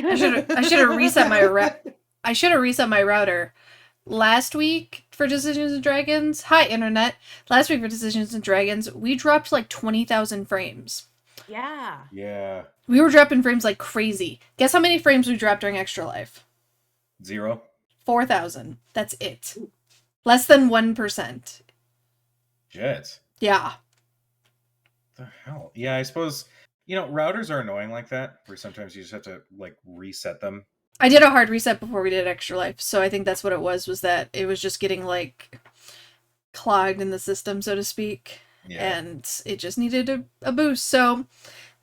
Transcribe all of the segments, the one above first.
I should have reset my I should have reset my router. Last week for Decisions and Dragons, hi internet. Last week for Decisions and Dragons, we dropped like 20,000 frames. Yeah. Yeah. We were dropping frames like crazy. Guess how many frames we dropped during Extra Life? 0. 4,000. That's it. Less than 1%. Shit. Yeah. The hell? Yeah, I suppose, routers are annoying like that, where sometimes you just have to, reset them. I did a hard reset before we did Extra Life, so I think that's what it was that it was just getting, clogged in the system, so to speak. Yeah. And it just needed a boost, so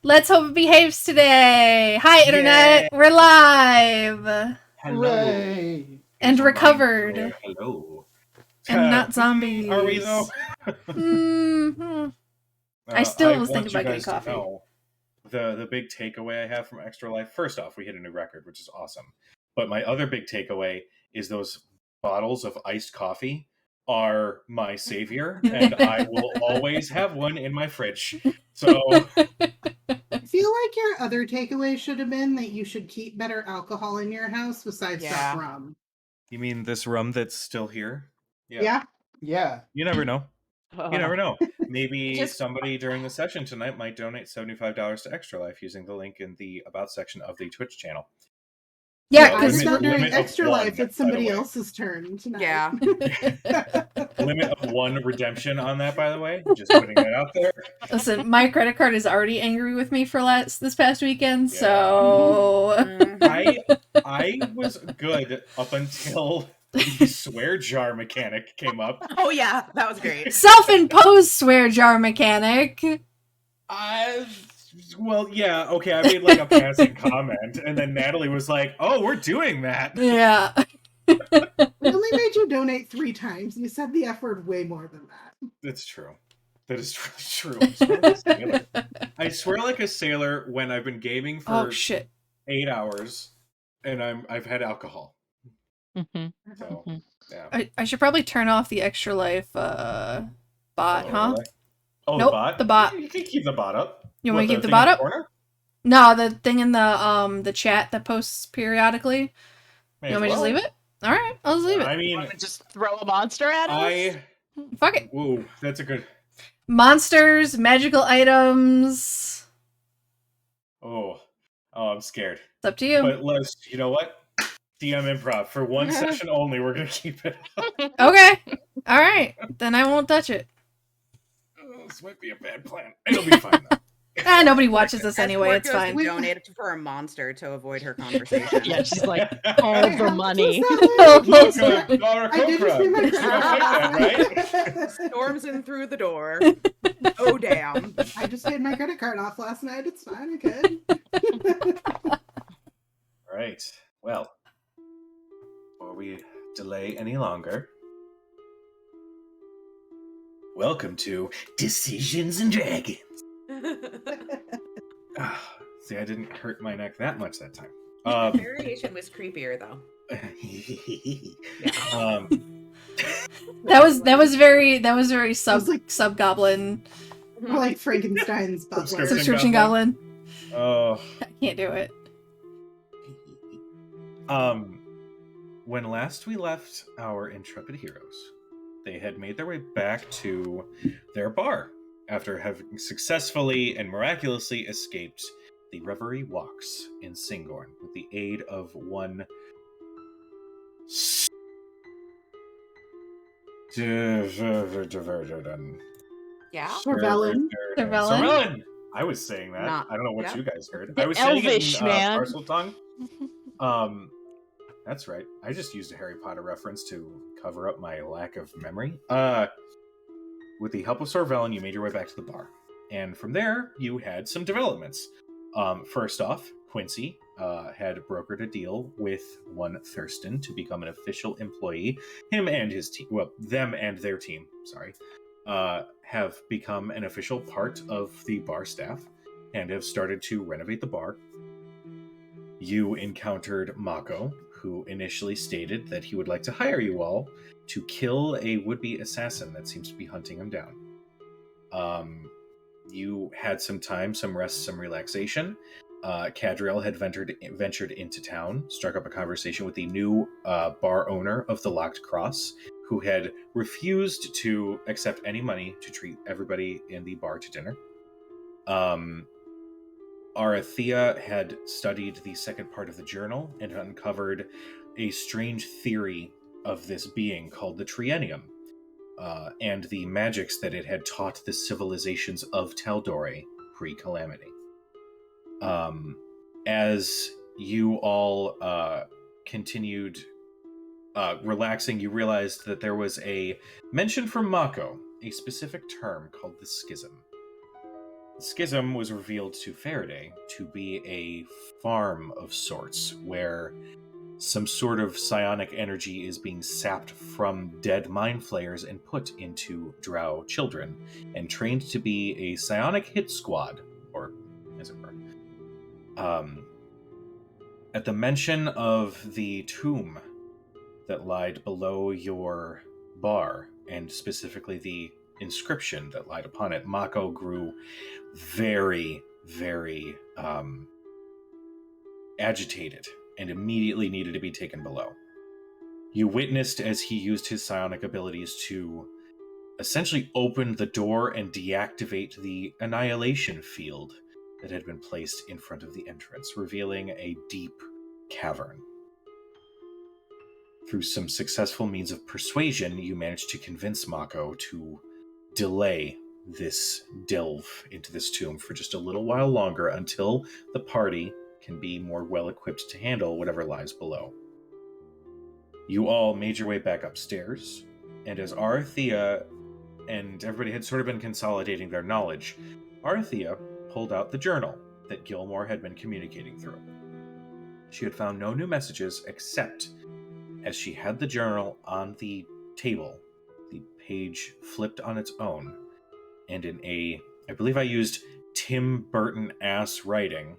let's hope it behaves today! Hi, internet! Yay. We're live! Hooray! And recovered. Hello. And not zombies. Are we, though? Mm-hmm. I still was want thinking about you getting guys to coffee. know the big takeaway I have from Extra Life. First off, we hit a new record, which is awesome. But my other big takeaway is those bottles of iced coffee are my savior, and I will always have one in my fridge. So I feel like your other takeaway should have been that you should keep better alcohol in your house besides that rum. you mean this rum that's still here? Yeah. You never know. You never know. Maybe Just- somebody during the session tonight might donate $75 to Extra Life using the link in the About section of the Twitch channel. Yeah, I because was not during limit of Extra one, Life. by It's the somebody way. else's turn tonight. Yeah. Limit of 1 redemption on that, by the way. Just putting that out there. listen, my credit card is already angry with me for this past weekend, Yeah. so Mhm. I was good up until the swear jar mechanic came up. Oh yeah, that was great. self-imposed swear jar mechanic. Well, yeah, okay, I made a passing comment, and then Natalie was like, "Oh, we're doing that." Yeah. We only made you donate 3 times. You said the F word way more than that. That's true. That is true. I swear like a sailor. I swear like a sailor when I've been gaming for Oh shit. 8 hours, and I've had alcohol. Mm-hmm. So Mm-hmm. yeah. I should probably turn off the Extra Life bot, huh? Oh, Nope, the bot. the bot. You can keep the bot up. You want to keep the thing bot in up? corner? No, the thing in the chat that posts periodically. May You as want me to just well. leave it? All right, I'll just leave it. I mean, Want to just throw a monster at us? Fuck it. Whoa, that's a good. Monsters, magical items. Oh, I'm scared. It's up to you. But Les, you know what? DM improv for 1 session only. We're gonna keep it up. Okay. All right. Then I won't touch it. Oh, this might be a bad plan. It'll be fine though. Nobody watches this anyway. It's fine. Donate for a monster to avoid her conversation. Yeah, she's like, all Hey, the how much money. was that? Welcome, Laura I did just pay my Kokra. credit card. Storms in through the door. Oh damn. I just paid my credit card off last night. It's fine. I'm good. All right. Well, before we delay any longer, welcome to Decisions and Dragons. See, I didn't hurt my neck that much that time. Variation was creepier though. That was very sub goblin Or like Frankenstein's butler. subscription goblin. Oh. I can't do it. When last we left our intrepid heroes, they had made their way back to their bar after having successfully and miraculously escaped the Reverie Walks in Singorn with the aid of one Yeah. Sorvellen. Sorvellen. I was saying that. Not- I don't know what yeah. you guys heard. The I was saying it Elvish, in man. parcel tongue. That's right. I just used a Harry Potter reference to cover up my lack of memory. With the help of Sorvellen, you made your way back to the bar. And from there, you had some developments. First off, Quincy had brokered a deal with one Thurston to become an official employee. Him and his team, well, them and their team, sorry, have become an official part of the bar staff and have started to renovate the bar. You encountered Mako, who initially stated that he would like to hire you all to kill a would-be assassin that seems to be hunting him down. You had some time, some rest, some relaxation, Cadriel had ventured into town, struck up a conversation with the new bar owner of the Locked Cross, who had refused to accept any money to treat everybody in the bar to dinner. Arathea had studied the second part of the journal and uncovered a strange theory of this being called the Triennium, and the magics that it had taught the civilizations of Tal'Dorei pre-Calamity. As you all continued relaxing, you realized that there was a mention from Mako, a specific term called the Schism. The Schism was revealed to Faraday to be a farm of sorts, where some sort of psionic energy is being sapped from dead mind flayers and put into drow children, and trained to be a psionic hit squad, or as it were. At the mention of the tomb that lied below your bar, and specifically the inscription that lied upon it, Mako grew very, very agitated and immediately needed to be taken below. You witnessed as he used his psionic abilities to essentially open the door and deactivate the annihilation field that had been placed in front of the entrance, revealing a deep cavern. Through some successful means of persuasion, you managed to convince Mako to delay this delve into this tomb for just a little while longer until the party can be more well-equipped to handle whatever lies below. You all made your way back upstairs, and as Arathea and everybody had sort of been consolidating their knowledge, Arathea pulled out the journal that Gilmore had been communicating through. She had found no new messages, except as she had the journal on the table, the page flipped on its own, and in I believe I used Tim Burton-ass writing,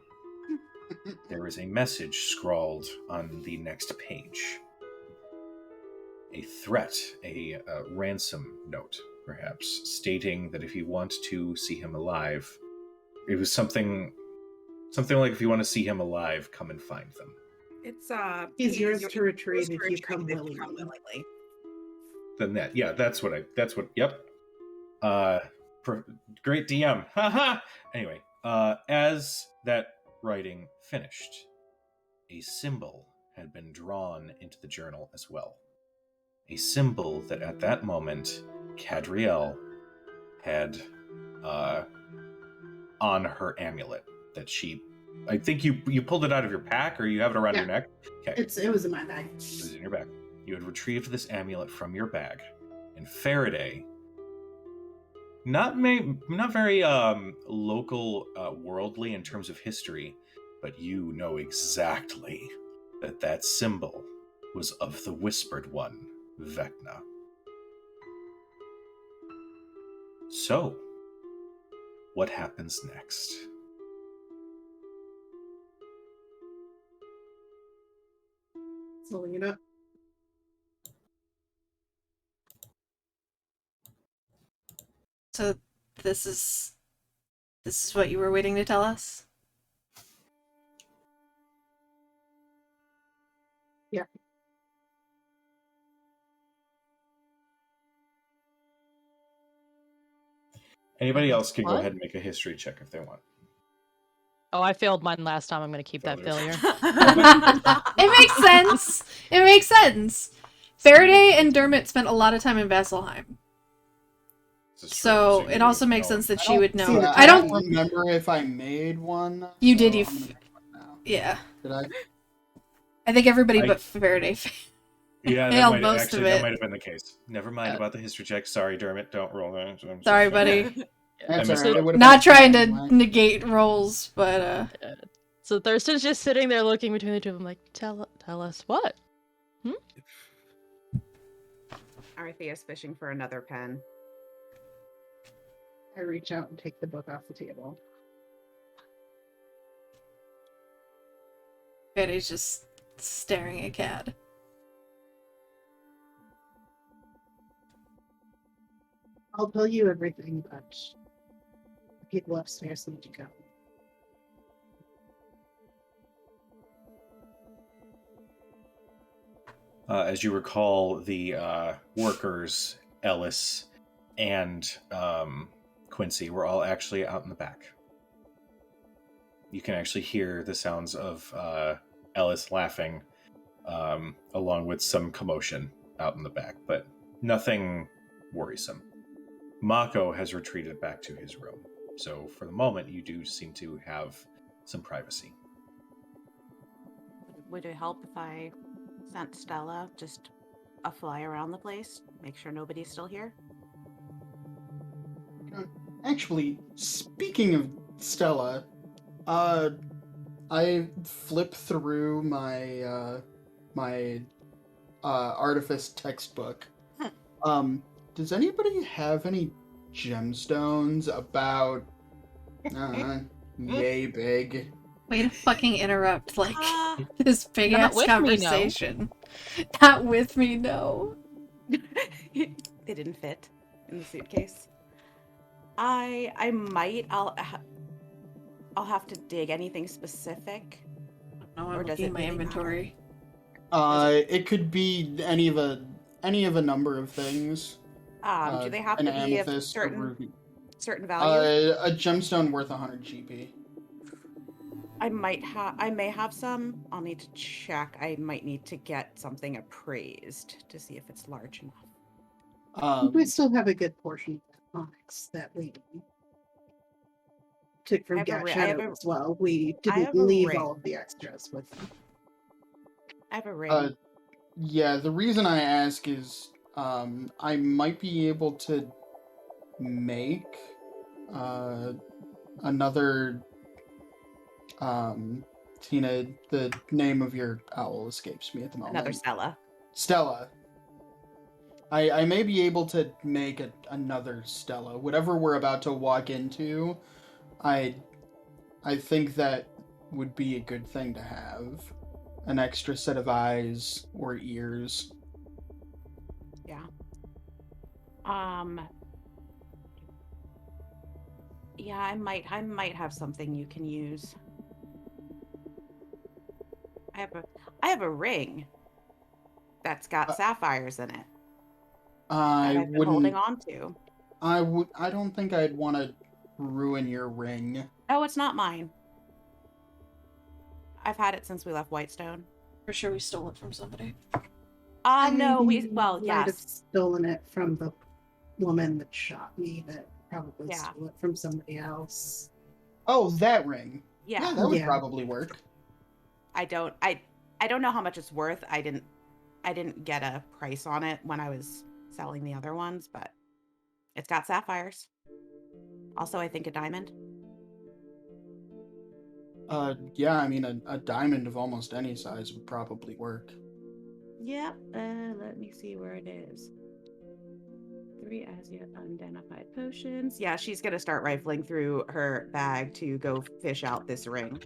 there is a message scrawled on the next page. A threat, a ransom note, perhaps, stating that if you want to see him alive, it was something like, if you want to see him alive, come and find them. It's He's yours to retrieve if you come willingly. Then yep. Great DM. Haha. Anyway, as that writing finished, a symbol had been drawn into the journal as well. A symbol that at that moment Cadriel had on her amulet that she, I think you pulled it out of your pack, or you have it around your neck? Okay. It was in my bag. It was in your bag. You had retrieved this amulet from your bag, and Faraday, not very local, worldly in terms of history, but you know exactly that symbol was of the Whispered One, Vecna. So, what happens next? Selena. So this is what you were waiting to tell us? Yeah. Anybody else can go What? ahead and make a history check if they want. Oh, I failed mine last time. I'm going to keep that failure. It makes sense. It makes sense. Faraday and Dermot spent a lot of time in Vasselheim. So it also makes sense that she would know. I don't remember if I made one. You did. Yeah. Did I? I think everybody but Faraday. Yeah, failed most of it. That might have been the case. Never mind about the history check. Sorry, Dermot. Don't roll that. Sorry, buddy. That's all right. Not trying to negate rolls, but So Thurston's just sitting there looking between the two of them, like, tell us what? Arathea's fishing for another pen. I reach out and take the book off the table. Faraday's just staring at Cad. I'll tell you everything, but the people upstairs need to go. As you recall, the workers, Ellis and Quincy, were all actually out in the back. You can actually hear the sounds of Ellis laughing, along with some commotion out in the back, but nothing worrisome. Mako has retreated back to his room, so for the moment, you do seem to have some privacy. Would it help if I sent Stella just a fly around the place, make sure nobody's still here? Actually, speaking of Stella, I flip through my artifice textbook. Does anybody have any gemstones about yay big? Way to fucking interrupt, like, this big Not ass with me, no. conversation. Not with me, no. They didn't fit in the suitcase. I might. I'll have to dig. Anything specific? No, I'm Or does looking it at my really inventory. It could be any of a number of things. Do they have an to be of amethyst, a ruby. certain value? A gemstone worth 100 GP. I may have some. I'll need to check. I might need to get something appraised to see if it's large enough. We still have a good portion of that onyx that we took from Shadow as well. We didn't leave all of the extras with them. I have a ring. Yeah, the reason I ask is I might be able to make another Tina, the name of your owl escapes me at the moment. Another Stella. Stella. I may be able to make another Stella. Whatever we're about to walk into, I think that would be a good thing to have. An extra set of eyes or ears. Yeah. Yeah, I might have something you can use. I have a ring that's got sapphires in it. I've been holding on to. I don't think I'd want to ruin your ring. Oh, it's not mine. I've had it since we left Whitestone. For sure we stole it from somebody. No, might have yes. stolen it from the woman that shot me. That probably stole it from somebody else. Oh, that ring. Yeah, that would probably work. I don't know how much it's worth. I didn't get a price on it when I was selling the other ones, but it's got sapphires. Also, I think a diamond. Yeah, I mean, a diamond of almost any size would probably work. Yep. Let me see where it is. 3 as yet unidentified potions. Yeah, she's gonna start rifling through her bag to go fish out this ring.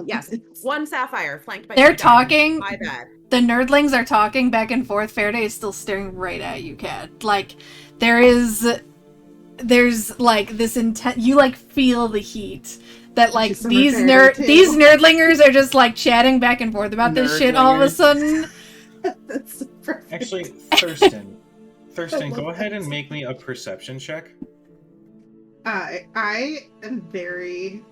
Yes, 1 sapphire flanked by. They're talking. My bad. The nerdlings are talking back and forth. Faraday is still staring right at you, Kat. Like, there's like this intent. You like feel the heat that like these nerdlingers are just like chatting back and forth about this shit all of a sudden. That's perfect. Actually, Thurston, go ahead and make me a perception check. I am very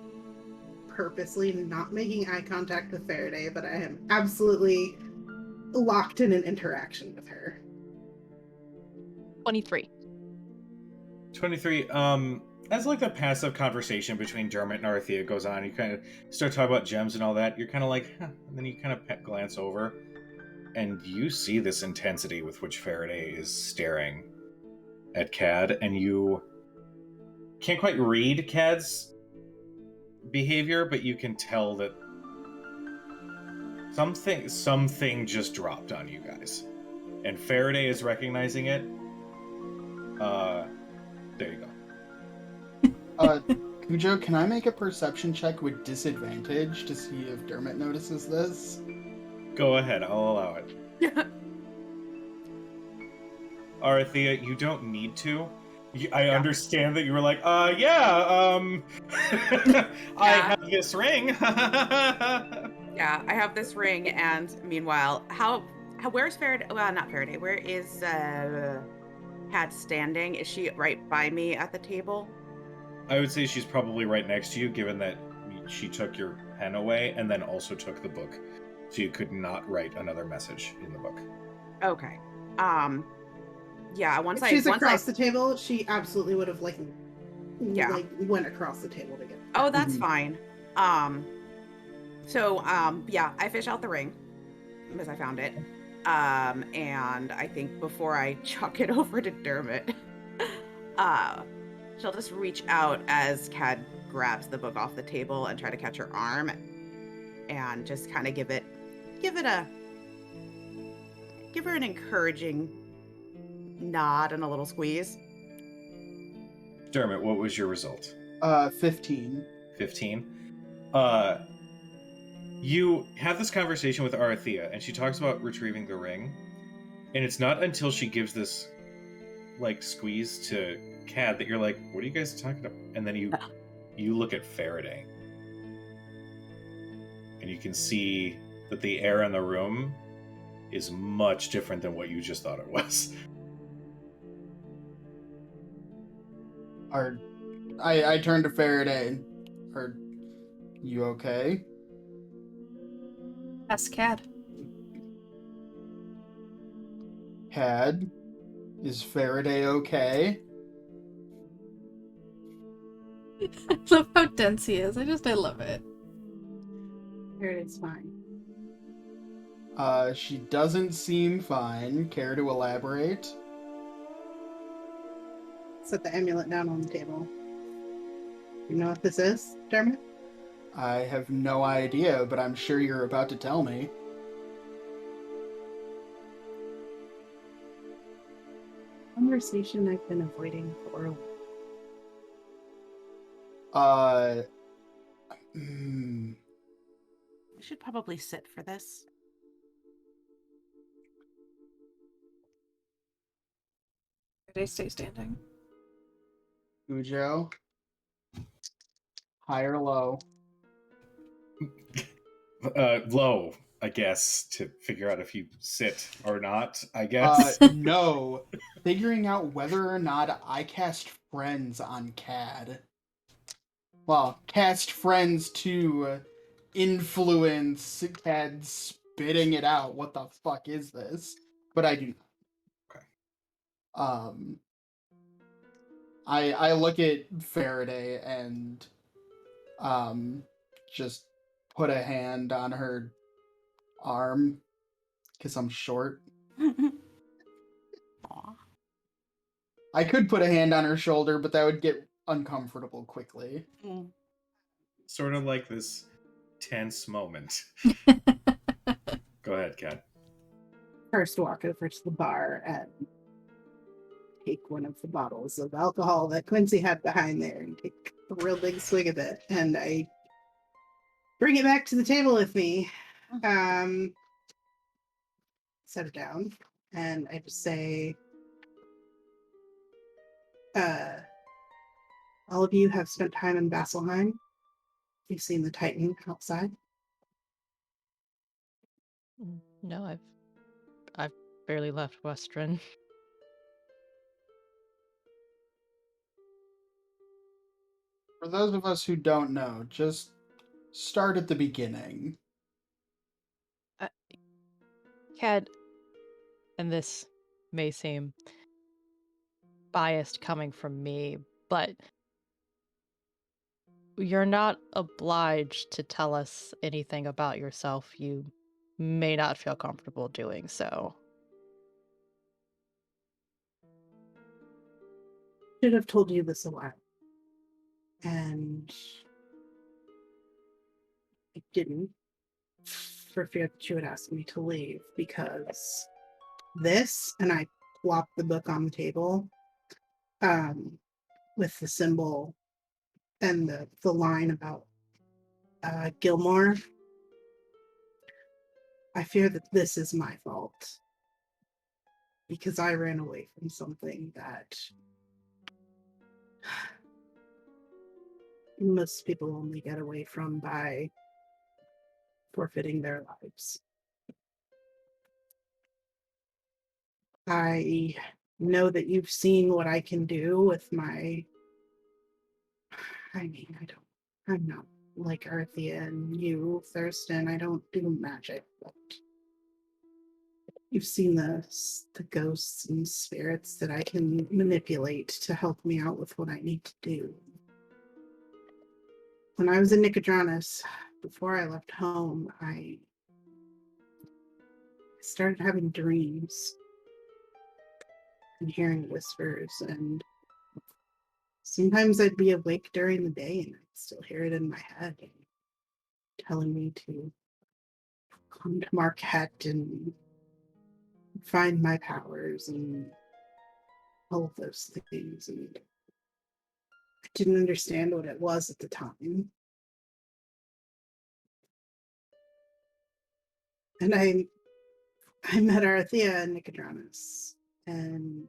purposely not making eye contact with Faraday, but I am absolutely locked in an interaction with her. 23. 23. As like the passive conversation between Dermot and Arthea goes on, you kind of start talking about gems and all that. You're kind of like, huh, and then you kind of glance over, and you see this intensity with which Faraday is staring at Cad, and you can't quite read Cad's behavior, but you can tell that something just dropped on you guys, and Faraday is recognizing it. There you go. Cujo, can I make a perception check with disadvantage to see if Dermot notices this? Go ahead, I'll allow it. Arthea, you don't need to. I understand that you were like, I have this ring. Yeah, I have this ring, and meanwhile, where's Faraday? Well, not Faraday. Where is Kat standing? Is she right by me at the table? I would say she's probably right next to you, given that she took your pen away and then also took the book, so you could not write another message in the book. Okay. Yeah. If she's across the table, she absolutely would have Yeah. went across the table to get. Oh, that's Mhm. fine. So yeah, I fish out the ring because I found it. And I think before I chuck it over to Dermot, she'll just reach out as Cad grabs the book off the table and try to catch her arm, and just kind of give her an encouraging nod and a little squeeze. Dermot, what was your result? 15. 15. You have this conversation with Arathea, and she talks about retrieving the ring, and it's not until she gives this squeeze to Cad that you're like, what are you guys talking about? And then you look at Faraday, and you can see that the air in the room is much different than what you just thought it was. I turn to Faraday. Are you okay? Ask Cad. Cad, is Faraday okay? I love how dense he is. I love it. Faraday's fine. She doesn't seem fine. Care to elaborate? Set the amulet down on the table. You know what this is, Dermot? I have no idea, but I'm sure you're about to tell me. Conversation I've been avoiding for a while. We should probably sit for this. Faraday, stay standing. Ujo? High or low? Low, I guess, to figure out if you sit or not, I guess. No. Figuring out whether or not I cast friends on Cad. Well, cast friends to influence Cad spitting it out. What the fuck is this? But I do not. Okay. I look at Faraday and just put a hand on her arm because I'm short. Aw. I could put a hand on her shoulder, but that would get uncomfortable quickly. Mm. Sort of like this tense moment. Go ahead, Kat. First walk over to the bar and take one of the bottles of alcohol that Quincy had behind there and take a real big swig of it. And I bring it back to the table with me. Set it down. And I just say, all of you have spent time in Vasselheim. You've seen the Titan outside. No, I've barely left Western. For those of us who don't know, just start at the beginning. Cad, and this may seem biased coming from me, but you're not obliged to tell us anything about yourself. You may not feel comfortable doing so. Should have told you this a while. And I didn't, for fear that you would ask me to leave, because this, and I plopped the book on the table, with the symbol and the line about Gilmore. I fear that this is my fault, because I ran away from something that most people only get away from by forfeiting their lives. I know that you've seen what I can do with my. I'm not like Arthea and you, Thurston. I don't do magic, but you've seen the ghosts and spirits that I can manipulate to help me out with what I need to do. When I was in Nicodranus, before I left home, I started having dreams and hearing whispers, and sometimes I'd be awake during the day and I'd still hear it in my head, telling me to come to Marquette and find my powers and all of those things. And I didn't understand what it was at the time. And I met Arthea and Nicodranus, and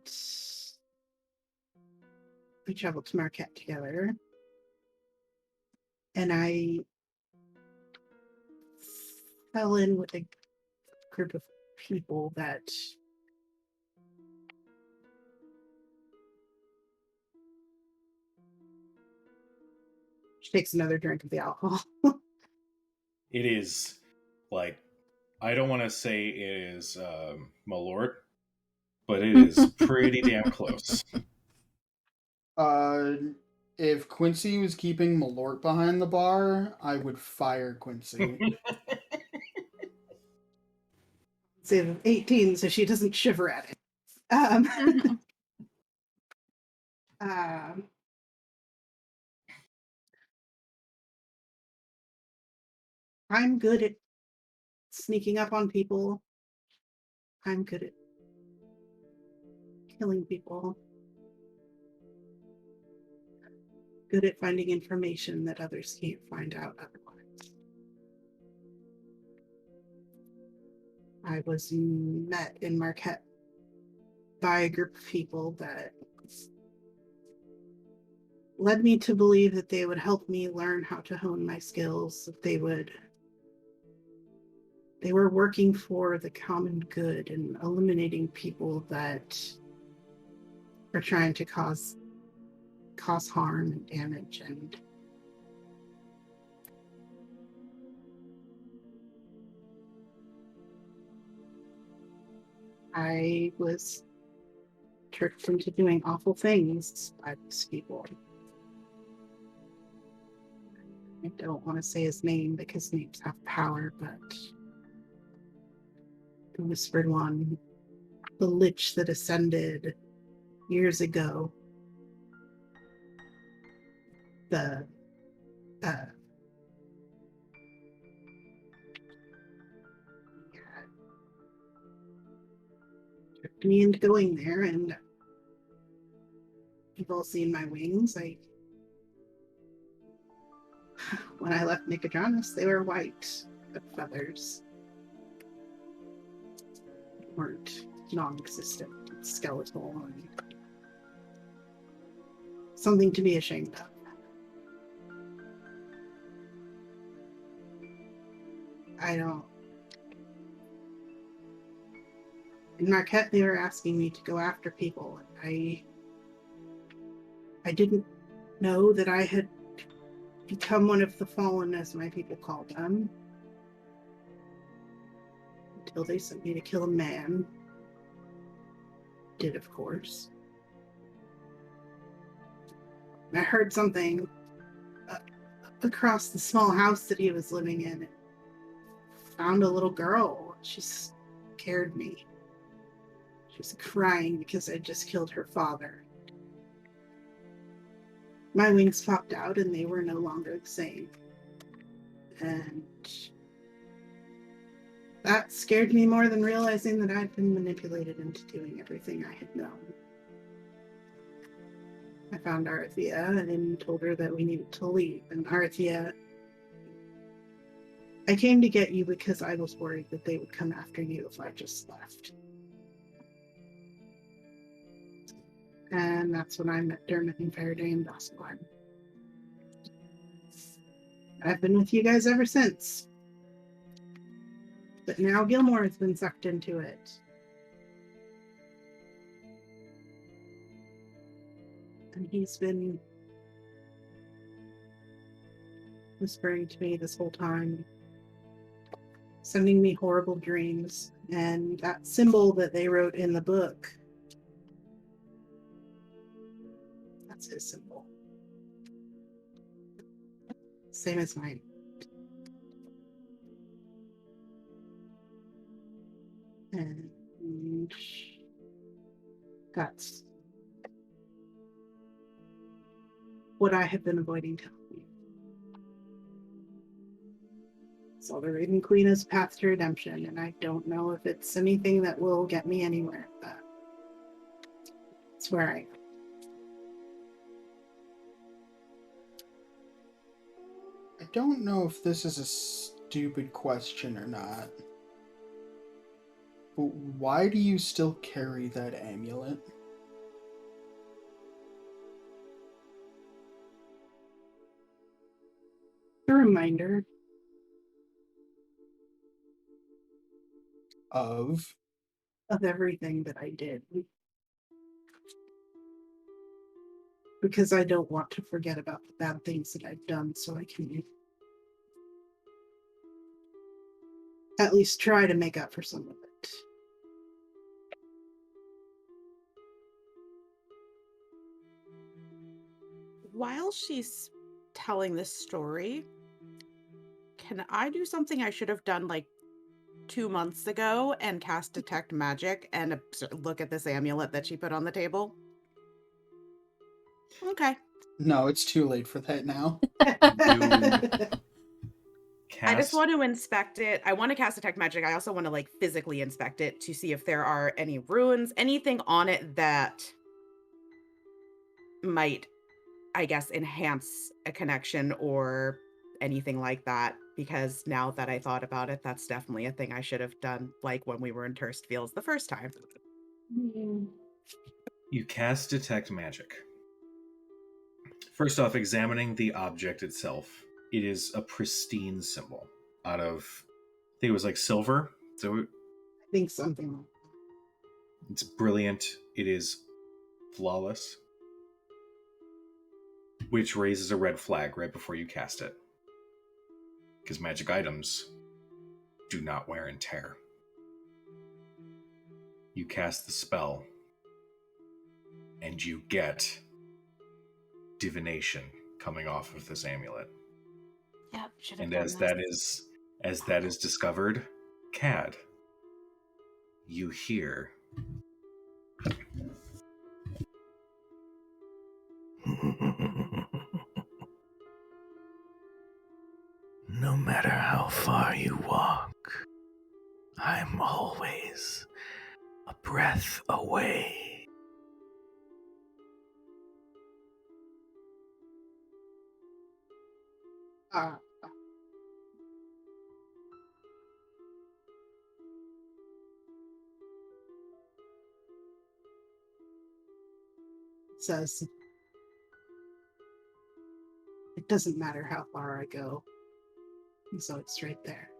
we traveled to Marquette together. And I fell in with a group of people that she takes another drink of the alcohol. It is like, I don't want to say it is Malort, but it is pretty damn close. If Quincy was keeping Malort behind the bar, I would fire Quincy. Save of 18, so she doesn't shiver at it. I'm good at sneaking up on people. I'm good at killing people. Good at finding information that others can't find out otherwise. I was met in Marquette by a group of people that led me to believe that they would help me learn how to hone my skills, that they were working for the common good and eliminating people that are trying to cause harm and damage. And I was tricked into doing awful things by these people. I don't want to say his name because names have power, but the Whispered One, the Lich that ascended years ago, the tricked me into going there, and you've all seen my wings. When I left Nicodranus, they were white, but feathers weren't non-existent, skeletal, and something to be ashamed of. In Marquette, they were asking me to go after people. I didn't know that I had become one of the fallen, as my people called them, until they sent me to kill a man. Did, of course. I heard something across the small house that he was living in. Found a little girl. She scared me. She was crying because I just killed her father. My wings popped out and they were no longer the same. And that scared me more than realizing that I'd been manipulated into doing everything I had known. I found Arthea and told her that we needed to leave. And Arthea, I came to get you because I was worried that they would come after you if I just left. And that's when I met Dermot and Faraday and Vasselheim. I've been with you guys ever since. But now Gilmore has been sucked into it. And he's been whispering to me this whole time, sending me horrible dreams. And that symbol that they wrote in the book, that's his symbol. Same as mine. And that's what I have been avoiding telling you. So the Raven Queen is path to redemption, and I don't know if it's anything that will get me anywhere, but it's where I am. I don't know if this is a stupid question or not. But why do you still carry that amulet? A reminder Of everything that I did. Because I don't want to forget about the bad things that I've done, so I can at least try to make up for some of it. While she's telling this story, can I do something I should have done like 2 months ago and cast Detect Magic and look at this amulet that she put on the table? Okay. No, it's too late for that now. I just want to inspect it. I want to cast Detect Magic. I also want to like physically inspect it to see if there are any runes, anything on it that might, I guess, enhance a connection or anything like that. Because now that I thought about it, that's definitely a thing I should have done, like when we were in Turst Fields the first time. You cast Detect Magic. First off, examining the object itself, it is a pristine symbol out of, I think it was like silver. So I think something like that. it's brilliant. It is flawless, which raises a red flag right before you cast it. Because magic items do not wear and tear. You cast the spell, and you get divination coming off of this amulet. Yep, should have And done as that is discovered, Cad, you hear no matter how far you walk, I'm always a breath away. Says it doesn't matter how far I go, and so it's right there.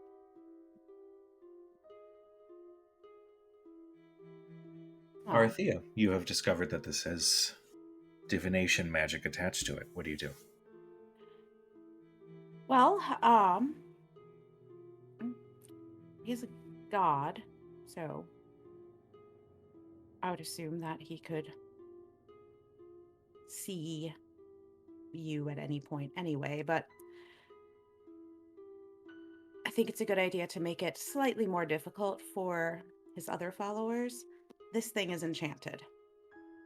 Arthea. You have discovered that this has divination magic attached to it. What do you do? Well, he's a god, so I would assume that he could see you at any point anyway, but I think it's a good idea to make it slightly more difficult for his other followers. This thing is enchanted,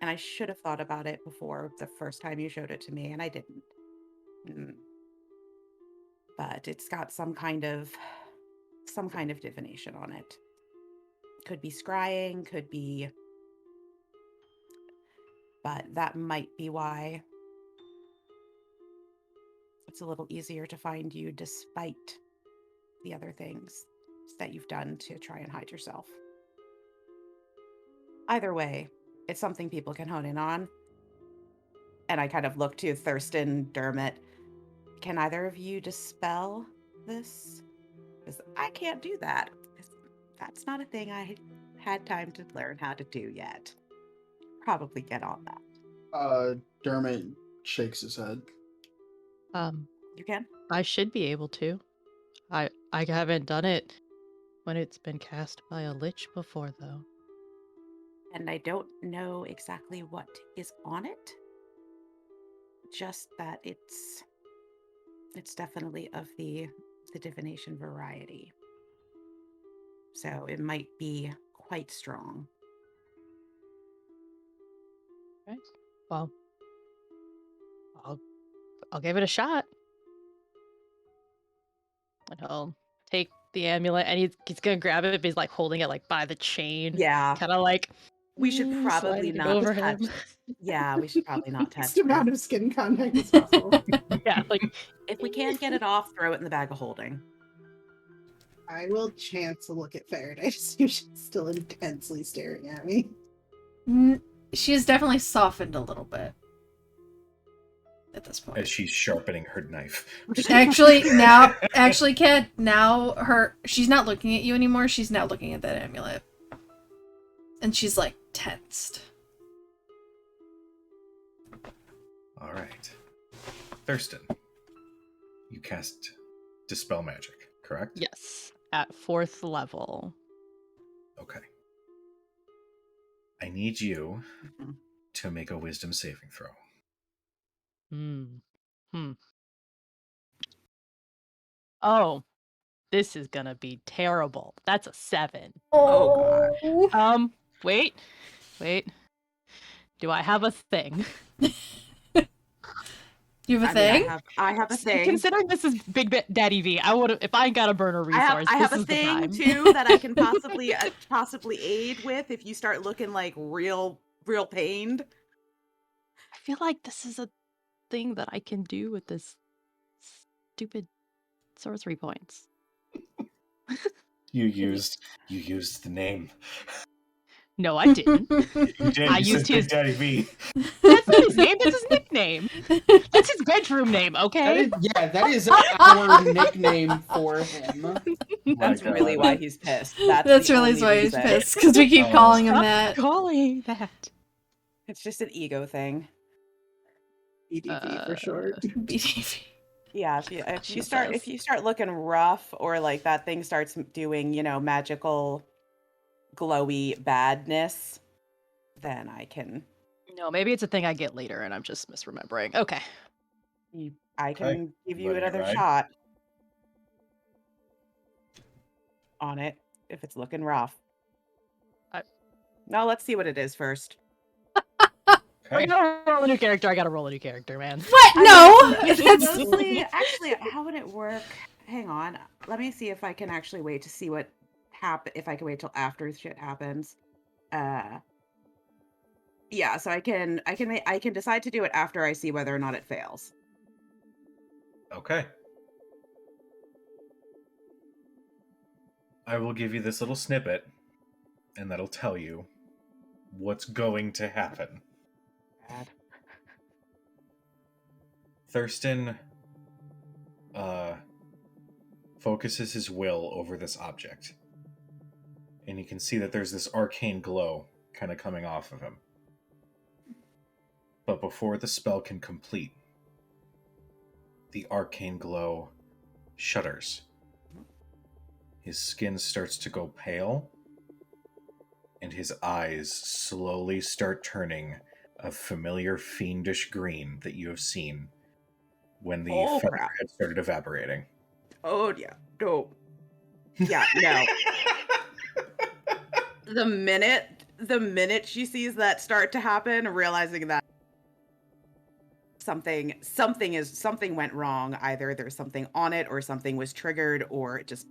and I should have thought about it before the first time you showed it to me, and I didn't. But it's got some kind of divination on it. Could be scrying, could be, but that might be why it's a little easier to find you despite the other things that you've done to try and hide yourself. Either way, it's something people can hone in on. And I kind of look to Thurston, Dermot. Can either of you dispel this? Because I can't do that. that's not a thing I had time to learn how to do yet. Probably get on that. Dermot shakes his head. You can? I should be able to. I haven't done it when it's been cast by a lich before, though. And I don't know exactly what is on it. Just that it's definitely of the divination variety. So it might be quite strong. Right. Well, I'll give it a shot. And he'll take the amulet and he's gonna grab it, but he's like holding it like by the chain. Yeah. Kind of like We should probably sliding not over touch. him. Yeah, we should probably not touch Least amount this. of skin contact as possible. Yeah, like If we can't get it off, throw it in the bag of holding. I will chance a look at Faraday to see if she's still intensely staring at me. She has definitely softened a little bit at this As point. she's sharpening her knife. Actually, Kat, now she's not looking at you anymore. She's now looking at that amulet. And she's like tensed. All right. Thurston, you cast Dispel Magic, correct? yes, at 4th level. Okay. I need you Mhm. to make a wisdom saving throw. Oh, this is gonna be terrible. That's a 7. Oh, God. Wait. Do I have a thing? You have a I mean, thing? I have a thing. Considering this is Big Daddy V, I would if I ain't got to burn a resource. I have this a is the thing time. too that I can possibly aid with if you start looking like real pained. I feel like this is a thing that I can do with this stupid sorcery points. You used the name. No, I didn't. You did. I You used said his- Big Daddy V. That's not his name. That's his nickname. That's his bedroom name. Okay. That is our nickname for him. My That's really God. why he's pissed. That's the really only why he's reason. pissed, because we keep Oh. calling him Stop that. calling that. It's just an ego thing. EDV for short. BDV. Yeah, if you Jesus. start looking rough or like that thing starts doing, magical glowy badness, then I can No, maybe it's a thing I get later, and I'm just misremembering. Okay. I Okay, can give you letting it another ride. shot on it if it's looking rough. No, let's see what it is first. I Okay. gotta roll a new character. I gotta roll a new character, man. What? I No! mean, it's That's... mostly actually how would it work? Hang on. Let me see if I can actually wait to see what if I can wait till after shit happens. Yeah, so I can decide to do it after I see whether or not it fails. Okay. I will give you this little snippet, and that'll tell you what's going to happen. Bad. Thurston focuses his will over this object. And you can see that there's this arcane glow kind of coming off of him. But before the spell can complete, the arcane glow shudders. His skin starts to go pale, and his eyes slowly start turning a familiar fiendish green that you have seen when the Oh, feather crap. had started evaporating. Oh yeah. No. Yeah, no. The minute she sees that start to happen, realizing that something went wrong. Either there's something on it, or something was triggered, or it just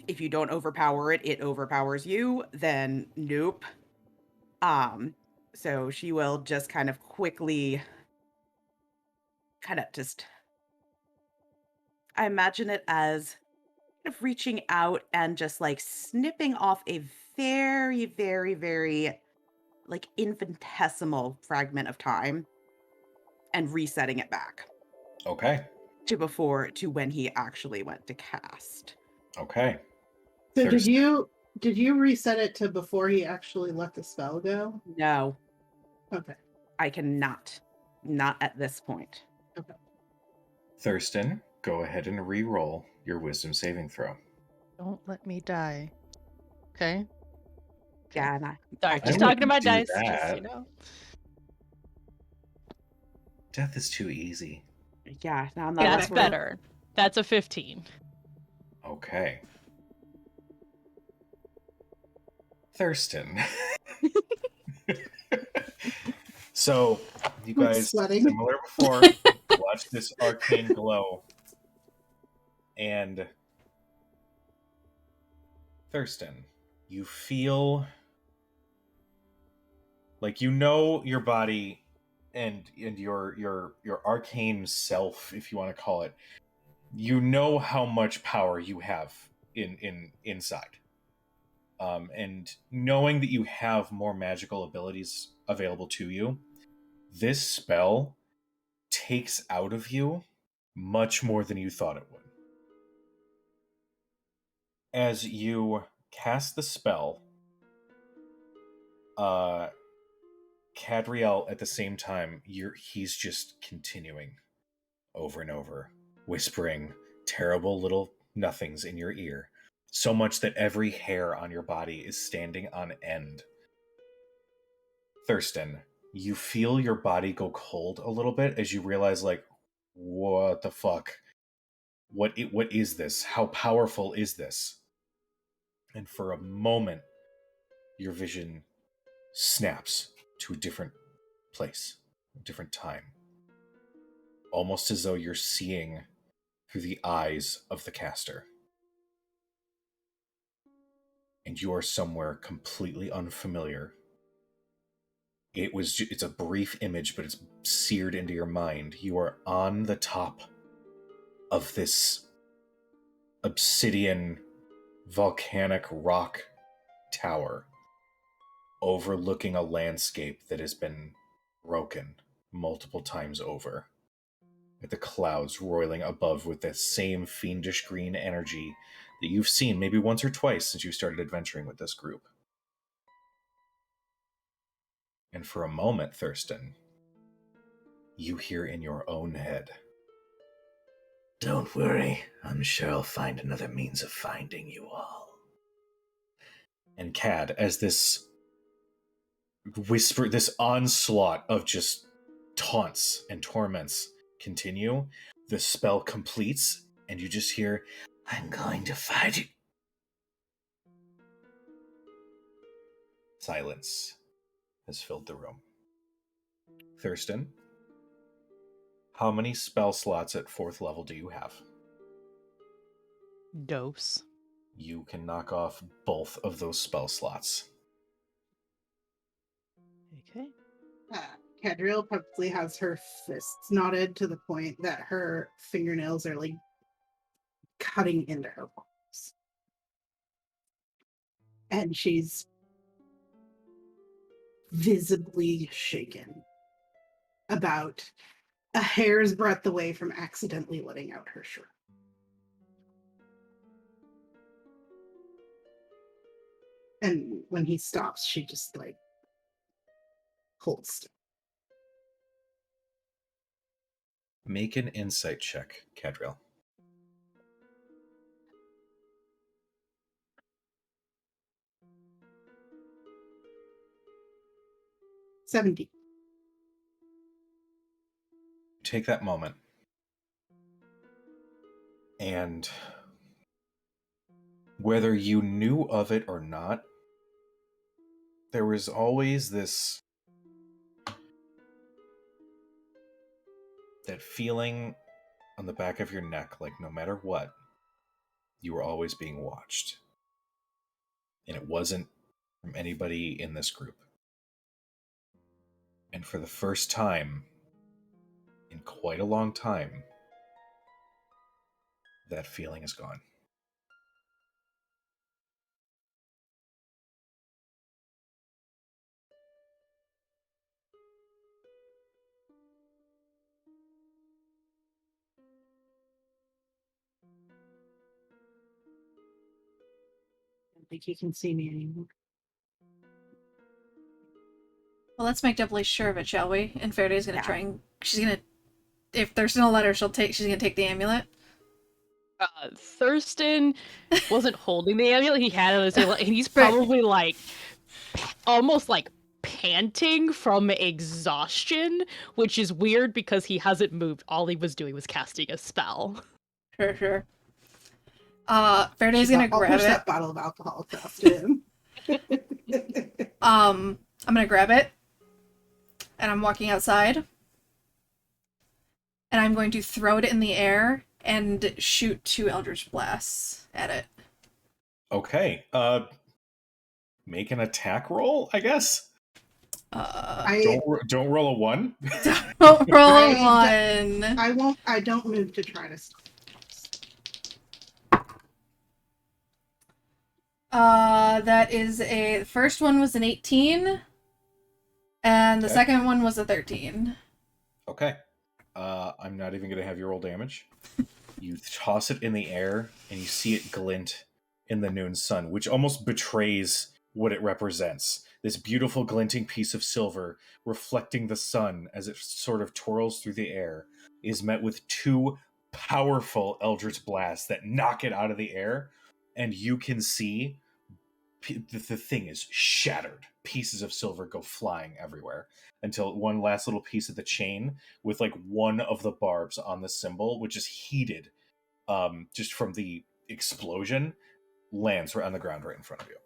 if you don't overpower it, it overpowers you. Then nope. So she will just kind of quickly, I imagine it as kind of reaching out and just like snipping off a very, very, very like infinitesimal fragment of time and resetting it back Okay. to when he actually went to cast. Okay. So Thurston. did you reset it to before he actually let the spell go? No, Okay. I cannot. Not at this point. Thurston, go ahead and re-roll your wisdom saving throw. Don't let me die. Okay. Yeah, and Sorry, I just I talking to wouldn't my do dice. that. Just, you know. Death is too easy. yeah. Now Yeah, That's back up. better. That's a 15. Okay. Thurston. So, you I'm guys, sweating. similar before, watch this arcane glow. And Thurston, you feel like you know your body and your arcane self, if you want to call it. You know how much power you have inside. And knowing that you have more magical abilities available to you, this spell takes out of you much more than you thought it would. As you cast the spell, Cadriel at the same time, he's just continuing over and over, whispering terrible little nothings in your ear, so much that every hair on your body is standing on end. Thurston, you feel your body go cold a little bit as you realize, like, what the fuck? What is this? How powerful is this? And for a moment, your vision snaps to a different place, a different time. Almost as though you're seeing through the eyes of the caster. And you are somewhere completely unfamiliar. It's a brief image, but it's seared into your mind. You are on the top of this obsidian volcanic rock tower overlooking a landscape that has been broken multiple times over, with the clouds roiling above with that same fiendish green energy that you've seen maybe once or twice since you started adventuring with this group. And for a moment, Thurston, you hear in your own head, Don't worry, I'm sure I'll find another means of finding you all. and Cad, as this whisper, this onslaught of just taunts and torments continue, the spell completes, and you just hear, I'm going to find you. silence has filled the room. Thurston, how many spell slots at 4th level do you have? Dose. You can knock off both of those spell slots. Okay. Cadriel probably has her fists knotted to the point that her fingernails are like cutting into her palms. And she's visibly shaken, about a hair's breadth away from accidentally letting out her shriek. And when he stops, she just like holds still. Make an insight check, Cadriel. $70. Take that moment. And whether you knew of it or not, there was always that feeling on the back of your neck, like no matter what, you were always being watched. And it wasn't from anybody in this group. And for the first time in quite a long time, that feeling is gone. think he can see me anymore. Well, let's make doubly sure of it, shall we? And Faraday's gonna Yeah. try and she's gonna. If there's no letter, she's gonna take the amulet. Thurston wasn't holding the amulet. He had it on his table, and he's Right. probably like almost like panting from exhaustion, which is weird because he hasn't moved. All he was doing was casting a spell. Sure. Faraday's She's gonna like, I'll grab push it. that bottle of alcohol across to him. I'm gonna grab it, and I'm walking outside, and I'm going to throw it in the air and shoot 2 Eldritch Blasts at it. Okay. Make an attack roll, I guess. Don't roll a 1. Don't roll a I 1. I won't. I don't move to try to stop. That is the first one was an 18, and the Okay. second one was a 13. Okay. I'm not even going to have you roll damage. You toss it in the air, and you see it glint in the noon sun, which almost betrays what it represents. This beautiful glinting piece of silver, reflecting the sun as it sort of twirls through the air, is met with 2 powerful Eldritch Blasts that knock it out of the air, and you can see the thing is shattered. Pieces of silver go flying everywhere until one last little piece of the chain with like one of the barbs on the symbol, which is heated just from the explosion, lands right on the ground right in front of you.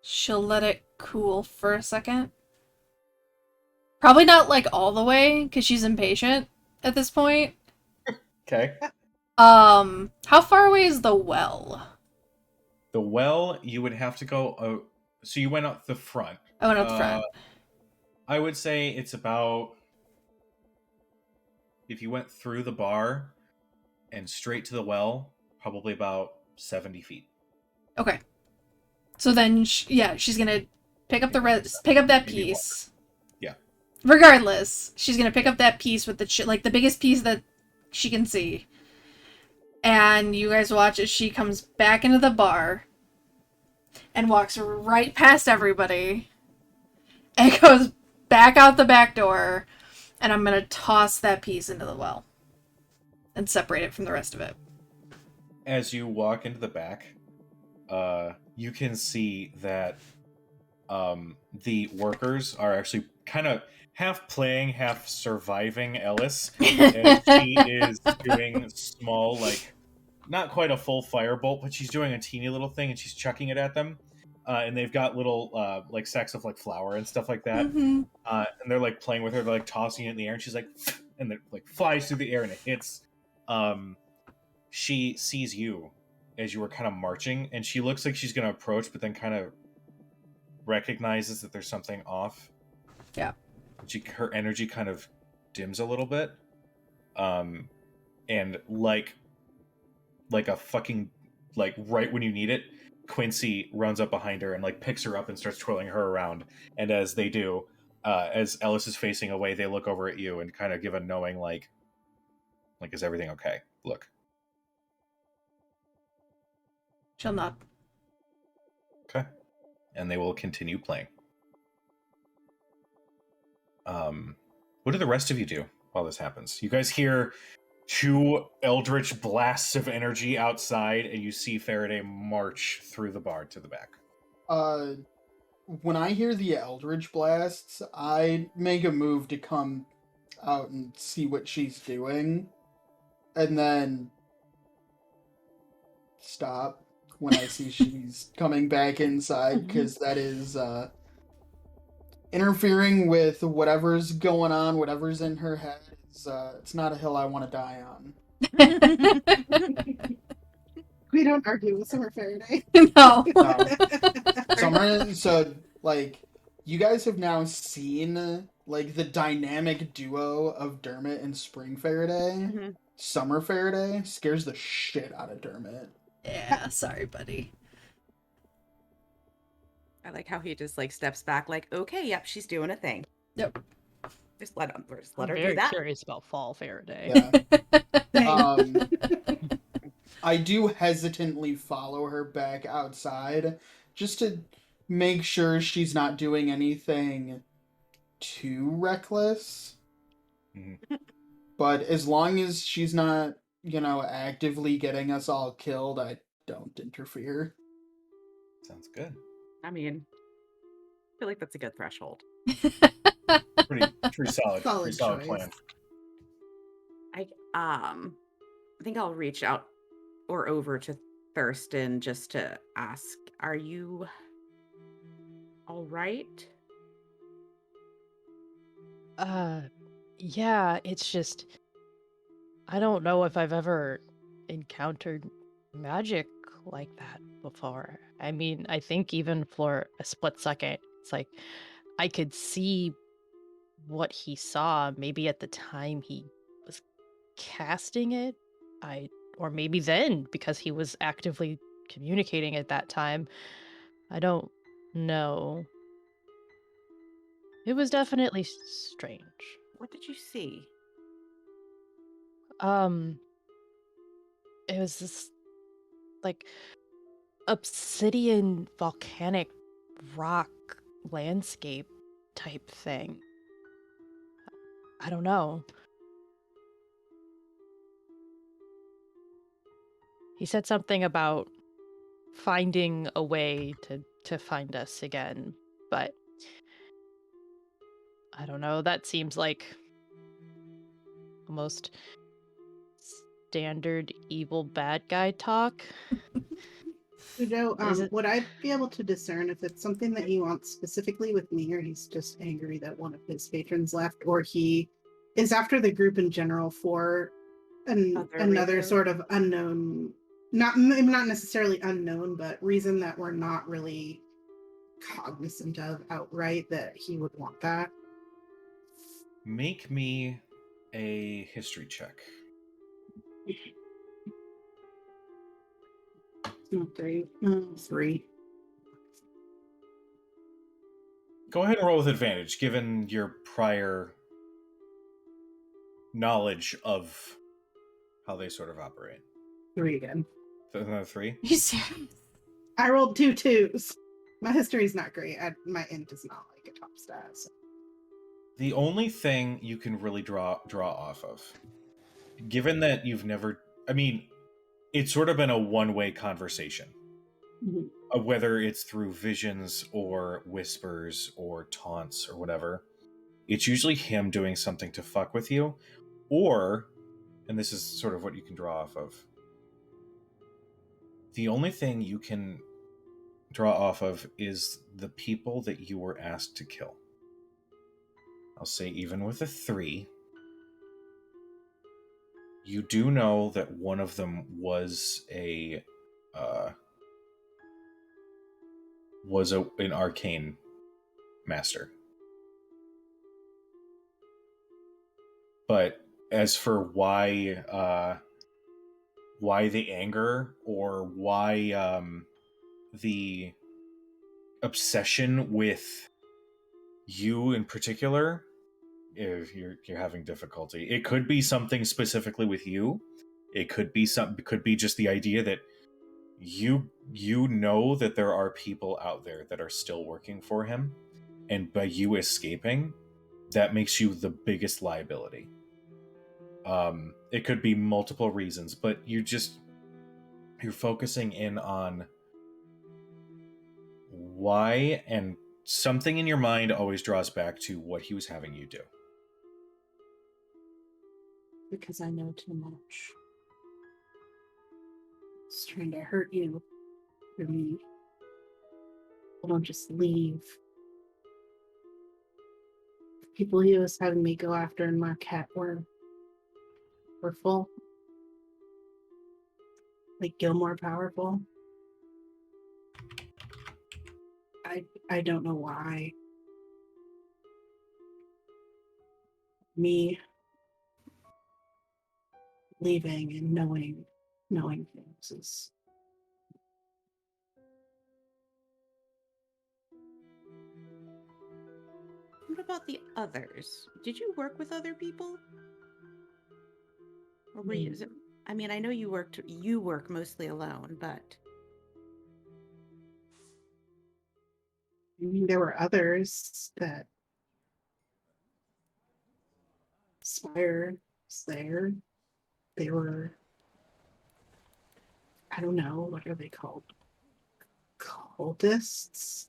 She'll let it cool for a second. Probably not like all the way, because she's impatient at this point. Okay. How far away is the well? The well, you would have to go. So you went up the front. I went up the front. I would say it's about. If you went through the bar and straight to the well, probably about 70 feet. Okay. So then, she's gonna pick up that Maybe piece. Yeah. Regardless, she's gonna pick up that piece with the biggest piece that she can see. And you guys watch as she comes back into the bar and walks right past everybody and goes back out the back door, and I'm gonna toss that piece into the well and separate it from the rest of it. As you walk into the back, you can see that the workers are actually kind of half playing, half surviving Ellis. And she is doing small, like, not quite a full firebolt, but she's doing a teeny little thing and she's chucking it at them. And they've got little, like, sacks of, like, flour and stuff like that. Mm-hmm. And they're, like, playing with her. They're, like, tossing it in the air. And she's like, and it, like, flies through the air and it hits. She sees you as you were kind of marching, and she looks like she's going to approach, but then kind of recognizes that there's something off. Yeah. Her energy kind of dims a little bit. And like a fucking, like, right when you need it, Quincy runs up behind her and, like, picks her up and starts twirling her around. And as they do, as Ellis is facing away, they look over at you and kind of give a knowing, like, is everything okay? Look. She'll nod. Okay. And they will continue playing. What do the rest of you do while this happens? You guys hear 2 Eldritch blasts of energy outside, and you see Faraday march through the bar to the back. When I hear the Eldritch blasts, I make a move to come out and see what she's doing, and then stop when I see she's coming back inside, because that is interfering with whatever's going on, whatever's in her head. It's not a hill I want to die on. We don't argue with Summer Faraday. No. So, like, you guys have now seen, like, the dynamic duo of Dermot and Spring Faraday. Mm-hmm. Summer Faraday scares the shit out of Dermot. Yeah, sorry, buddy. I like how he just, like, steps back, like, okay, yep, she's doing a thing. Yep. Just just I'm let her do very that. curious about Fall Faraday. Yeah. I do hesitantly follow her back outside just to make sure she's not doing anything too reckless. Mhm. But as long as she's not, actively getting us all killed, I don't interfere. Sounds good. I mean, I feel like that's a good threshold. Pretty solid. Solid Pretty solid choice. plan. I think I'll reach out or over to Thurston just to ask, are you all right? Yeah, it's just I don't know if I've ever encountered magic like that before. I mean, I think even for a split second, it's like I could see what he saw maybe at the time he was casting it. Or maybe then because he was actively communicating at that time. I don't know. It was definitely strange. What did you see? Um it was this like obsidian volcanic rock landscape type thing. I don't know. He said something about finding a way to find us again, but I don't know. That seems like almost standard evil bad guy talk. Joe, Is it? would I be able to discern if it's something that he wants specifically with me, or he's just angry that one of his patrons left, or he is after the group in general for another reason? sort of unknown, not necessarily unknown, but reason that we're not really cognizant of outright that he would want that. Make me a history check. Three. Three. Go ahead and roll with advantage, given your prior knowledge of how they sort of operate. Three again. Another 3? You serious? I rolled 2 2s. My history's not great. My int is not like a top stat. So. The only thing you can really draw off of, given that you've never, I mean, it's sort of been a one-way conversation. Mm-hmm. Whether it's through visions or whispers or taunts or whatever, it's usually him doing something to fuck with you, or, and this is sort of what you can draw off of, the only thing you can draw off of is the people that you were asked to kill. I'll say even with a 3, you do know that one of them was an arcane master. But as for why the anger or why the obsession with you in particular, if you're having difficulty, it could be something specifically with you. It could be just the idea that you know that there are people out there that are still working for him, and by you escaping, that makes you the biggest liability. It could be multiple reasons, but you're focusing in on why, and something in your mind always draws back to what he was having you do. Because I know too much. It's trying to hurt you for me. I don't just leave. The people he was having me go after in Marquette were full. Like Gilmore powerful. I don't know why. Me leaving and knowing things is what about the others? Did you work with other people? Or were you, I mean, I know you work mostly alone, but I mean, there were others that Spire was there. They were, I don't know, what are they called? Cultists?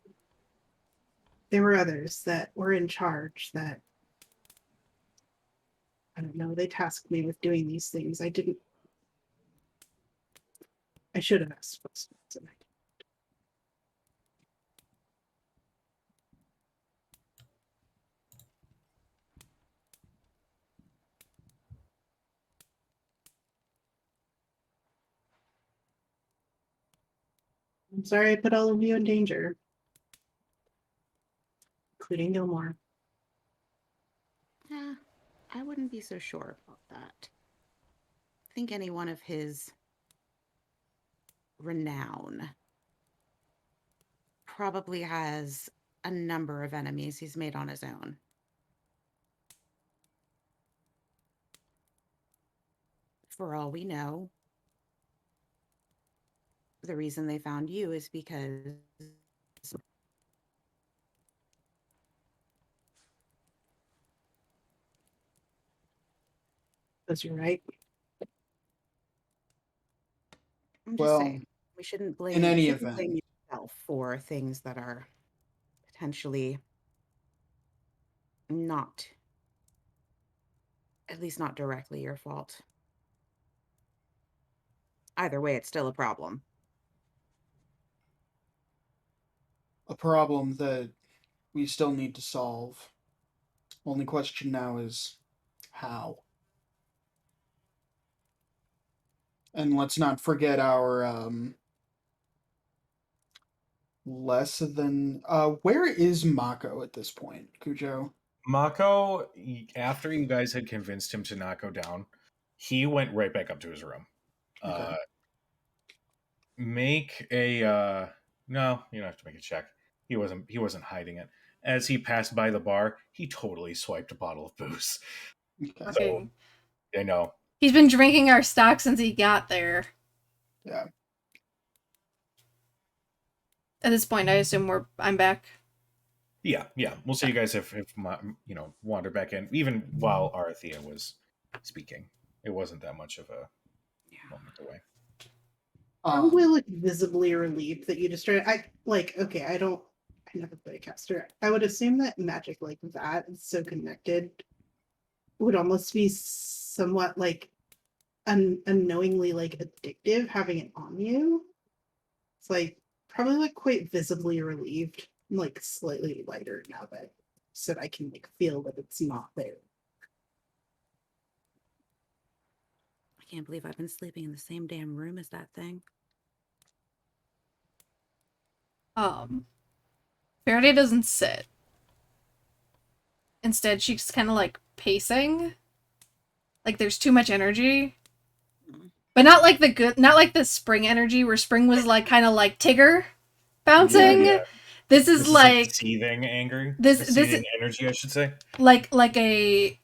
There were others that were in charge that, I don't know, they tasked me with doing these things. I should have asked questions. And I didn't. I'm sorry I put all of you in danger, including Gilmore. yeah, I wouldn't be so sure about that. I think anyone of his renown probably has a number of enemies he's made on his own. For all we know, the reason they found you is because Because you're right. I'm just Well, saying we shouldn't blame in any shouldn't blame event, yourself for things that are potentially not, at least not directly your fault. Either way, it's still a problem. a problem that we still need to solve. Only question now is how. And let's not forget our less than where is Mako at this point, Cujo? Mako, after you guys had convinced him to not go down, he went right back up to his room. Okay. Make a no, you don't have to make a check. He wasn't hiding it. As he passed by the bar, he totally swiped a bottle of booze. Okay. Okay. I know. He's been drinking our stock since he got there. Yeah. At this point, I assume I'm back. Yeah. We'll see you guys if wander back in, even while Arathea was speaking. It wasn't that much of a moment away. Probably look visibly relieved that you destroyed. I never play a caster. I would assume that magic like that is so connected would almost be somewhat like unknowingly like addictive having it on you. It's like probably like quite visibly relieved, like slightly lighter now that so that I can like feel that it's not there. I can't believe I've been sleeping in the same damn room as that thing. Faraday doesn't sit. Instead, she's kind of like pacing. Like there's too much energy. But not like the Spring energy where Spring was like kind of like Tigger bouncing. Yeah. This is like seething anger. This energy, I should say. Like a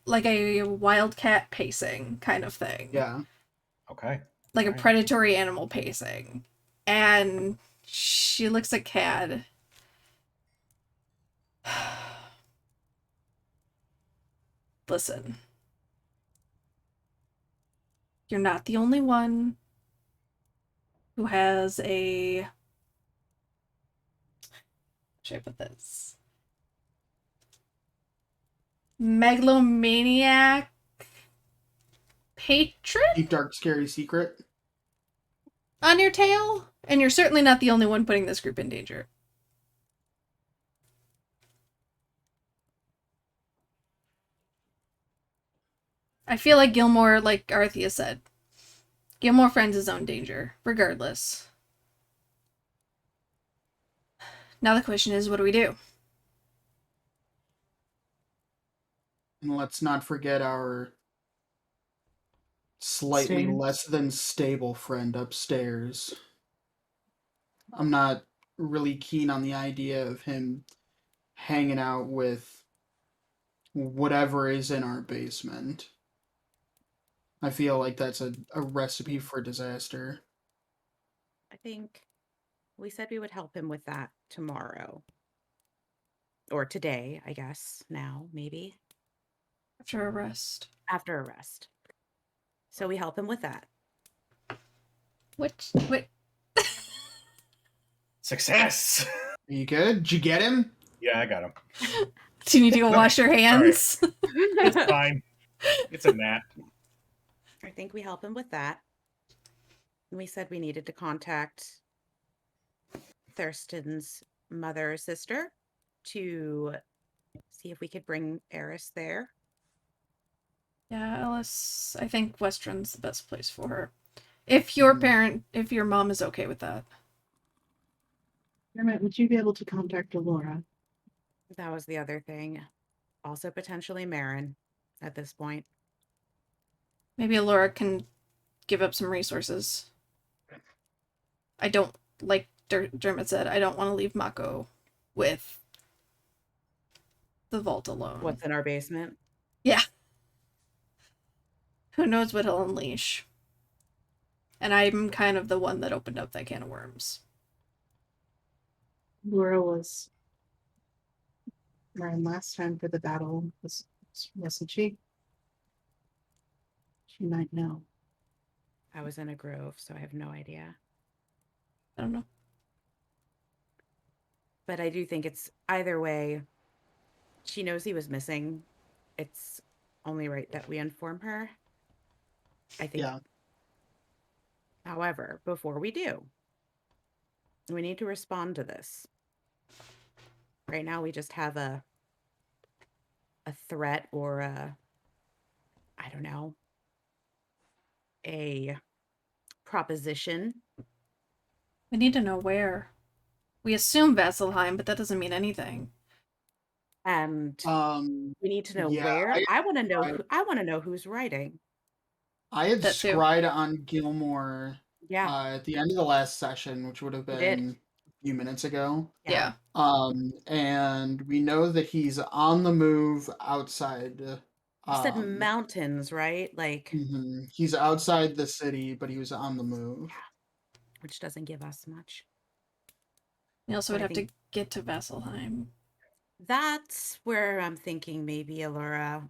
wildcat pacing kind of thing. Yeah. Okay. Like a predatory animal pacing. And she looks at Cad. Listen. You're not the only one who has a... How should I put this? Megalomaniac patron? Deep, dark, scary secret. On your tail? And you're certainly not the only one putting this group in danger. I feel like Gilmore, like Arathea said, Gilmore friends his own danger, regardless. Now the question is, what do we do? And let's not forget our slightly Stairs. less than stable friend upstairs. I'm not really keen on the idea of him hanging out with whatever is in our basement. I feel like that's a recipe for disaster. I think we said we would help him with that tomorrow. Or today, I guess, now, maybe, After arrest. after arrest. So we help him with that. Wait. Success! Are you good? Did you get him? Yeah, I got him. Do you need to go wash your hands? It's fine. It's a gnat. I think we help him with that. We said we needed to contact Thurston's mother or sister to see if we could bring Eris there. Yeah, Alice, I think Westron's the best place for her. If your mom is okay with that. Dermot, would you be able to contact Alora? That was the other thing. Also potentially Marin at this point. Maybe Alora can give up some resources. I don't, like Dermot said, I don't want to leave Mako with the vault alone. What's in our basement? Yeah. Who knows what he'll unleash? And I'm kind of the one that opened up that can of worms. Laura was around last time for the battle, wasn't she? She might know. I was in a grove, so I have no idea. I don't know. But I do think it's either way. She knows he was missing. It's only right that we inform her. I think. Yeah. However, before we do, we need to respond to this. Right now, we just have a threat or I don't know, a proposition. We need to know where. We assume Vasselheim, but that doesn't mean anything. And we need to know yeah, where. I want to know. I- I want to know who's writing. I had That too. scried on Gilmore Yeah, at the end of the last session, which would have You did. been a few minutes ago. Yeah. And we know that he's on the move outside. You said mountains, right? Like, He's outside the city, but he was on the move. which doesn't give us much. We also But would I have to think- get to Vasselheim. That's where I'm thinking maybe Allura,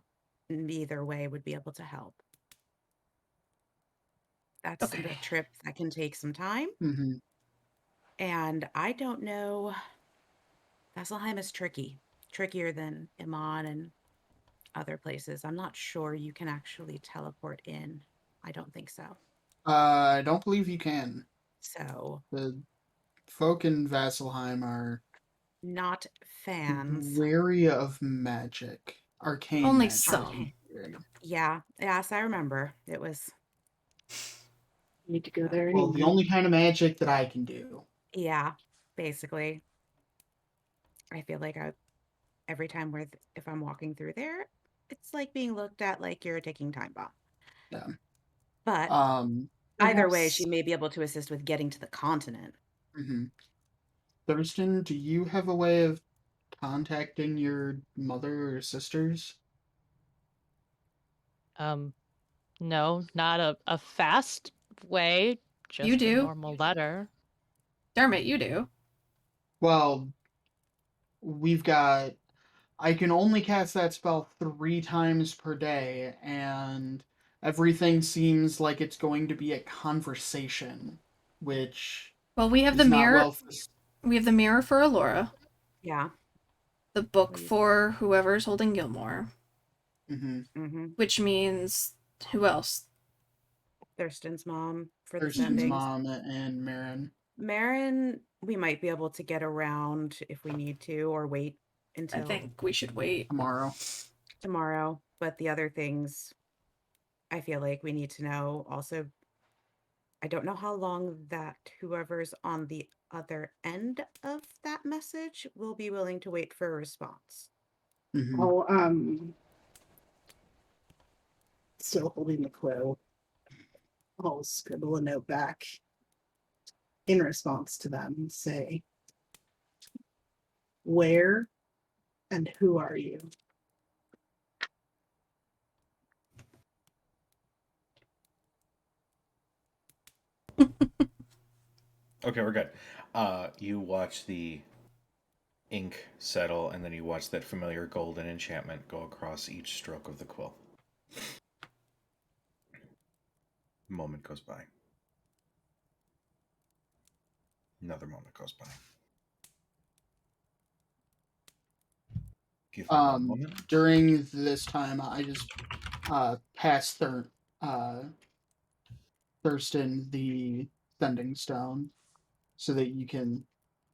either way, would be able to help. That's Okay. a trip that can take some time. Mm-hmm. And I don't know. Vasselheim is tricky, trickier than Iman and other places. I'm not sure you can actually teleport in. I don't think so. I don't believe you can. So, The folk in Vasselheim are not fans. wary of magic. Arcane Only magic. some. Yeah, yes, I remember. It was, You need to go there Well, the anyway. only kind of magic that I can do. yeah, basically. I feel like every time if I'm walking through there, it's like being looked at like you're a ticking time bomb. Yeah. But Um, either way, perhaps- she may be able to assist with getting to the continent. mhm. Thurston, do you have a way of contacting your mother or sisters? No, not a fast way. Just You a do. normal letter. Dermot, you do. Well, I can only cast that spell 3 times per day, and everything seems like it's going to be a conversation, which Well, we have is the not mirror. well. We have the mirror for Allura. Yeah. The book Please. for whoever's holding Gilmore. Mm-hmm. Mm-hmm. Which means who else? Thurston's mom for the Thurston's sendings. mom and Marin. Marin, we might be able to get around if we need to, or wait I until think we should wait. Tomorrow. tomorrow. But the other things, I feel like we need to know. Also, I don't know how long that whoever's on the other end of that message will be willing to wait for a response. Mhm. I'll still holding the quill. I'll scribble a note back in response to them and say, where and who are you? Okay, we're good. You watch the ink settle, and then you watch that familiar golden enchantment go across each stroke of the quill. A moment goes by. Another moment goes by. Give me one moment. During this time, I just pass Thurston the sending stone so that you can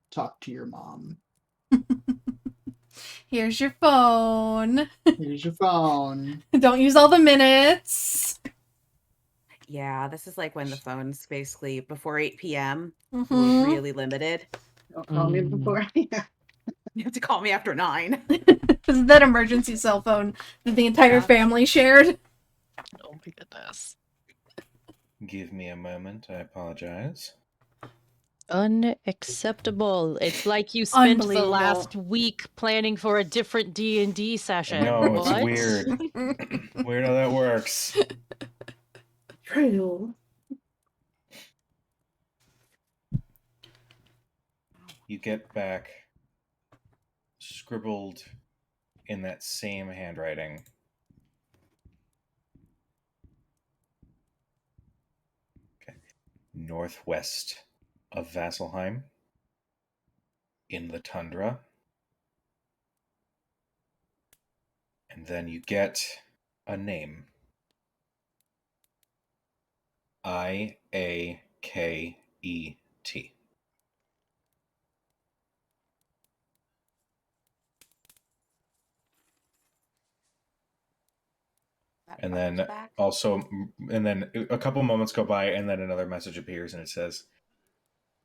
talk to your mom. Here's your phone. Here's your phone. Don't use all the minutes. Yeah, this is like when the phone's basically before 8 p.m. It was Mhm. really limited. Don't call me before. Yeah. You have to call me after 9. This is that emergency cell phone that the entire Yeah. family shared. Oh my goodness. Give me a moment. I apologize. Unacceptable. It's like you spent the Unbelievable. last week planning for a different D&D I session. know, it's What? weird. Weird how that works. True. You get back scribbled in that same handwriting. Okay. Northwest of Vasselheim, in the tundra. And then you get a name. IAKET. That And phone's then back. also, and then a couple moments go by, and then another message appears, and it says,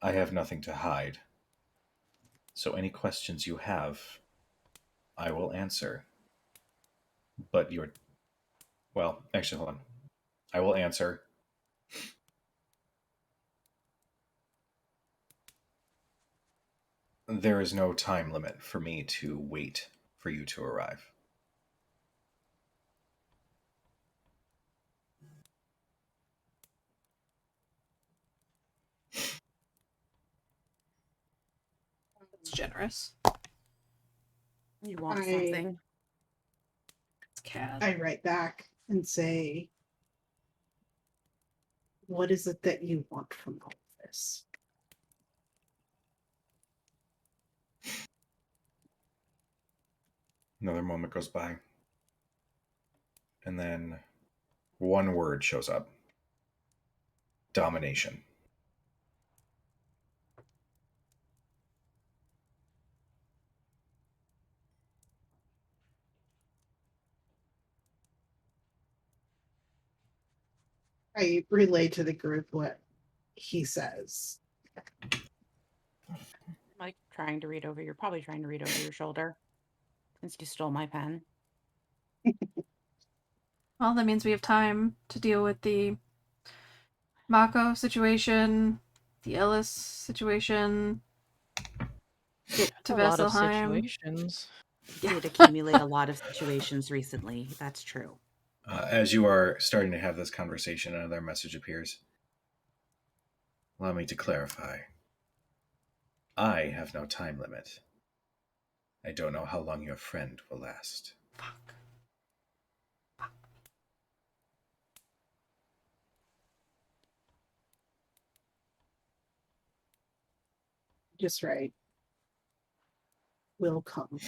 I have nothing to hide. So any questions you have, I will answer. But well, actually, hold on. I will answer. There is no time limit for me to wait for you to arrive. It's generous. You want I- something? It's cat. I write back and say, what is it that you want from all of this? Another moment goes by. And then one word shows up. Domination. I relay to the group what he says. Like trying to read over your probably trying to read over your shoulder. Since you stole my pen. Well, that means we have time to deal with the Mako situation, the Ellis situation, get to A lot of Vasselheim. situations. You did accumulate a lot of situations recently. That's true. As you are starting to have this conversation, another message appears. Allow me to clarify. I have no time limit. I don't know how long your friend will last. Fuck. Just right. Will come.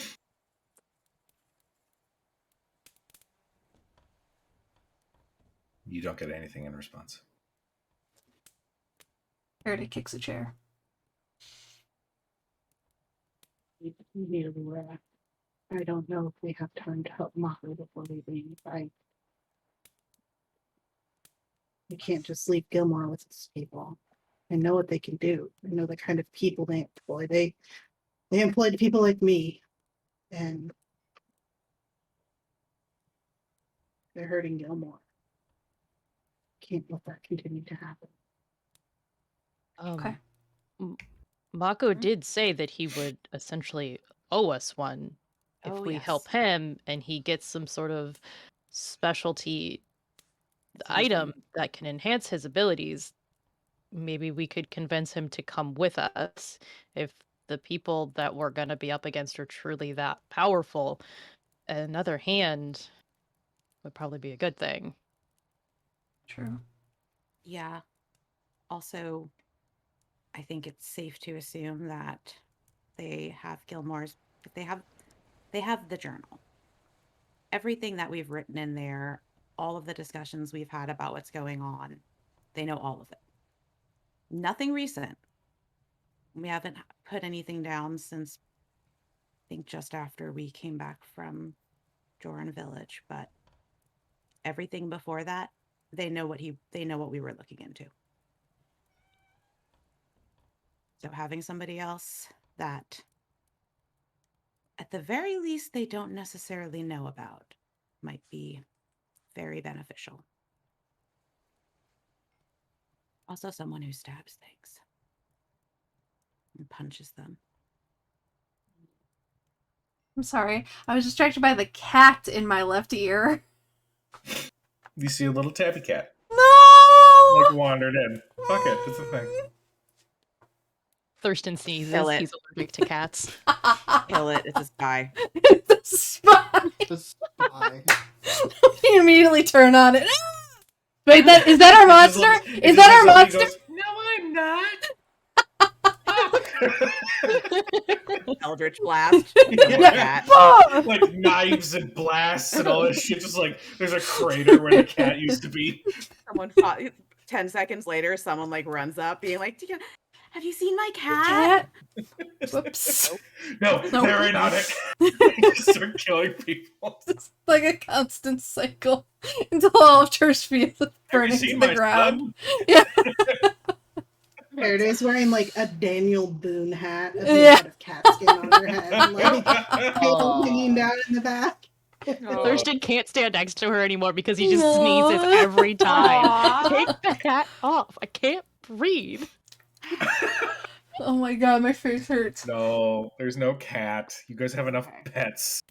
You don't get anything in response. Verity kicks a chair. We need a wrap. I don't know if we have time to help Mako before we leave. We can't just leave Gilmore with his people. I know what they can do. I know the kind of people they employ. They employed people like me, and they're hurting Gilmore. Can't let that continue to happen. Okay. Mako did say that he would essentially owe us one if Oh, we yes. help him and he gets some sort of specialty Something. item that can enhance his abilities. maybe we could convince him to come with us if the people that we're going to be up against are truly that powerful. Another hand would probably be a good thing. True. Yeah. Also, I think it's safe to assume that they have Gilmore's. They have the journal. Everything that we've written in there, all of the discussions we've had about what's going on, they know all of it. Nothing recent. We haven't put anything down since I think just after we came back from Joran Village, but everything before that, they know what we were looking into. So having somebody else that at the very least they don't necessarily know about might be very beneficial. Also someone who stabs things and punches them. I'm sorry. I was distracted by the cat in my left ear. You see a little tabby cat No! like wandered in. Fuck it, it's a thing. Thurston sneezes. Kill it. He's allergic to cats. Kill it. It's a spy. It's a spy. The spy. You immediately turn on it. Wait, is that our monster? Is that our monster? No, I'm not. Eldritch blast. Yeah. Fuck! Like knives and blasts and all this shit. Just like there's a crater where the cat used to be. Someone fought, 10 seconds later, someone like runs up being like, have you seen my cat? Whoops. No, No. they're in on it. They just start killing people. It's like a constant cycle until all of Turffield is Have you burning to seen the my ground. son? Yeah. Faraday's wearing like a Daniel Boone hat with Yeah. a lot of cat skin on her head, and like tail hanging down in the back. Oh. Thurston can't stand next to her anymore because he just Aw. sneezes every time. Aw. Take the hat off. I can't breathe. Oh my god, my face hurts. No, there's no cat. You guys have enough Okay. pets.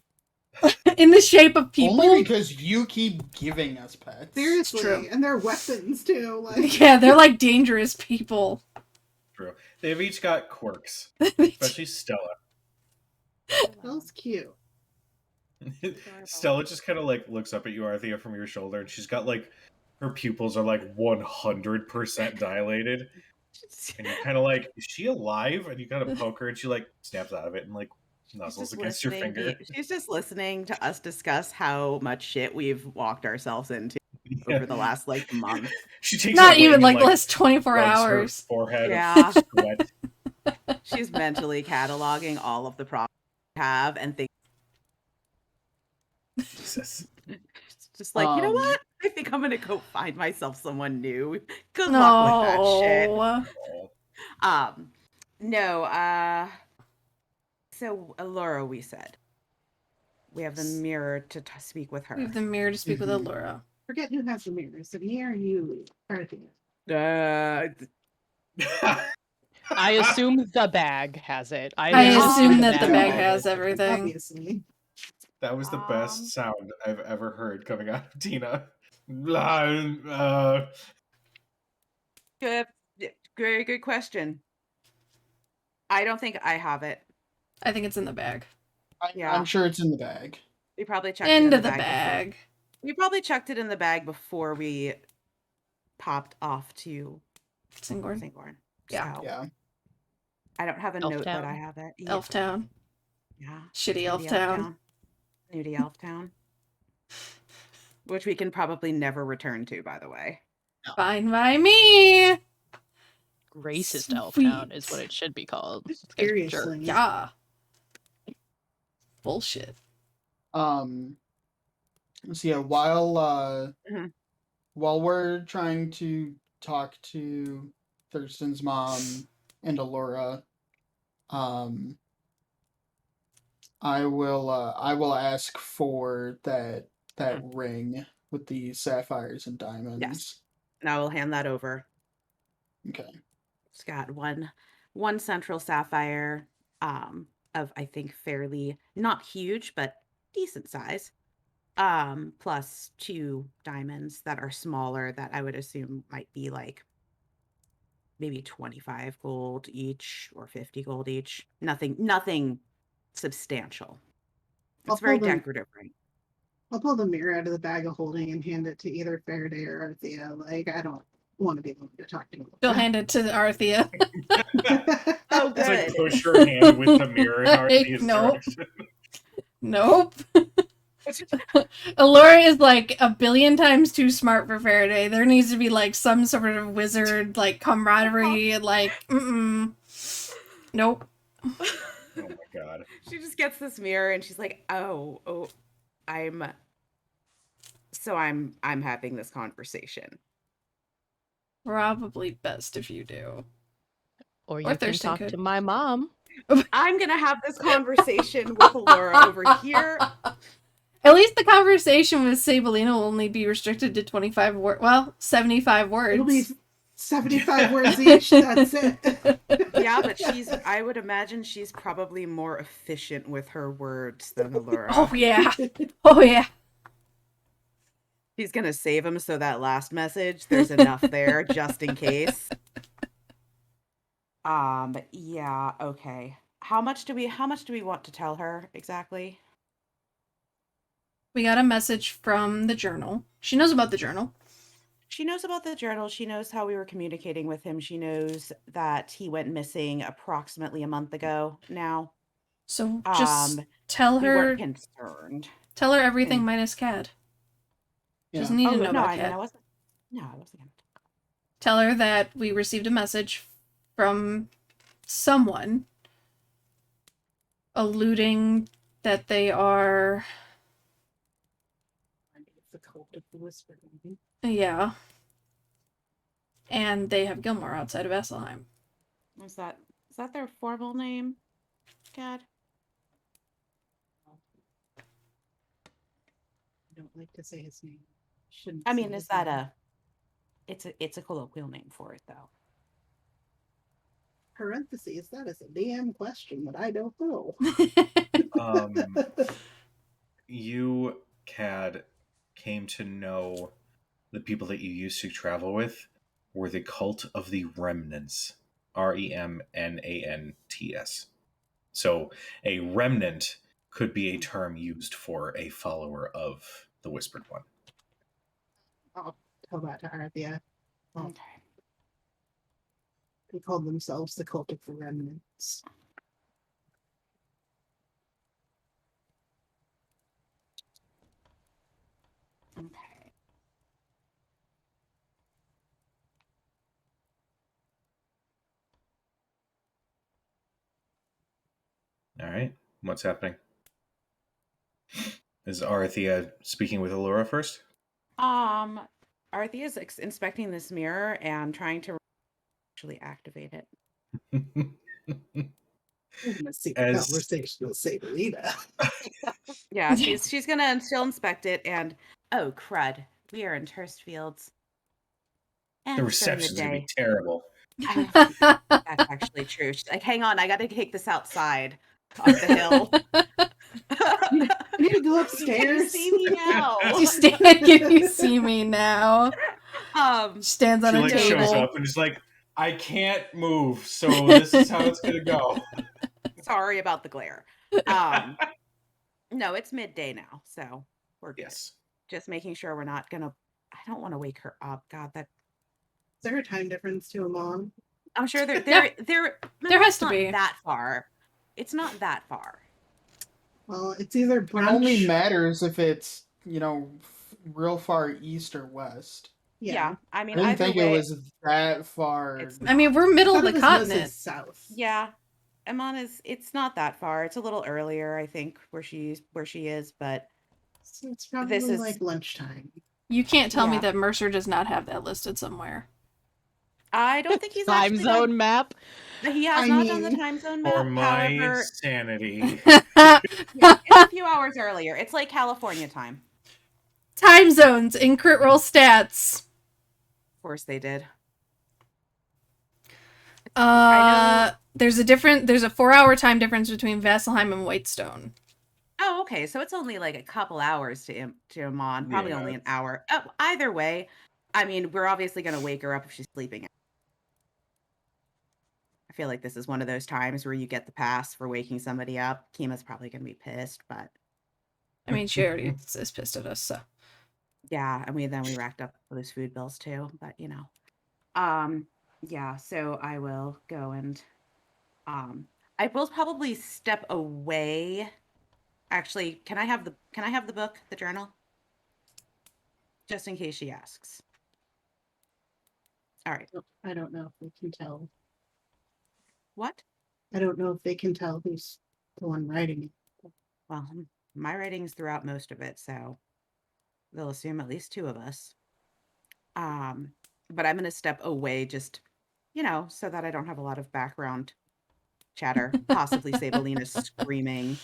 In the shape of people. Only because you keep giving us pets. Seriously, true. and they're weapons too. Like Yeah, they're like dangerous people. True. They've each got quirks, especially Stella. that's cute. Stella just kind of like looks up at you, Arthea, from your shoulder, and she's got like her pupils are like 100% dilated, and you're kind of like, is she alive? And you kind of poke her, and she like snaps out of it and like nuzzles against your finger. She's just listening to us discuss how much shit we've walked ourselves into over the last like month. She takes Not a wing even and, like the last 24 rubs her hours. forehead Yeah. of sweat. She's mentally cataloging all of the problems we have and think Jesus. just like, you know Um, what? I think I'm gonna go find myself someone new. Good luck with that shit. No. Oh. No, so Laura, we said we have the mirror to speak with her. We have the mirror to speak with Mhm. Allura. Forget who has the mirrors. The mirror and you, Arthea. I assume the bag has it. I assume Yeah. that the bag Yeah. has everything. Obviously. That was the Um, best sound I've ever heard coming out of Tina. Good, very good question. I don't think I have it. I think it's in the bag. Yeah. I'm sure it's in the bag. We probably checked it End in of the before- bag. We probably checked it in the bag before we popped off to Singorn. Singorn. Yeah. So Yeah. I don't have a note that Elftown. I have it. Elf Town. Yeah. Shitty Elf Nudie Town. Nudie Elf Town. Which we can probably never return to, by the way. Fine by me. Racist Elftown is Sweet. what it should be called. This guy's a jerk. Seriously. Yeah. Bullshit. So yeah, while Mhm. while we're trying to talk to Thurston's mom and Allura, I will ask for that ring with the sapphires and diamonds. And I will hand that over. Okay. It's got one central sapphire, of I think fairly not huge, but decent size. Plus 2 diamonds that are smaller that I would assume might be like maybe 25 gold each or 50 gold each. Nothing substantial. I'll It's very pull them- decorative, right? I'll pull the mirror out of the bag of holding and hand it to either Faraday or Arthea. Like, I don't want to be able to talk to him. She'll hand it to Arthea. Oh, It's like good. push her hand with the mirror in Arthea's Nope. direction. Nope. Allura is like a billion times too smart for Faraday. There needs to be like some sort of wizard like camaraderie. Like, nope. Oh my god. She just gets this mirror and she's like, "Oh, I'm having this conversation." Probably best if you do. Or you Or can Thurston talk could. to my mom. I'm gonna have this conversation with Allura over here. At least the conversation with Sabelina will only be restricted to 25 words. Well, 75 words. It'll be 75 words each. That's it. Yeah, but I would imagine she's probably more efficient with her words than Allura. Oh, yeah. Oh, yeah. She's gonna save him so that last message, there's enough there just in case. Yeah, okay. How much do we want to tell her exactly? We got a message from the journal. She knows about the journal. She knows about the journal. She knows how we were communicating with him. She knows that he went missing approximately a month ago now. So just tell We her weren't concerned. everything minus Cad. She Yeah. doesn't need to know no, about I Cad. wasn't. No, I wasn't gonna. Tell her that we received a message from someone alluding that they are, The cult of the whisper. Maybe. yeah, and they have Gilmore outside of Vasselheim. Is that their formal name, Gad? I don't like to say his name. Shouldn't I say mean, his is that name. it's a colloquial name for it though. Parentheses, that is a damn question that I don't know. You, Cad, came to know the people that you used to travel with were the cult of the remnants. Remnants. So a remnant could be a term used for a follower of the Whispered One. I'll tell that to Arthea. Oh. Okay. They called themselves the Cult of the Remnants. Okay. All right. What's happening? Is Arthea speaking with Allura first? Arthea's inspecting this mirror and trying to actually activate it. I'm gonna see the As- conversation with Saberina. Yeah, she'll inspect it and oh crud, we are in Turst Fields. And The it's during reception's the going to day. be terrible. That's actually true. She's like, hang on, I gotta take this outside off the hill. I need to go Can you upstairs. see me now? Can you see me now? Stands on She a like table. shows up and is like, I can't move, so this is how it's going to go. Sorry about the glare. No, it's midday now, so we're good. Yes. Just making sure we're not gonna. I don't want to wake her up. God, that Is there a time difference to a mom? I'm sure there Yeah. there has to not be. that far. It's not that far. Well, it's either It only brunch. matters if it's, real far east or west. Yeah, I I mean, didn't either think way, it was that far. it's I mean, we're middle of Thought the it was mostly continent. south. yeah. Amon it's not that far. It's a little earlier, I think, where she is, but So it's probably This is- like lunchtime. You can't tell me Yeah. that Mercer does not have that listed somewhere. I don't think he's Time actually zone map. He has I not done the mean, time zone For map. my However, sanity. yeah, it's a few hours earlier. It's like California time. Time zones in crit roll stats. Of course they did. There's a 4-hour time difference between Vasselheim and Whitestone. Oh, okay. So it's only like a couple hours to Amon. Probably Yeah. only an hour. Oh, either way, I mean, we're obviously going to wake her up if she's sleeping. I feel like this is one of those times where you get the pass for waking somebody up. Kima's probably going to be pissed, but I mean, she already is pissed at us, so. yeah, and we racked up those food bills too, but yeah, so I will go and I will probably step away. Actually, can I have the book, the journal? Just in case she asks. All right. I don't know if they can tell. What? I don't know if they can tell who's the one writing it. Well, my writing's throughout most of it, so they'll assume at least 2 of us. But I'm going to step away just, so that I don't have a lot of background chatter, possibly Sabalina screaming,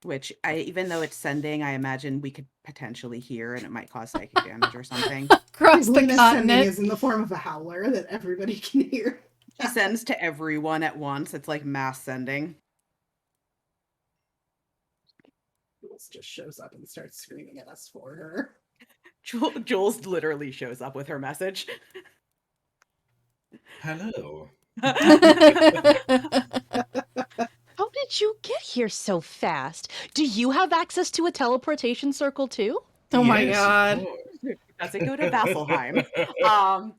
which even though it's sending, I imagine we could potentially hear and it might cause psychic damage or something. Across the Sabalina's sending continent. is in the form of a howler that everybody can hear. She sends to everyone at once. It's like mass sending. Jules just shows up and starts screaming at us for her. Jules literally shows up with her message. Hello. How did you get here so fast? Do you have access to a teleportation circle too? Oh my Yes, of god. course. Does it go to Vasselheim?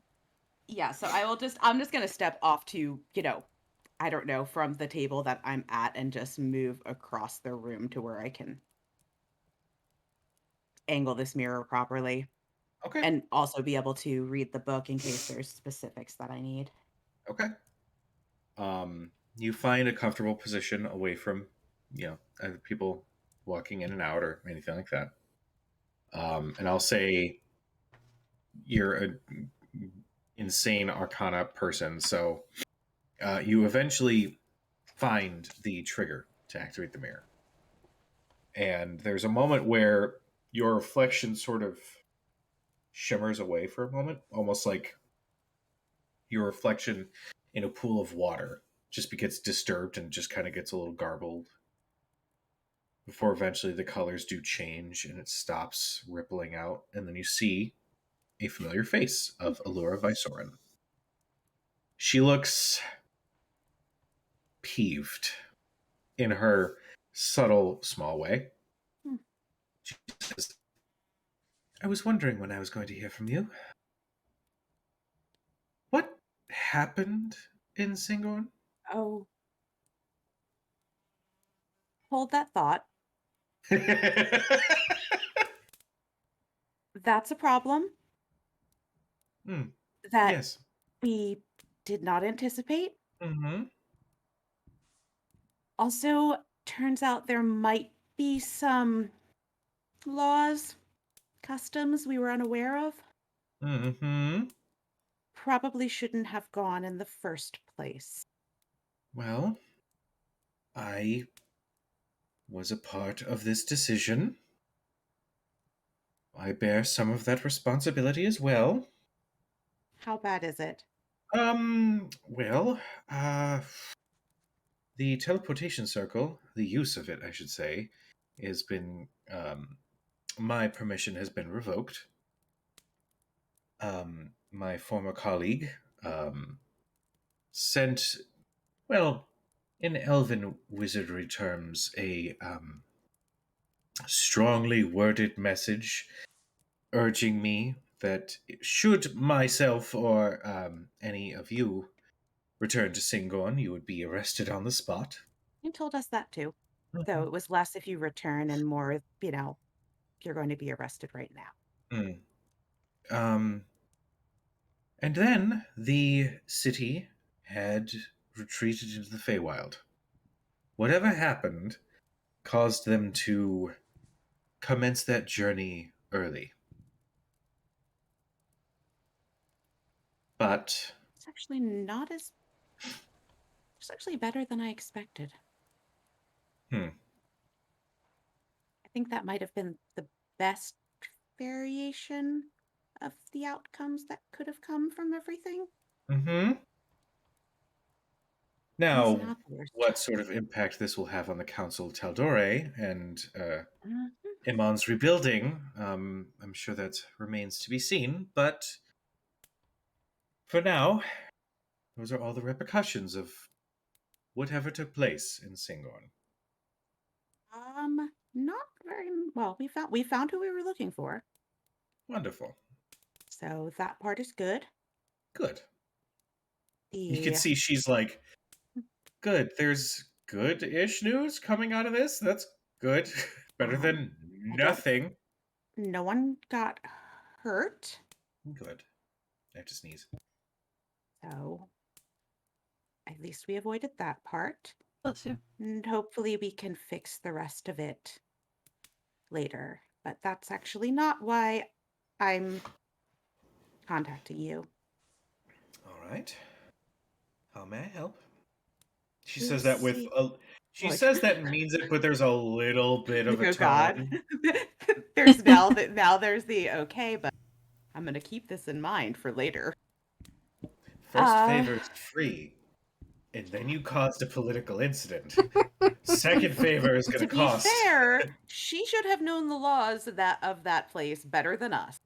Yeah, so I'm just gonna step off to, I don't know, from the table that I'm at and just move across the room to where I can angle this mirror properly. Okay. And also be able to read the book in case there's specifics that I need. Okay. You find a comfortable position away from, other people walking in and out or anything like that. And I'll say you're an insane arcana person, so you eventually find the trigger to activate the mirror. And there's a moment where your reflection sort of shimmers away for a moment, almost like your reflection in a pool of water just gets disturbed and just kind of gets a little garbled before eventually the colors do change and it stops rippling out, and then you see a familiar face of Allura Vysoren. She looks peeved in her subtle, small way. She says, I was wondering when I was going to hear from you. What happened in Singorn? Oh. Hold that thought. That's a problem. That Yes. we did not anticipate. Mm-hmm. Also, turns out there might be some laws, customs we were unaware of. Mm-hmm. Probably shouldn't have gone in the first place. Well, I was a part of this decision. I bear some of that responsibility as well. How bad is it? Well, the teleportation circle, the use of it, I should say, has been, my permission has been revoked. My former colleague, sent, well, in elven wizardry terms, a, strongly worded message urging me that should myself or any of you return to Singorn, you would be arrested on the spot. You told us that too. Though it was less if you return and more, you're going to be arrested right now. And then the city had retreated into the Feywild. Whatever happened caused them to commence that journey early. But It's actually not as... It's actually better than I expected. I think that might have been the best variation of the outcomes that could have come from everything. now, It's not the worst. what sort of impact this will have on the Council of Taldore and Iman's rebuilding, I'm sure that remains to be seen. But for now, those are all the repercussions of whatever took place in Singorn. Not very well. We found who we were looking for, Wonderful. so that part is good. Good. You The can see she's like, good. There's good-ish news coming out of this. That's good. Better Um, than I don't- nothing. no one got hurt, Good. I have to sneeze. so at least we avoided that part. Bless you. And hopefully we can fix the rest of it later. But that's actually not why I'm contacting you. All right. How may I help? She You says that with see- a. She What? says that and means it, but there's a little bit of a Oh tone. God. There's now there's the okay, but I'm gonna keep this in mind for later. First favor is free, and then you caused a political incident. Second favor is going To to be cost. fair, she should have known the laws of that place better than us.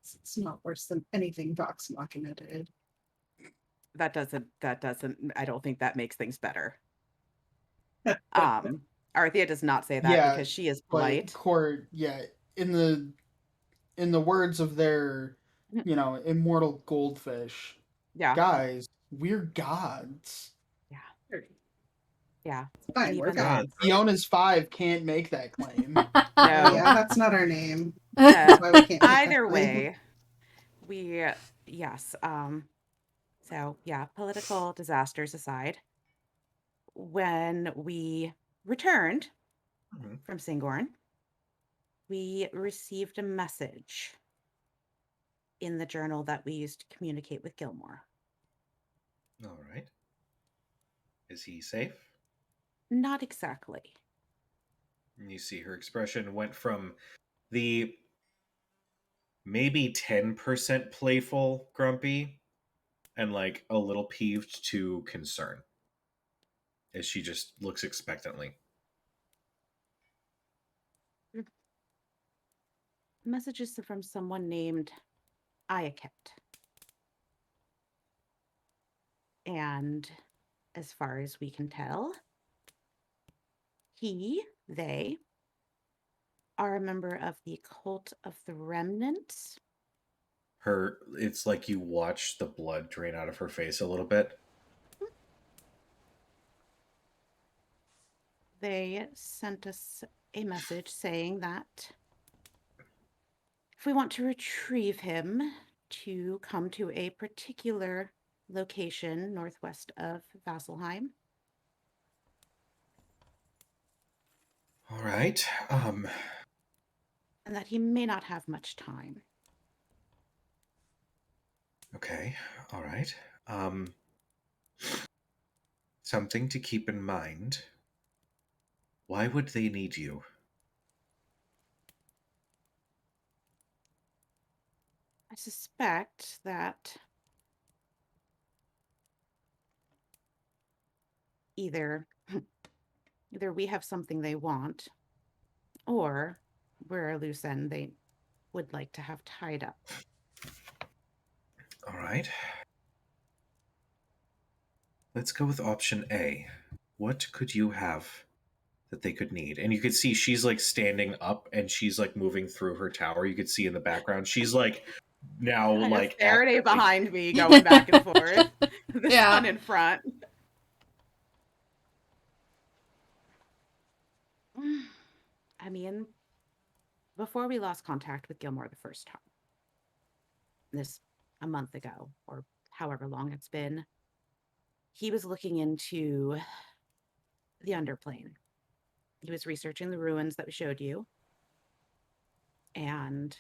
It's not worse than anything Vox Machina did. That doesn't I don't think that makes things better. Arthea does not say that Yeah, because she is But polite. Court, yeah, in the words of their, immortal goldfish, Yeah. guys, we're gods. Yeah. It's fine, we're Even- gods. Fiona's 5 can't make that claim. No. Yeah, that's not our name. Uh, That's why we can't make that either claim. way, yes. So yeah, political disasters aside, when we returned Mhm. from Singorn, we received a message in the journal that we used to communicate with Gilmore. All right. Is he safe? Not exactly. And you see her expression went from the maybe 10% playful grumpy and like a little peeved to concern as she just looks expectantly. Messages from someone named Ayaket. And as far as we can tell, they are a member of the Cult of the Remnants. It's like you watch the blood drain out of her face a little bit. They sent us a message saying that if we want to retrieve him, to come to a particular location northwest of Vasselheim. All right. And that he may not have much time. Okay. All right. Something to keep in mind. Why would they need you? I suspect that either we have something they want, or we're a loose end they would like to have tied up. All right. Let's go with option A. What could you have that they could need? And you could see she's like standing up and she's like moving through her tower. You could see in the background she's like now I have like Faraday actively- behind me going back and forth. The Yeah. sun in front. I mean, before we lost contact with Gilmore the first time, this a month ago, or however long it's been, he was looking into the underplane. He was researching the ruins that we showed you. And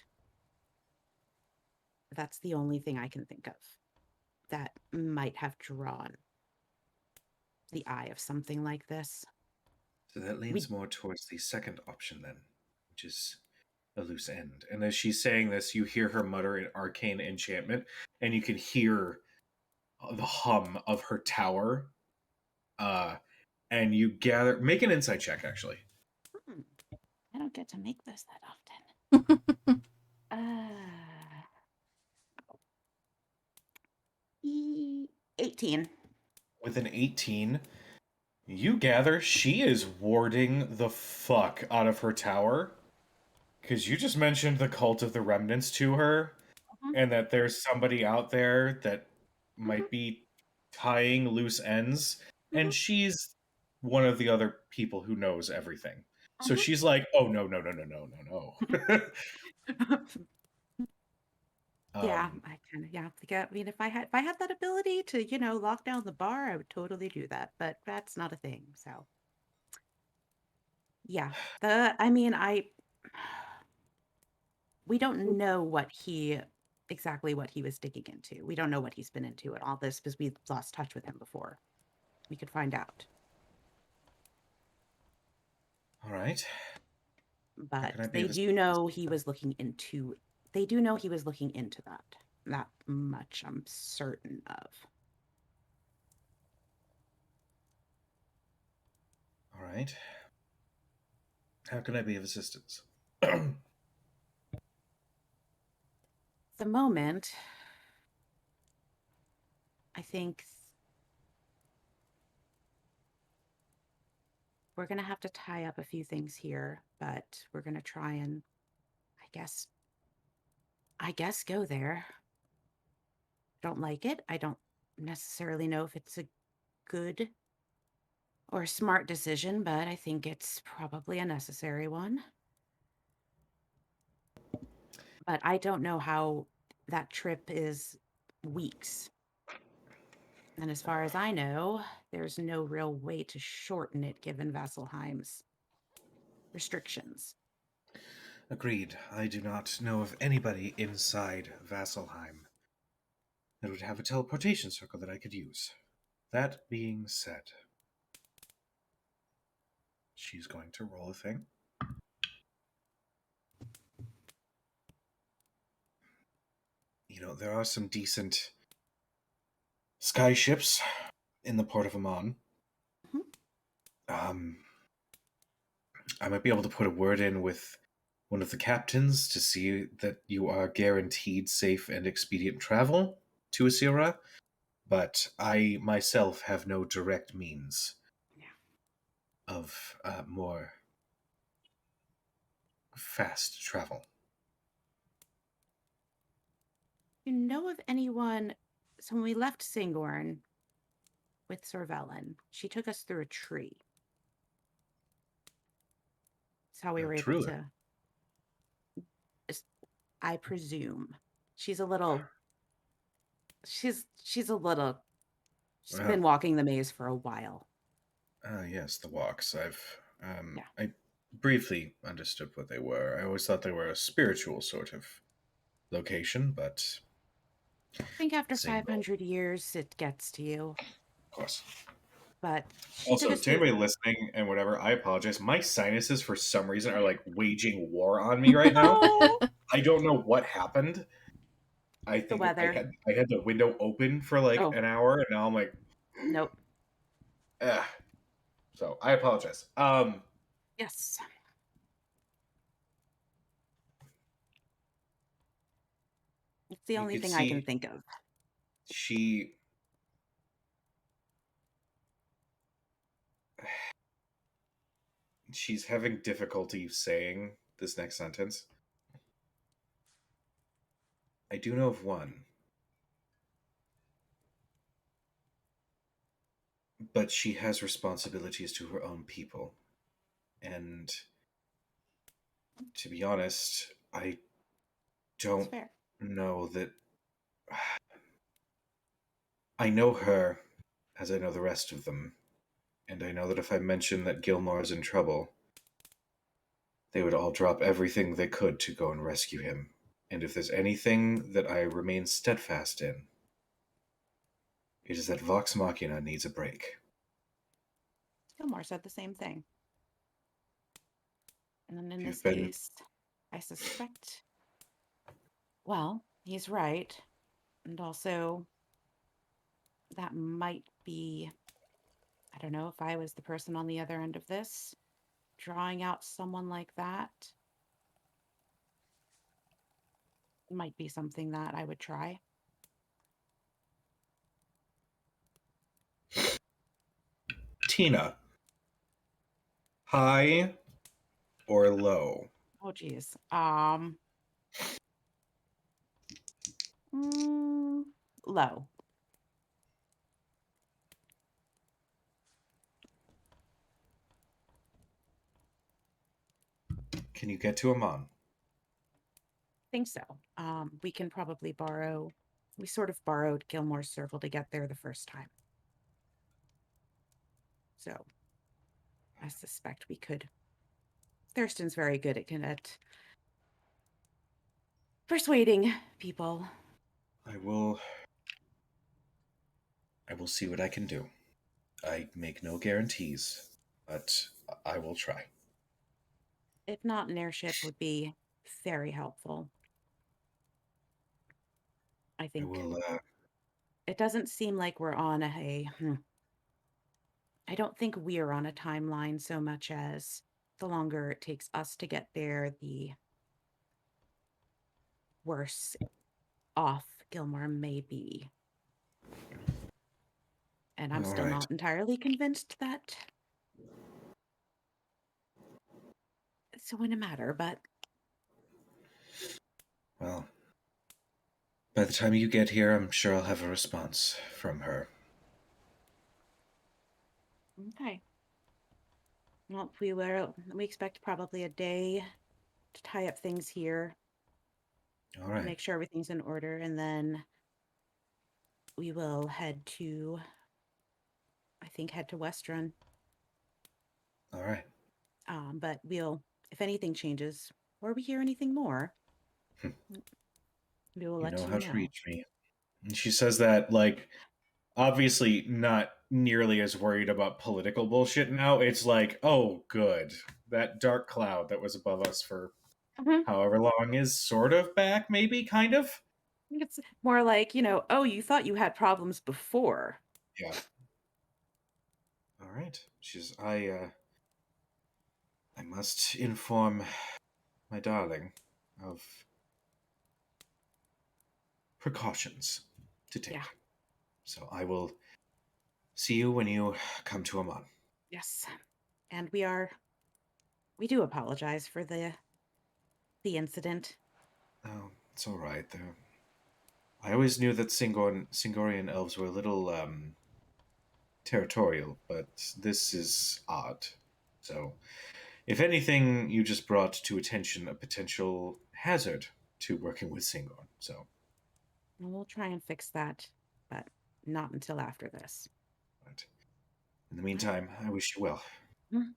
that's the only thing I can think of that might have drawn the eye of something like this. So that leans more towards the second option then, which is a loose end. And as she's saying this, you hear her mutter an arcane enchantment, and you can hear the hum of her tower. And you make an insight check, actually. I don't get to make this that often. 18. With an 18, you gather she is warding the fuck out of her tower. Because you just mentioned the Cult of the Remnants to her, Mhm. and that there's somebody out there that might be tying loose ends, and Mhm. she's one of the other people who knows everything. So Mhm. she's like, "Oh no, no, no, no, no, no, no." Yeah, um, I kind of I mean, if I had that ability to, lock down the bar, I would totally do that. But that's not a thing. So yeah, I mean, we don't know exactly what he was digging into. We don't know what he's been into at all this because we lost touch with him before. We could find out, all right. How but can I be they of do assistance? know he was looking into. They do know he was looking into that. That much I'm certain of. All right. How can I be of assistance? The moment, I think we're gonna have to tie up a few things here, but we're gonna try and, I guess, go there. Don't like it. I don't necessarily know if it's a good or a smart decision, but I think it's probably a necessary one. But I don't know how that trip is weeks. And as far as I know, there's no real way to shorten it given Vasselheim's restrictions. Agreed. I do not know of anybody inside Vasselheim that would have a teleportation circle that I could use. That being said, she's going to roll a thing. You know, there are some decent sky ships in the port of Amon. Mhm. I might be able to put a word in with one of the captains to see that you are guaranteed safe and expedient travel to Asira, but I myself have no direct means Yeah. of more fast travel. You know of anyone? So when we left Singorn with Sorvellen, she took us through a tree. That's how we were able Truly. to, I presume. She's a little, she's a little, she's Well, been walking the maze for a while. yes, the walks. Yeah. I briefly understood what they were. I always thought they were a spiritual sort of location, but I think after same role, 500 years, it gets to you. of course. But she took Also, us to through. anybody listening and whatever, I apologize. My sinuses, for some reason, are like waging war on me right now. Oh, I don't know what happened. I the think weather. I had the window open for like Oh, an hour, and now I'm like, nope. ugh. So I apologize. Yes. It's the You only could thing I can see think of. she she's having difficulty saying this next sentence. I do know of one, but she has responsibilities to her own people, and to be honest, I It's don't fair. know that. I know her as I know the rest of them, and I know that if I mention that Gilmore is in trouble, they would all drop everything they could to go and rescue him. And if there's anything that I remain steadfast in, it is that Vox Machina needs a break. Gilmore said the same thing. And then in this You've been case, I suspect, well, he's right. And also, that might be, I don't know if I was the person on the other end of this, drawing out someone like that might be something that I would try. Tina, high or low? Oh, geez. Low. Can you get to Amon? Think so. We can probably borrow. We sort of borrowed Gilmore's circle to get there the first time. So I suspect we could. Thurston's very good at persuading people. I will see what I can do. I make no guarantees, but I will try. If not, an airship would be very helpful. I I think will. it doesn't seem like we're on I don't think we're on a timeline so much as the longer it takes us to get there, the worse off Gilmore may be. And I'm All still right. not entirely convinced that it's going to matter, but Well, by the time you get here, I'm sure I'll have a response from her. okay. Well, we expect probably a day to tie up things here, All right. make sure everything's in order, and then we will head to Westrun. All right. But if anything changes or we hear anything more, Hmm. we will You let know you how know. to reach me. And she says that, like, obviously not nearly as worried about political bullshit now. It's like, oh, good. That dark cloud that was above us for Mhm. however long is sort of back, maybe, kind of. I think it's more like, oh, you thought you had problems before. Yeah. All right. I must inform my darling of precautions to take. Yeah. So I will see you when you come to Amon. Yes. And we do apologize for the incident. Oh, it's all right. I always knew that Singorian elves were a little territorial, but this is odd. So, if anything, you just brought to attention a potential hazard to working with Singorn. So, And we'll try and fix that, but not until after this. but in the meantime, I wish you well. Mhm.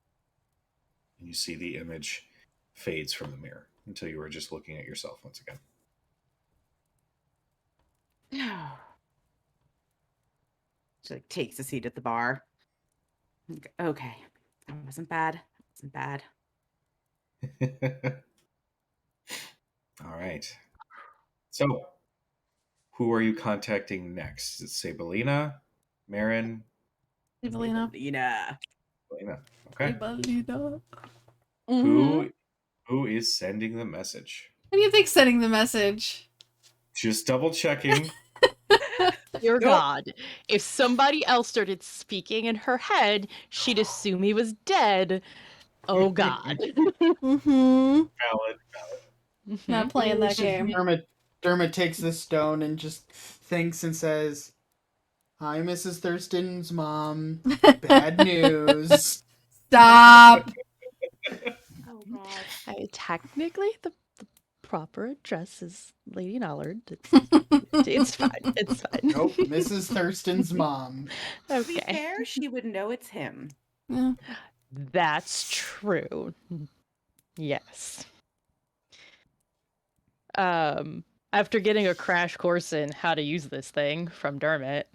And you see the image fades from the mirror until you are just looking at yourself once again. She takes a seat at the bar. Okay. That wasn't bad. Wasn't bad. All right. So, who are you contacting next? Is it Sabelina? Marin? Evelina. Sabelina. Sabelina. Okay. Evelina. Who is sending the message? What do you think sending the message? Just double checking. Dear Nope. God, if somebody else started speaking in her head, she'd assume he was dead. Oh God. Mm-hmm. Valid. Not playing that game. Dermot takes the stone and just thinks and says, "Hi, Mrs. Thurston's mom. Bad news." Stop. Oh God. Technically, the proper address is Lady Nallard. It's fine. It's fine. Nope, Mrs. Thurston's mom. To be Okay. fair, she would know it's him. Yeah. That's true. Yes. After getting a crash course in how to use this thing from Dermot.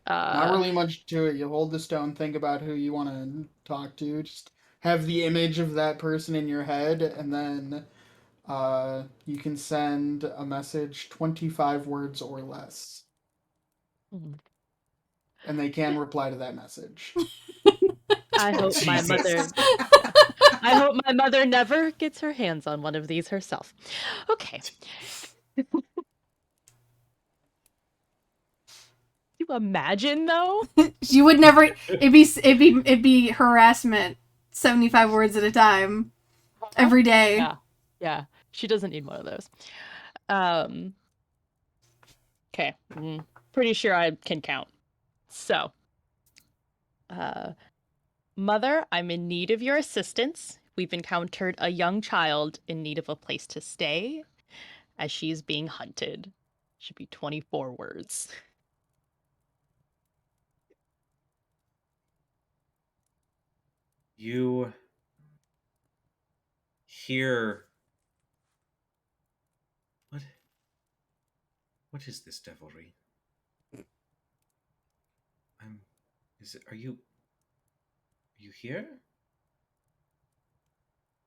Not really much to it. You hold the stone, think about who you want to talk to, just have the image of that person in your head, and then you can send a message 25 words or less. Mhm. And they can reply to that message. I hope my Jesus. mother I hope my mother never gets her hands on one of these herself. Okay. you imagine though? You would never. It'd be harassment. 75 words at a time, every day. Yeah, yeah. She doesn't need one of those. Okay, pretty sure I can count. So, Mother, I'm in need of your assistance. We've encountered a young child in need of a place to stay, as she is being hunted. Should be 24 words. You hear what is this devilry? Are you here?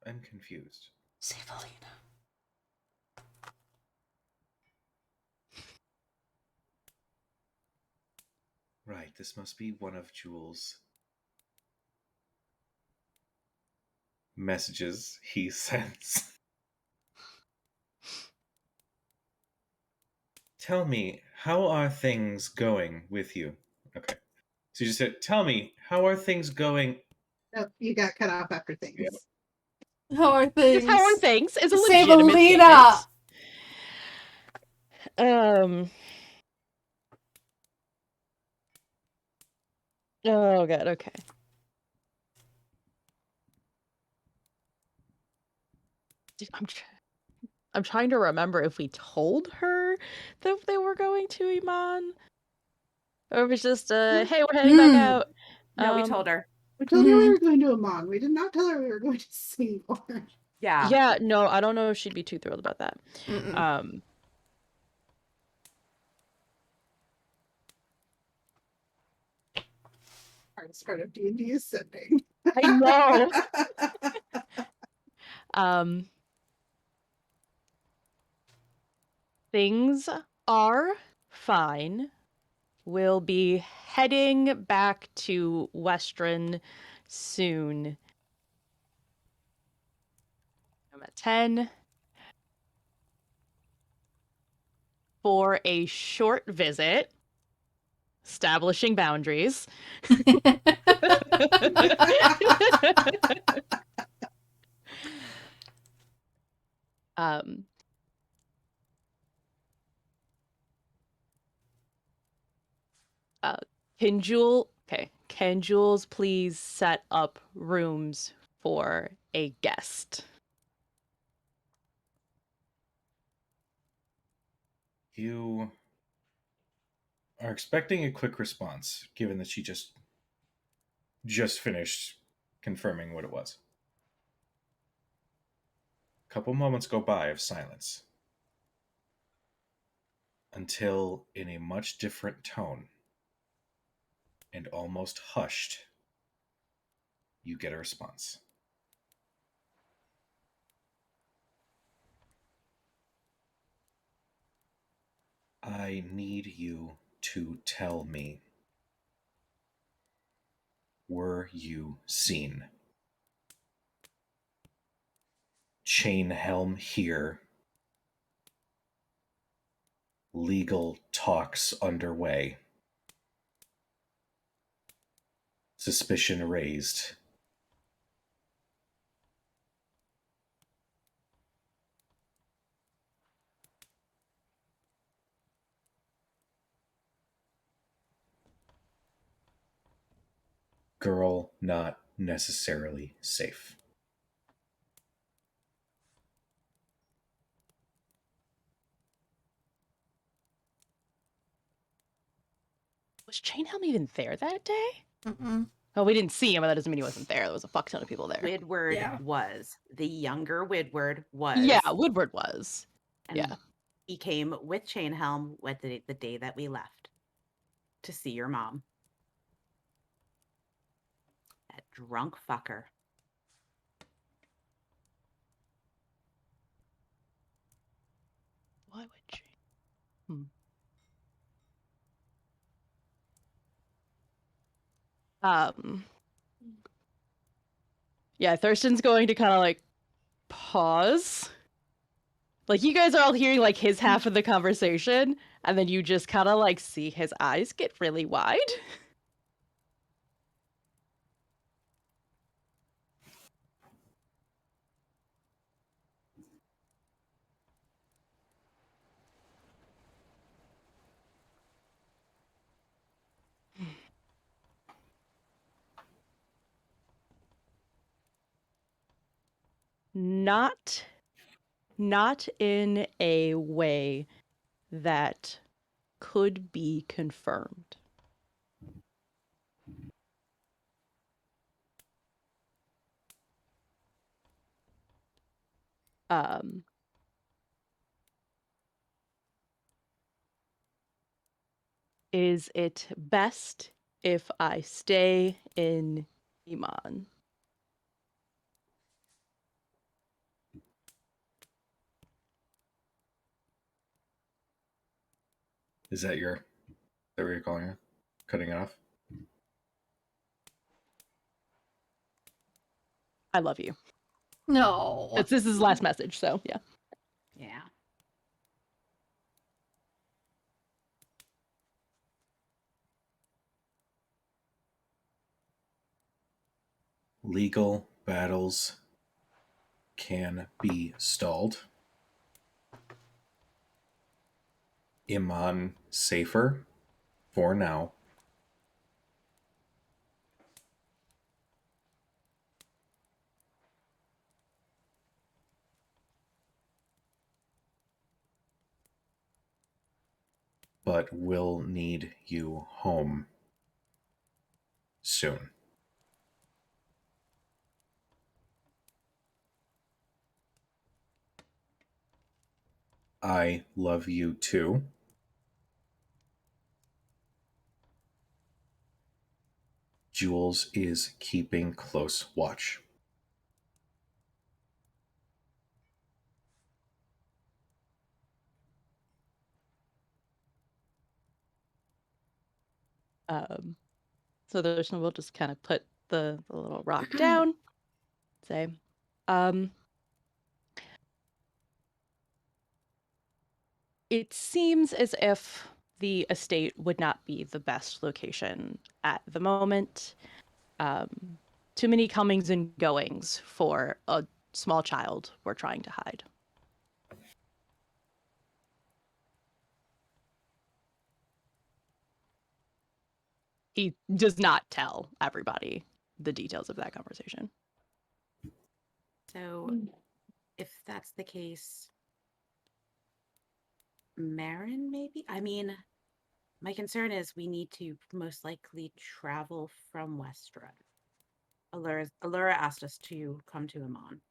I'm confused. Savelina. Right, this must be one of Jules' messages he sends. Tell me, how are things going with you? Okay. So you just said, tell me, how are things going? Oh, you got cut off after things. Yeah. How are things? How are things? Is a legitimate Savelina! statement. Oh god, okay. Dude, I'm trying to remember if we told her that they were going to Iman, or if it's just hey, we're heading back out. No, we told her. We told her we were going to Amon. We did not tell her we were going to Singapore. Yeah. Yeah, no, I don't know if she'd be too thrilled about that. Hardest part of D&D is sending. I know. Things are fine. We'll be heading back to Westron soon. I'm at 10 for a short visit, establishing boundaries. Can Jules please set up rooms for a guest? You are expecting a quick response, given that she just finished confirming what it was. A couple moments go by of silence, until in a much different tone and almost hushed, you get a response. I need you to tell me, were you seen? Chainhelm here. Legal talks underway. Suspicion raised. Girl not necessarily safe. Was Chainhelm even there that day? Mm-mm. Oh, we didn't see him, but that doesn't mean he wasn't there. There was a fuck ton of people there. Widward was. The younger Widward was. Yeah, Woodward was. And yeah. He came with Chainhelm the day that we left to see your mom. That drunk fucker. Why would she? Yeah, Thurston's going to kind of like pause Like, you guys are all hearing, like, his half of the conversation, and then you just kind of, like, see his eyes get really wide. Not in a way that could be confirmed. Is it best if I stay in Iman? Is that what you're calling it? Cutting it off? I love you. No. This is his last message, so yeah. Yeah. Legal battles can be stalled. Iman safer for now. But will need you home soon. I love you too. Jules is keeping close watch. So the person will just kind of put the little rock down, say, it seems as if the estate would not be the best location at the moment. Too many comings and goings for a small child we're trying to hide. He does not tell everybody the details of that conversation. So, if that's the case, Marin, maybe? I mean, my concern is we need to most likely travel from Westrun. Allura asked us to come to Iman.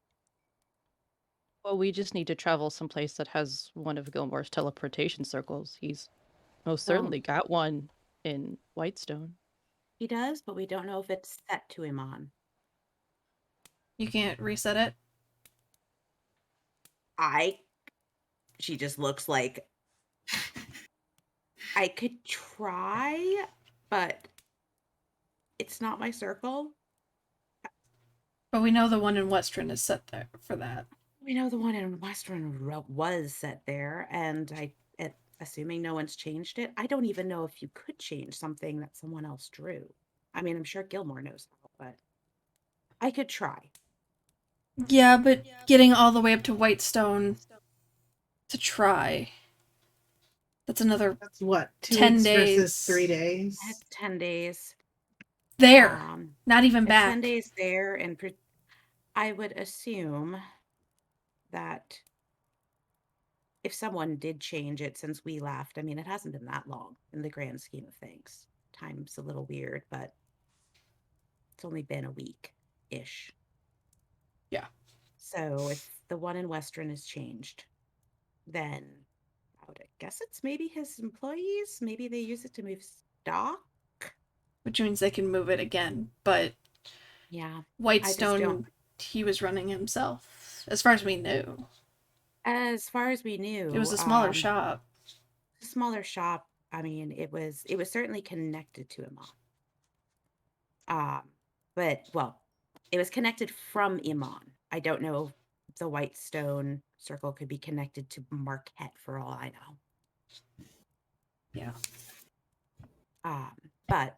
Well, we just need to travel someplace that has one of Gilmore's teleportation circles. He's most certainly got one in Whitestone. He does, but we don't know if it's set to Iman. You can't reset it? She just looks like I could try, but it's not my circle. But we know the one in Western is set there for that. We know the one in Westrun was set there, and assuming no one's changed it, I don't even know if you could change something that someone else drew. I mean, I'm sure Gilmore knows how, but I could try. Yeah, but getting all the way up to Whitestone to try. That's another That's what, 2 10 weeks days. versus 3 days? That's 10 days. There. Not even It's back. 10 days there, and I would assume that if someone did change it since we left, I mean, it hasn't been that long in the grand scheme of things. Time's a little weird, but it's only been a week-ish. Yeah. So if the one in Westrun is changed, then I would guess it's maybe his employees. Maybe they use it to move stock. Which means they can move it again. But yeah, Whitestone, he was running himself, as far as we knew. As far as we knew, It was a smaller shop. Smaller shop. I mean, it was certainly connected to Iman. But well, it was connected from Iman. I don't know the White Stone Circle could be connected to Marquette for all I know. Yeah. But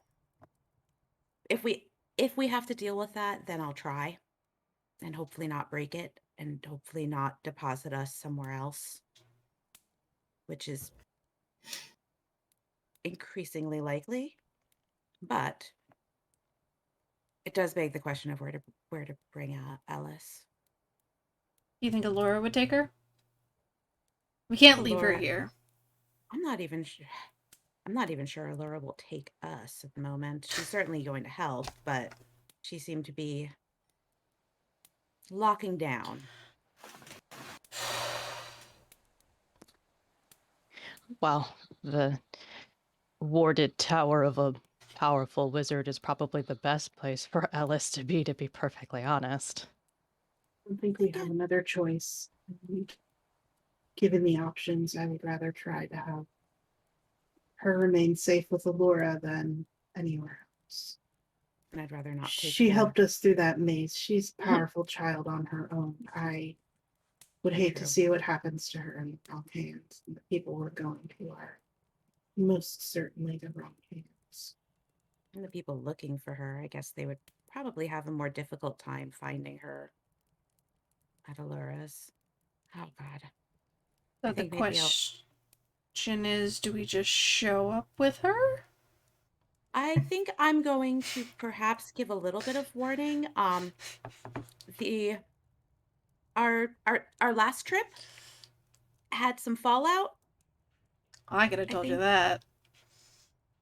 if we have to deal with that, then I'll try, and hopefully not break it, and hopefully not deposit us somewhere else, which is increasingly likely. But it does beg the question of where to bring Ellis. You think Allura would take her? We can't leave her Allura- here. I'm not even sure. I'm not even sure Allura will take us at the moment. She's certainly going to help, but she seemed to be locking down. Well, the warded tower of a powerful wizard is probably the best place for Ellis to be perfectly honest. I don't think we have another choice. Given the options, I would rather try to have her remain safe with Allura than anywhere else. And I'd rather not take She the- helped us through that maze. She's a powerful child on her own. I would hate to True. see what happens to her in the wrong hands. The people we're going to are most certainly the wrong hands. And the people looking for her, I guess they would probably have a more difficult time finding her at Allura's. Oh, God. So I the think maybe I'll- question is, do we just show up with her? I think I'm going to perhaps give a little bit of warning. Our last trip had some fallout. I could have told you think- that.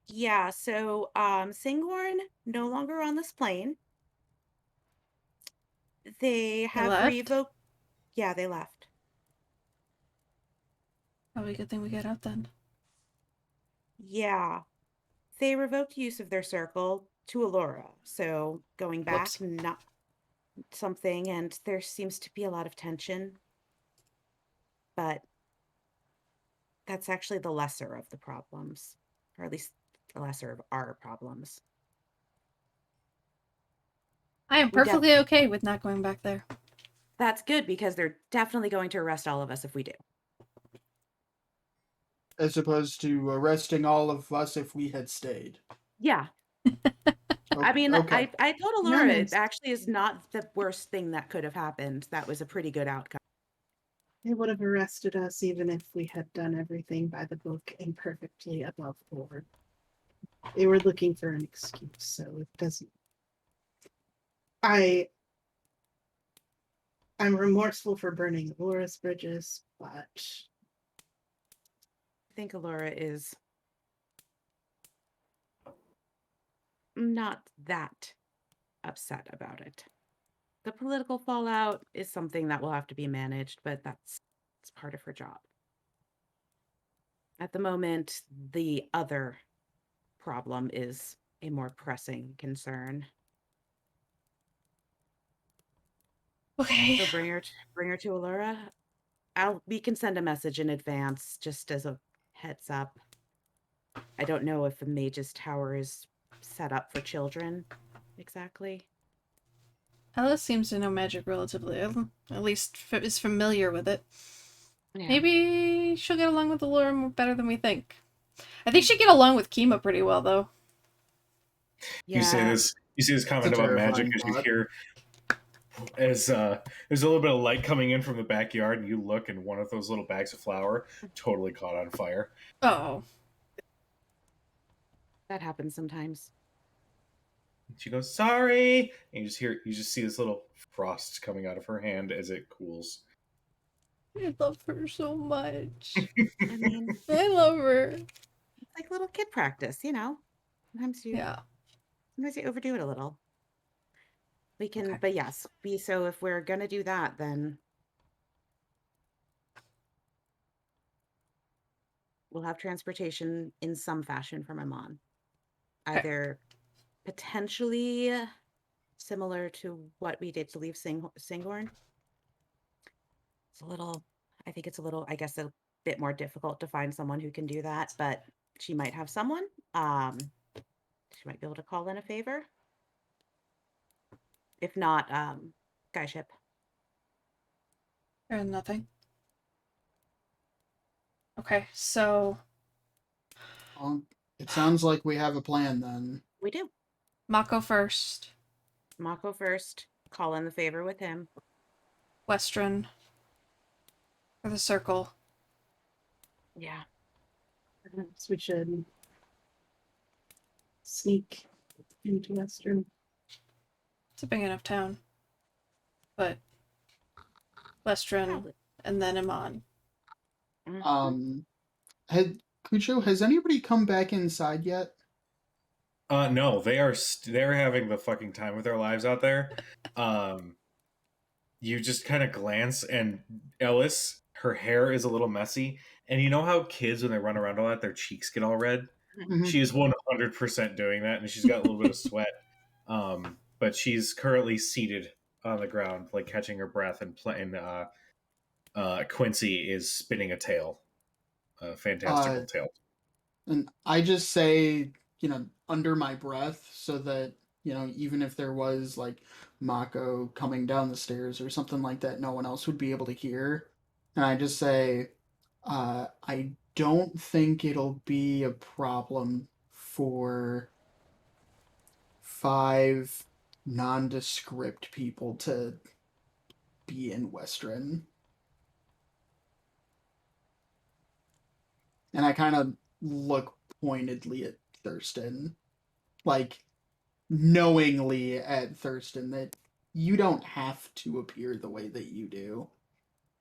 Yeah, so Singorn no longer on this plane. They have left? revoked. Yeah, they left. Probably a good thing we get out then. Yeah. They revoked use of their circle to Allura. So going back, Whoops. not something, and there seems to be a lot of tension. But that's actually the lesser of the problems, or at least the lesser of our problems. I am We def- perfectly okay with not going back there. That's good because they're definitely going to arrest all of us if we do. As opposed to arresting all of us if we had stayed. Yeah. I mean, Okay. I told No, Allura no. it actually is not the worst thing that could have happened. That was a pretty good outcome. They would have arrested us even if we had done everything by the book and perfectly above board. They were looking for an excuse, so it doesn't. I'm remorseful for burning Allura's bridges, but I think Allura is not that upset about it. The political fallout is something that will have to be managed, but it's part of her job. At the moment, the other problem is a more pressing concern. Okay. So bring her to Allura. We can send a message in advance just as a heads up. I don't know if the Mage's Tower is set up for children exactly. Alice seems to know magic relatively, at least is familiar with it. Yeah. Maybe she'll get along with Allura better than we think. I think she'd get along with Kima pretty well, though. Yeah. You say this comment It's a about magic terrifying as you thought. hear as there's a little bit of light coming in from the backyard, and you look, and one of those little bags of flour totally caught on fire. Oh. That happens sometimes. She goes, "Sorry," and you just see this little frost coming out of her hand as it cools. I love her so much. I mean, I love her. it's like little kid practice, you know. Sometimes you overdo it a little. We can, Okay. but yes, so if we're gonna do that, then we'll have transportation in some fashion from Amon. Okay. Either potentially similar to what we did to leave Singorn. I think it's a little, I guess, a bit more difficult to find someone who can do that, but she might have someone. She might be able to call in a favor. If not, Skyship. Nothing. Okay, so It sounds like we have a plan then. We do. Mako first, Mako first. Call in the favor with him. Western for the circle. Yeah. Perhaps we should sneak into Western. It's a big enough town. But Western and then Iman. Mhm. Kucho, has anybody come back inside yet? No, they're having the fucking time of their lives out there. You just kind of glance, and Ellis, her hair is a little messy, and you know how kids when they run around a lot, their cheeks get all red. Mhm. She is 100% doing that, and she's got a little bit of sweat. But she's currently seated on the ground, like catching her breath, and Quincy is spinning a tail, a fantastical tail. And I just say, under my breath, so that, even if there was like Mako coming down the stairs or something like that, no one else would be able to hear. And I just say, I don't think it'll be a problem for 5 nondescript people to be in Western. And I kind of look pointedly at Thurston, like knowingly at Thurston, that you don't have to appear the way that you do.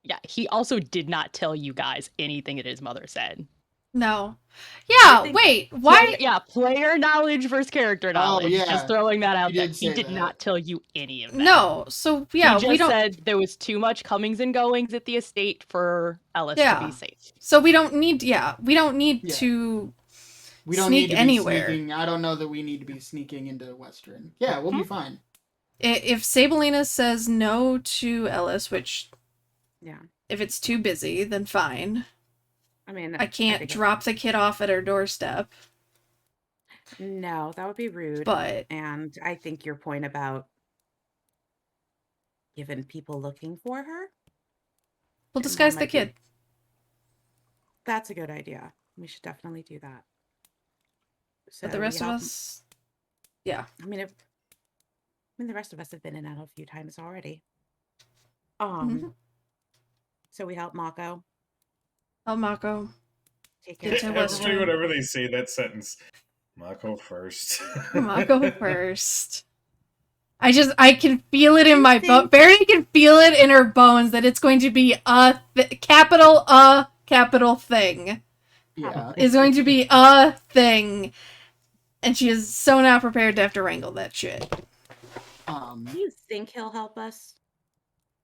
Yeah, he also did not tell you guys anything that his mother said. No. Yeah, think- wait, why? Yeah, player knowledge versus character knowledge. yeah. Just throwing that out He there. did He say did that. not tell you any of that. No, so yeah, he just we don't. said there was too much comings and goings at the estate for Ellis Yeah. to be safe. So we don't need. Yeah, we don't need Yeah. to. We don't Sneak need to anywhere. be sneaking. I don't know that we need to be sneaking into Western. Yeah, we'll be fine. If Sabelina says no to Ellis, which Yeah. if it's too busy, then fine. I mean, I can't think drop the kid off at her doorstep, No, that would be rude. but And I think your point about given people looking for her, we'll that disguise the might be- kid. that's a good idea. We should definitely do that. So But the we rest of help- us, yeah. I mean, the rest of us have been in and out a few times already. Mhm. So we help Mako Oh, Mako. take care Get of to the Everybody, Western. whenever they say that sentence, Mako first. Mako first. I can feel it in my think- bone. Verity can feel it in her bones that it's going to be a capital thing. Yeah. Is going to be a thing. And she is so not prepared to have to wrangle that shit. Do you think he'll help us?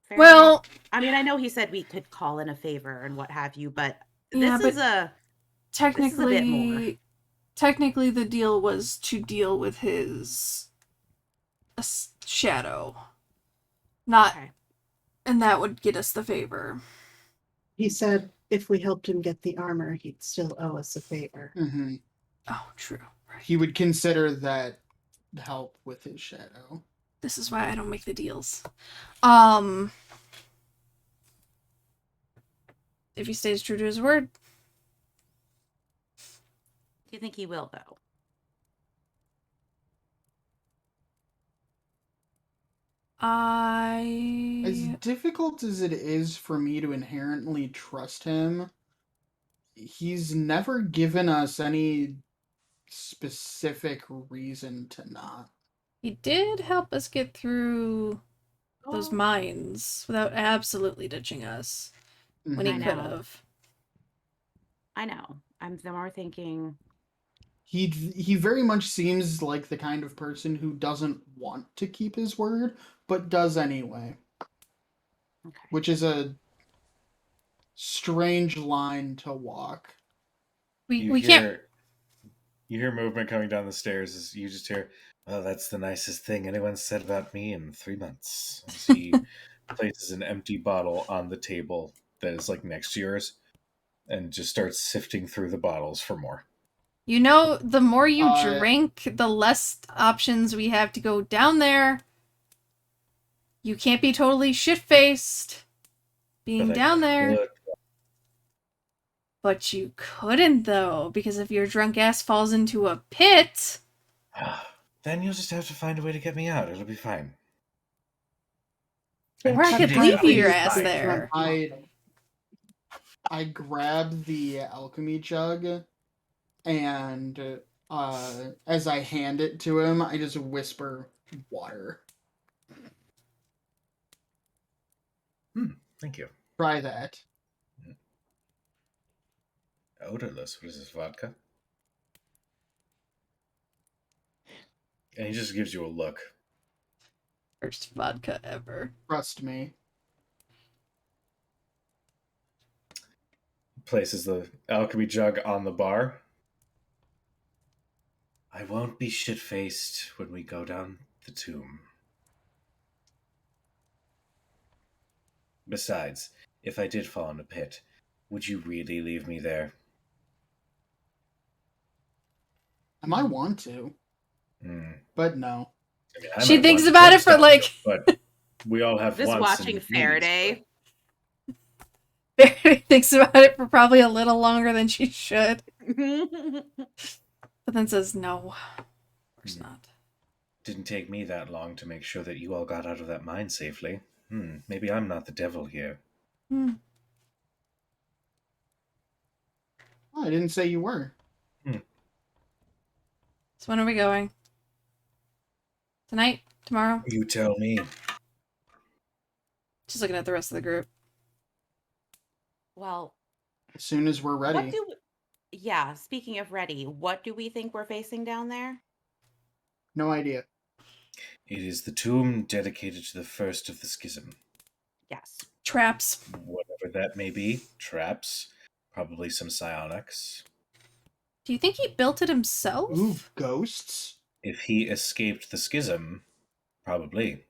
Fairly? Well, I mean, I know he said we could call in a favor and what have you, but Yeah, this is a technically, more. the deal was to deal with his shadow. Not, Okay. and that would get us the favor. He said if we helped him get the armor, he'd still owe us a favor. Hmm. Oh, true. Right. He would consider that help with his shadow. This is why I don't make the deals. If he stays true to his word, Do you think he will, though? As difficult as it is for me to inherently trust him, he's never given us any specific reason to not. he did help us get through those Oh, mines without absolutely ditching us when he I could know. have. I know. I'm the more thinking. He very much seems like the kind of person who doesn't want to keep his word, but does anyway, Okay. which is a strange line to walk. We can't. You hear movement coming down the stairs. As you just hear, "Oh, that's the nicest thing anyone said about me in 3 months." As he places an empty bottle on the table that is like next to yours, and just starts sifting through the bottles for more. You know, the more you Uh, drink, the less options we have to go down there. You can't be totally shit-faced being But I down there. could- But you couldn't, though, because if your drunk ass falls into a pit, Then you'll just have to find a way to get me out. It'll be fine. or I could cheating. leave your It's ass fine. there. I grab the alchemy jug, and as I hand it to him, I just whisper water. Thank you. Try that. Odorless. What is this, vodka? And he just gives you a look. First vodka ever. Trust me. Places the alchemy jug on the bar. I won't be shit-faced when we go down the tomb. Besides, if I did fall in a pit, would you really leave me there? I might want to, but no. I mean, I She might thinks want about to it for stop, like. But we all have Just wants watching and needs, Faraday. Barry thinks about it for probably a little longer than she should, but then says no. Of course not. Didn't take me that long to make sure that you all got out of that mine safely. Maybe I'm not the devil here. Hmm. Oh, I didn't say you were. So when are we going? Tonight? Tomorrow? You tell me. Just looking at the rest of the group. Well, As soon as we're ready. what do yeah, speaking of ready, what do we think we're facing down there? No idea. It is the tomb dedicated to the first of the schism. Yes. Traps. Whatever that may be. Traps. Probably some psionics. Do you think he built it himself? Ooh, ghosts? If he escaped the schism, probably.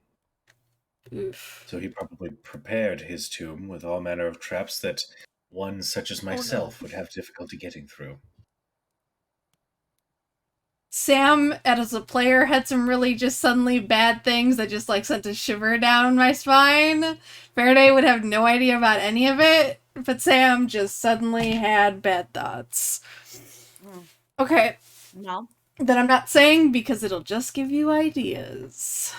Oof. So he probably prepared his tomb with all manner of traps that one such as myself would have difficulty getting through. Sam, as a player, had some really just suddenly bad things that just like sent a shiver down my spine. Faraday would have no idea about any of it, but Sam just suddenly had bad thoughts. Mm. Okay, No. that I'm not saying because it'll just give you ideas.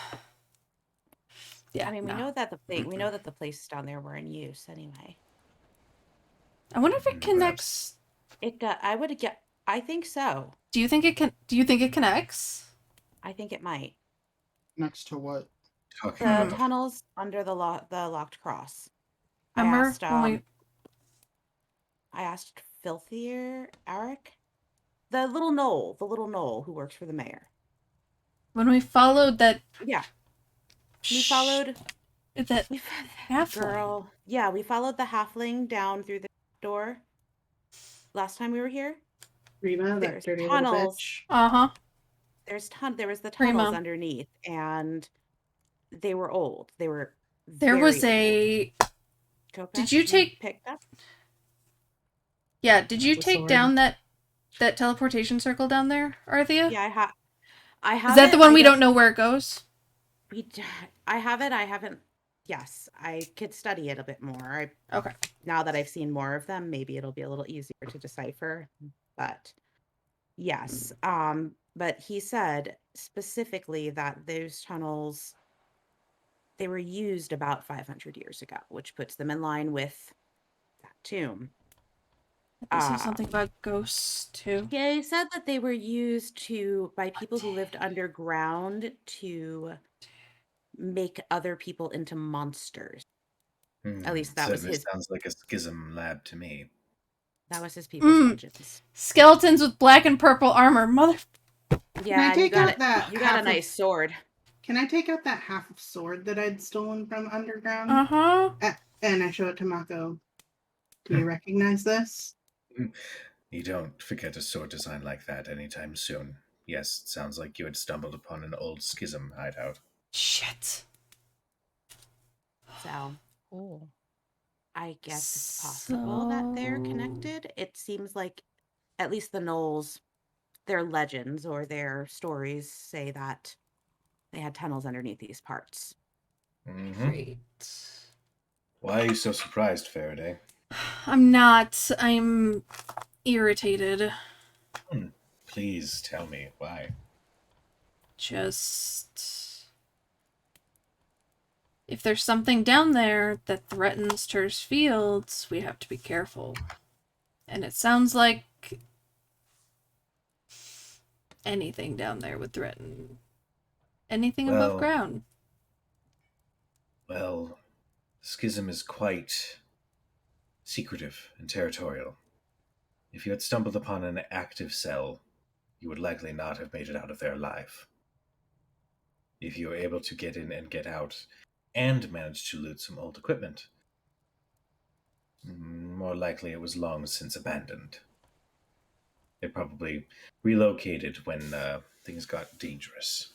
Yeah, I mean, we no. know that the places down there were in use anyway. I wonder if it Perhaps. connects. I think so. Do you think it can? Do you think it connects? I think it might. Next to what? Talking The about tunnels under the locked cross. Remember I asked, when we? I asked Filthier Eric, the little knoll who works for the mayor. When we followed that. Yeah, we followed that halfling. girl. Yeah, we followed the halfling down through the door. Last time we were here, Rima, that There's dirty tunnels. little bitch. Uh-huh. there was the Prima. tunnels underneath, and they were old. They were. There was very a. old. Did you Kopesh, take- picked up? Yeah, did you The take sword. down that teleportation circle down there, Arthea? Yeah, I have. Is that it. the one I we don't know where it goes? I have it. I haven't. Yes, I could study it a bit more. Okay. Now that I've seen more of them, maybe it'll be a little easier to decipher. But yes, but he said specifically that those tunnels, they were used about 500 years ago, which puts them in line with that tomb. This is something about ghosts too. Yeah, he said that they were used by people who lived underground to make other people into monsters. At least that was certainly his. sounds like a schism lab to me. That was his people's legends. Skeletons with black and purple armor. Mother. Yeah, and take you got out that You got half a of- nice sword. Can I take out that half of sword that I'd stolen from underground? Uh-huh. And I show it to Mako. Do you recognize this? You don't forget a sword design like that anytime soon. Yes, it sounds like you had stumbled upon an old schism hideout. Shit. So Cool. I guess it's possible that they're So- connected. It seems like at least the Knolls, their legends or their stories say that they had tunnels underneath these parts. Mhm. Great. Why are you so surprised, Faraday? I'm not. I'm irritated. Please tell me why. Just. If there's something down there that threatens Ter's fields, we have to be careful. And it sounds like anything down there would threaten anything above ground. Well, Schism is quite secretive and territorial. If you had stumbled upon an active cell, you would likely not have made it out of there alive. If you were able to get in and get out, and managed to loot some old equipment, more likely it was long since abandoned. They probably relocated when things got dangerous.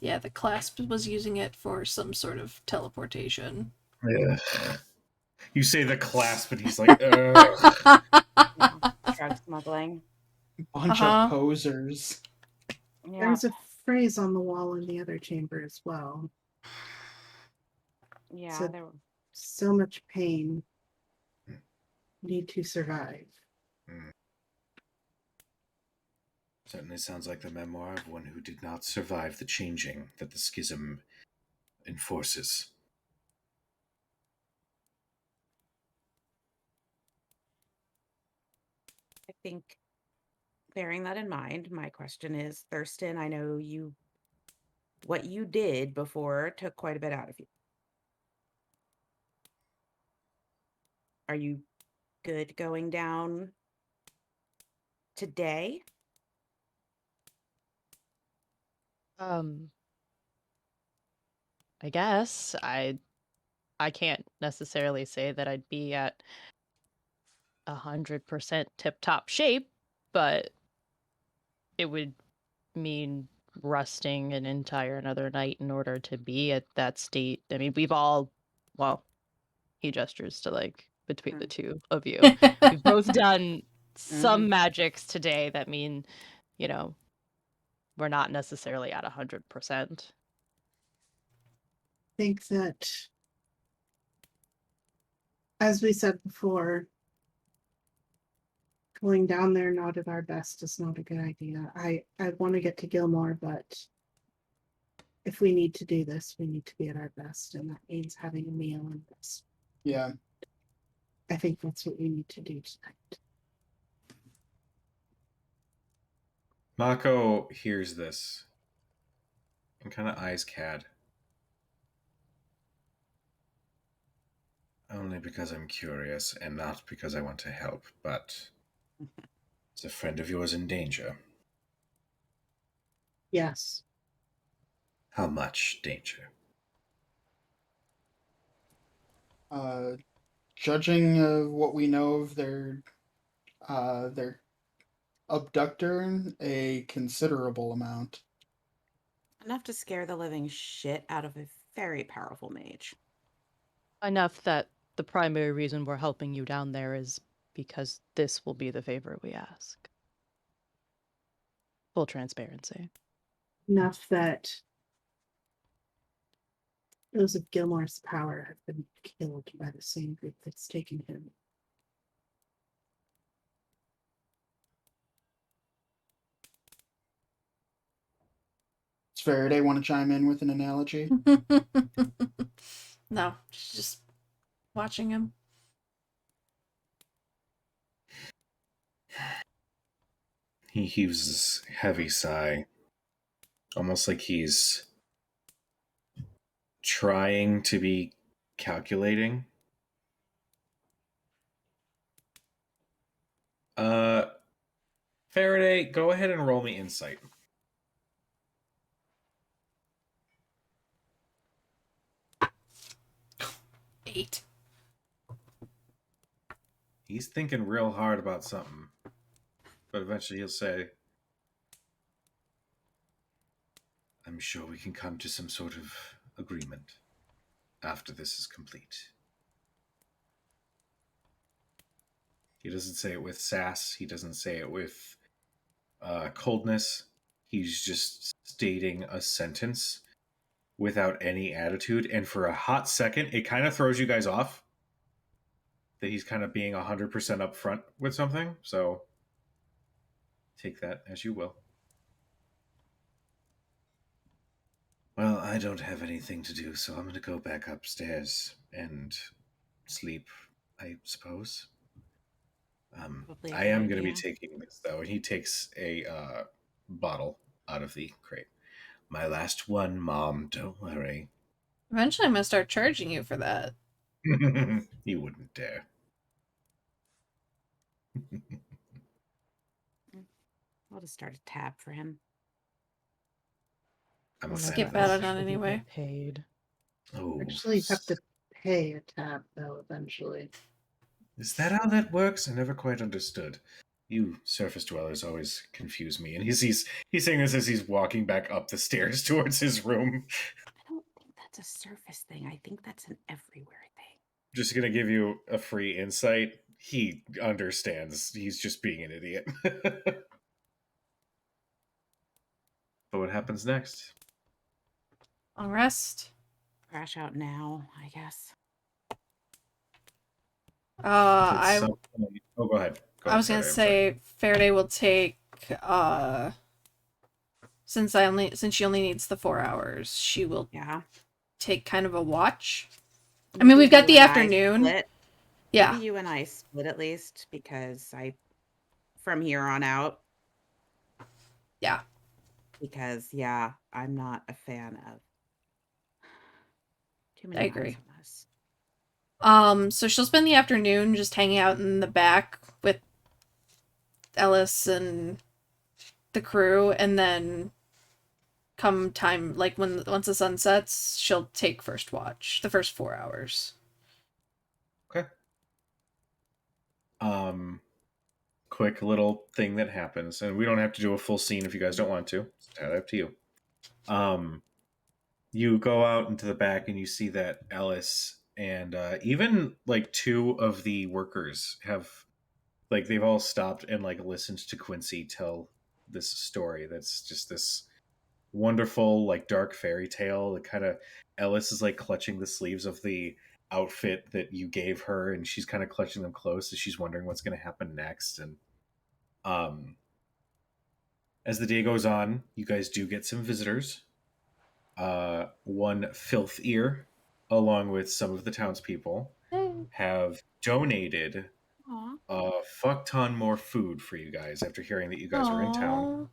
Yeah, the Clasp was using it for some sort of teleportation. Ugh. You say the Clasp, and he's like, ugh. Drug smuggling. Bunch of posers. Yeah. There's a phrase on the wall in the other chamber as well. Yeah, So- there were So much pain. Need to survive. Certainly sounds like the memoir of one who did not survive the changing that the Schism enforces. I think, bearing that in mind, my question is, Thurston, I know what you did before took quite a bit out of you. Are you good going down today? I guess I can't necessarily say that I'd be at 100% tip-top shape, but it would mean resting an entire another night in order to be at that state. I mean, well, he gestures to like between the two of you. We've both done some magics today that mean, we're not necessarily at 100%. Think that, as we said before, going down there not at our best is not a good idea. I want to get to Gilmore, but if we need to do this, we need to be at our best, and that means having a meal and rest. Yeah. I think that's what we need to do tonight. Mako hears this and kind of eyes Cad. Only because I'm curious and not because I want to help, but is a friend of yours in danger? Yes. How much danger? Judging what we know of their abductor, a considerable amount. Enough to scare the living shit out of a very powerful mage. Enough that the primary reason we're helping you down there is because this will be the favor we ask. Full transparency. Enough that those of Gilmore's power have been killed by the same group that's taken him. Does Faraday want to chime in with an analogy? No, just watching him. He heaves a heavy sigh, almost like he's trying to be calculating. Faraday, go ahead and roll me insight. Eight. He's thinking real hard about something, but eventually he'll say, I'm sure we can come to some sort of agreement after this is complete. He doesn't say it with sass. He doesn't say it with coldness. He's just stating a sentence without any attitude. And for a hot second, it kind of throws you guys off that he's kind of being 100% upfront with something. So take that as you will. Well, I don't have anything to do, so I'm going to go back upstairs and sleep, I suppose. Probably a I good am going to be idea. taking this, though. And he takes a bottle out of the crate. My last one, Mom. Don't worry. Eventually, I'm gonna start charging you for that. You wouldn't dare. I'll just start a tab for him. I'm a Don't fan Skip of out that. on it anyway. Get paid. Oh, Actually, you have to pay a tab though eventually. is that how that works? I never quite understood. You surface dwellers always confuse me. And he's saying this as he's walking back up the stairs towards his room. I don't think that's a surface thing. I think that's an everywhere thing. Just gonna give you a free insight. He understands. He's just being an idiot. But what happens next? Long rest. Crash out now, I guess. I Oh, go ahead. I was gonna say Faraday will take since she only needs the 4 hours, she will Yeah. take kind of a watch. I mean, we've got the you and I afternoon. split. Yeah. Maybe you and I split at least, because from here on out. Yeah. Because yeah, I'm not a fan of too many I eyes agree. on us. So she'll spend the afternoon just hanging out in the back with Ellis and the crew, and then come time, like once the sun sets, she'll take first watch, the first 4 hours. Okay. Quick little thing that happens, and we don't have to do a full scene if you guys don't want to. It's entirely up to you. You go out into the back and you see that Ellis and even like 2 of the workers have, like, they've all stopped and like listened to Quincy tell this story that's just this wonderful like dark fairy tale. That kind of, Ellis is like clutching the sleeves of the outfit that you gave her, and she's kind of clutching them close as she's wondering what's going to happen next. And as the day goes on, you guys do get some visitors. One Filth Ear, along with some of the townspeople, have donated Aw. a fuck ton more food for you guys after hearing that you guys are in town. Aw.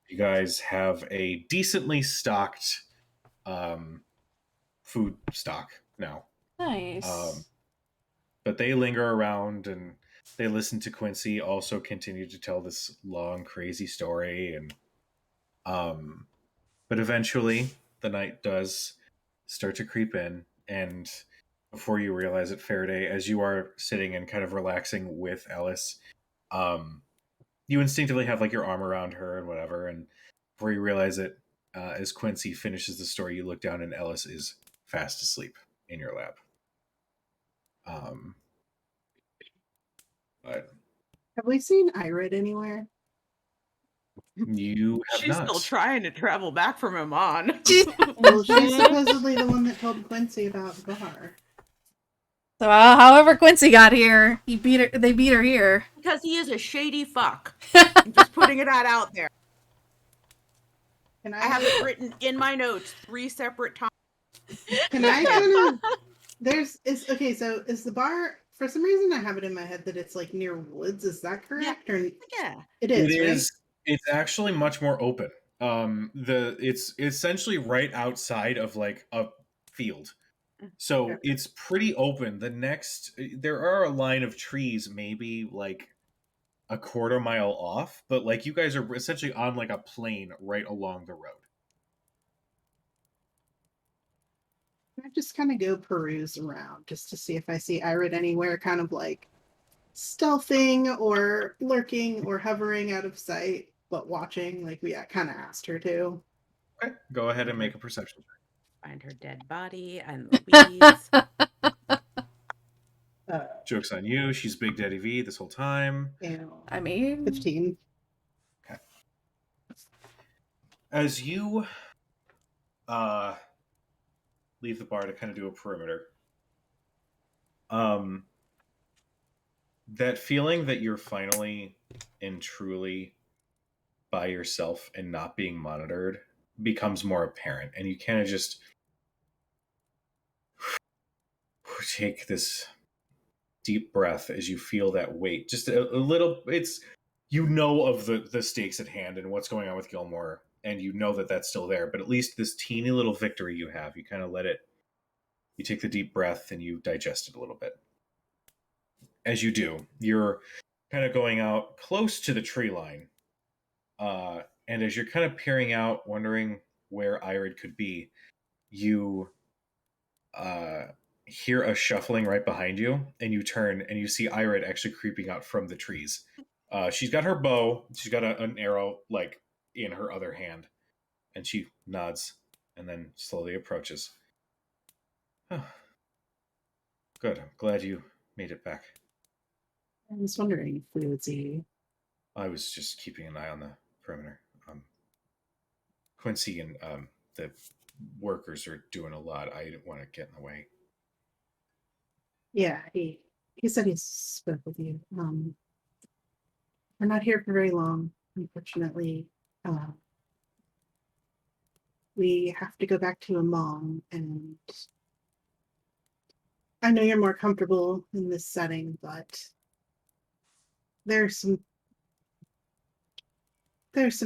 You guys have a decently stocked food stock now. Nice. But they linger around and they listen to Quincy also continue to tell this long, crazy story. And but eventually the night does start to creep in, and before you realize it, Faraday, as you are sitting and kind of relaxing with Ellis, you instinctively have like your arm around her and whatever, and before you realize it, as Quincy finishes the story, you look down and Ellis is fast asleep in your lap. But Have we seen Irid anywhere? you have She's not. still trying to travel back from Amon. Well, she's supposedly the one that told Quincy about the bar. So however Quincy got here, they beat her here. Because he is a shady fuck. I'm just putting it out there. Can I have it written in my notes 3 separate times. Can I kind of? Okay. So is the bar? For some reason, I have it in my head that it's like near woods. Is that correct? Or Yeah. it is. It right? is. It's actually much more open. It's essentially right outside of like a field, so it's pretty open. There are a line of trees, maybe like a quarter mile off, but like you guys are essentially on like a plain right along the road. I just kind of go peruse around just to see if I see Irid anywhere, kind of like stealthing or lurking or hovering out of sight, but watching, like we kind of asked her to. Okay, go ahead and make a perception check. Find her dead body and Louise. Joke's on you. She's Big Daddy V this whole time. I mean, 15. Okay. As you leave the bar to kind of do a perimeter, that feeling that you're finally and truly by yourself and not being monitored becomes more apparent, and you kind of just take this deep breath as you feel that weight just a little. It's, you know, of the stakes at hand and what's going on with Gilmore, and you know that that's still there, but at least this teeny little victory you have, you kind of let it, you take the deep breath and you digest it a little bit. As you do, you're kind of going out close to the tree line, and as you're kind of peering out, wondering where Irid could be, you hear a shuffling right behind you, and you turn and you see Irid actually creeping out from the trees. She's got her bow, she's got an arrow like in her other hand, and she nods and then slowly approaches. Oh, good. I'm glad you made it back. I was wondering if we would see you. I was just keeping an eye on the perimeter. Quincy and the workers are doing a lot. I didn't want to get in the way. Yeah, he said he spoke with you. We're not here for very long, unfortunately. We have to go back to Amon, and I know you're more comfortable in this setting, but there's some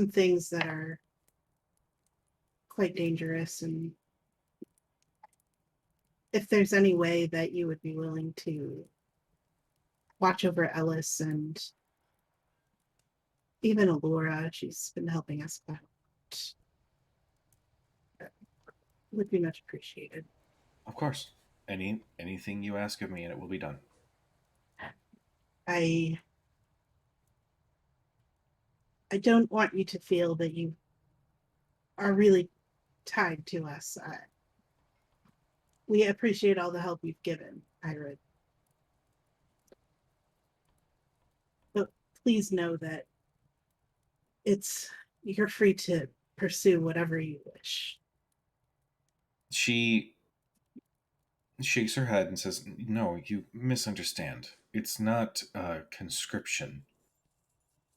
things that are quite dangerous, and if there's any way that you would be willing to watch over Ellis and even Allura, she's been helping us out, would be much appreciated. Of course. Anything you ask of me and it will be done. I don't want you to feel that you are really tied to us. We appreciate all the help you've given, Irid. But please know that you're free to pursue whatever you wish. She shakes her head and says, "No, you misunderstand. It's not conscription.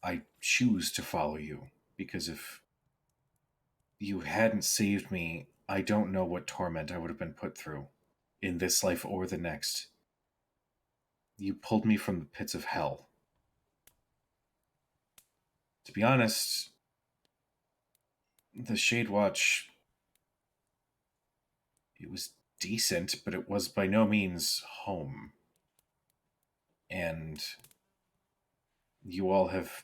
I choose to follow you because if you hadn't saved me, I don't know what torment I would have been put through in this life or the next. You pulled me from the pits of hell. To be honest, the Shade Watch, it was decent, but it was by no means home. And you all have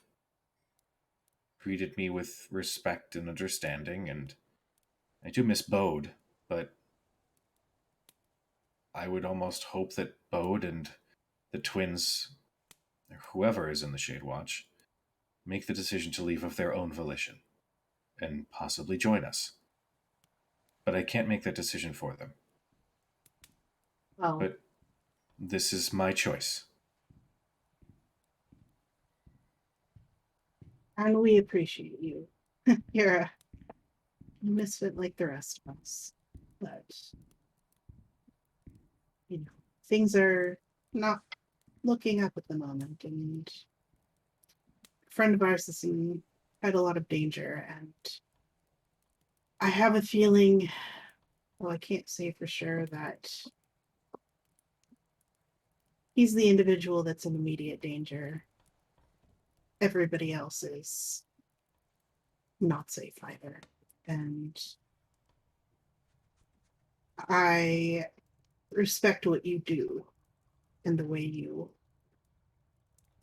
treated me with respect and understanding, and I do miss Bode, but I would almost hope that Bode and the twins, or whoever is in the Shade Watch, make the decision to leave of their own volition, and possibly join us. But I can't make that decision for them. Well, But this is my choice. and we appreciate you. You're a misfit like the rest of us. But, things are not looking up at the moment, and a friend of ours is in quite a lot of danger, and I have a feeling, well, I can't say for sure that he's the individual that's in immediate danger. Everybody else is not safe either. And I respect what you do and the way you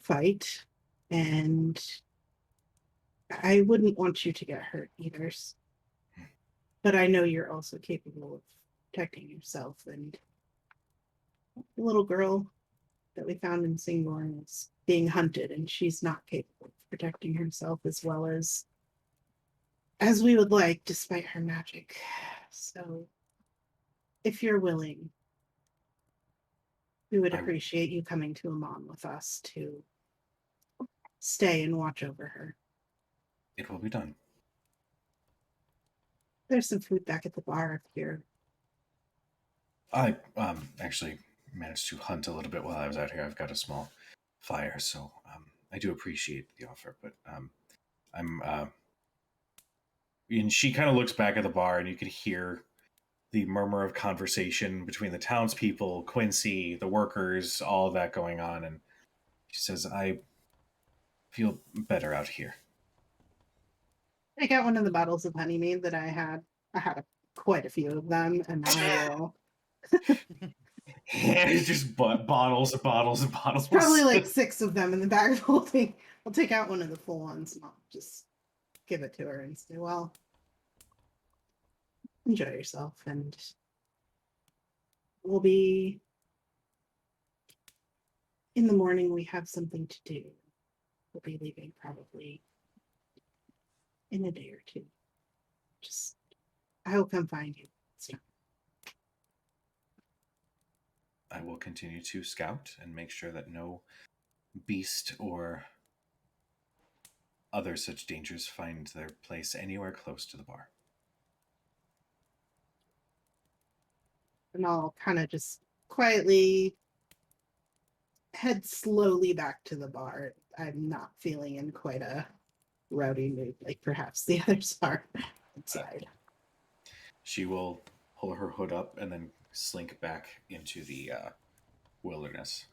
fight, and I wouldn't want you to get hurt either. But I know you're also capable of protecting yourself, and the little girl that we found in Singborn is being hunted, and she's not capable of protecting herself as well as we would like, despite her magic. So if you're willing, we would appreciate you coming to Amon with us to stay and watch over her. It will be done. There's some food back at the bar if you're... I actually managed to hunt a little bit while I was out here. I've got a small fire, so I do appreciate the offer, but I'm and she kind of looks back at the bar, and you can hear the murmur of conversation between the townspeople, Quincy, the workers, all of that going on, and she says, I feel better out here. I got one of the bottles of honeymead that I had. I had quite a few of them, and I will. It's just bottles and bottles and bottles. Probably like 6 of them in the bag of holding. I'll take out one of the full ones and I'll just give it to her and say, well, enjoy yourself, and we'll be in the morning. We have something to do. We'll be leaving probably in a day or two. Just, I will come find you. I will continue to scout and make sure that no beast or other such dangers find their place anywhere close to the bar. And I'll kind of just quietly head slowly back to the bar. I'm not feeling in quite a rowdy mood like perhaps the others are inside. She will pull her hood up and then slink back into the wilderness.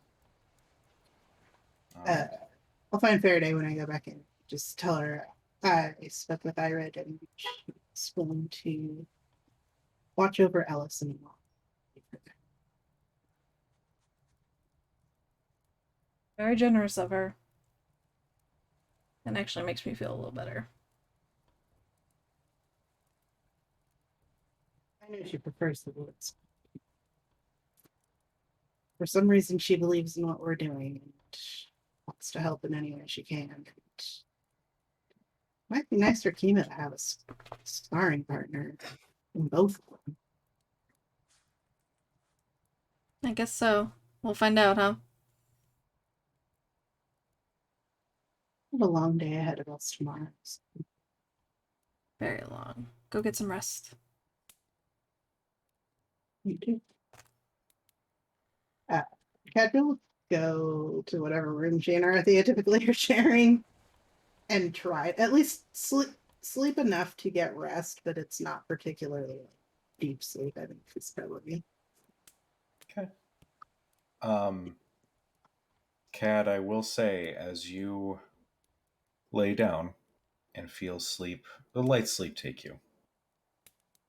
I'll find Faraday when I go back in. Just tell her I spoke with Irid and she's willing to watch over Ellis and Mom. Very generous of her. And actually makes me feel a little better. I know she prefers the woods. For some reason, she believes in what we're doing and wants to help in any way she can. And might be nice for Kima to have a sparring partner in both of them. I guess so. We'll find out, huh? We have a long day ahead of us tomorrow. So. Very long. Go get some rest. You too. Cadwell, go to whatever room she and Arthea typically are sharing and try at least sleep enough to get rest, but it's not particularly deep sleep. I think it's probably. Okay. Cad, I will say, as you lay down and feel sleep, the light sleep take you.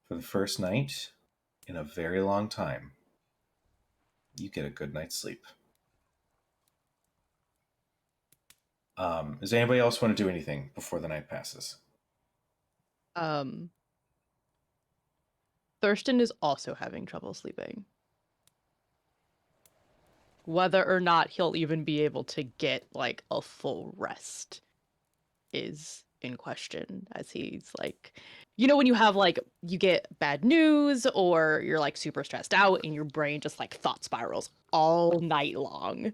For the first night in a very long time, you get a good night's sleep. Does anybody else want to do anything before the night passes? Thurston is also having trouble sleeping. Whether or not he'll even be able to get like a full rest is in question, as he's like, you know, when you have like, you get bad news or you're like super stressed out and your brain just like thought spirals all night long.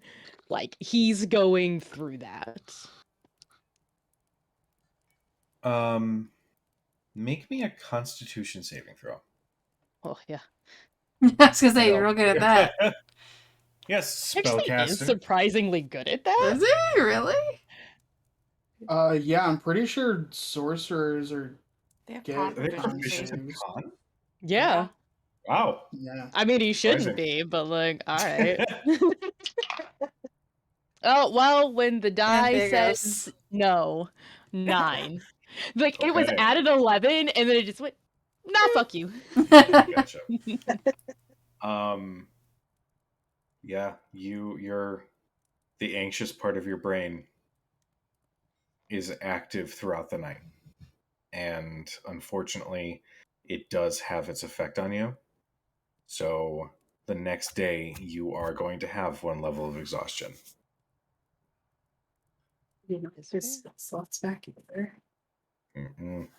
Like he's going through that. Make me a Constitution saving throw. Oh yeah. I was gonna say, you're real good at that. Yes, Actually, he is spellcaster. surprisingly good at that. Is he? Really? Yeah, I'm pretty sure sorcerers are. They have Get- Are they proficiency. proficient in saves. con? Yeah. Wow. Yeah. I mean, he shouldn't Surprising. be, but like, all right. Oh, well, when the die there goes. says no, 9. Like, it was Okay. at an 11, and then it just went, nah, fuck you. Gotcha. Yeah, you're the anxious part of your brain is active throughout the night. And unfortunately, it does have its effect on you. So the next day, you are going to have 1 level of exhaustion. You know, there's slots back either.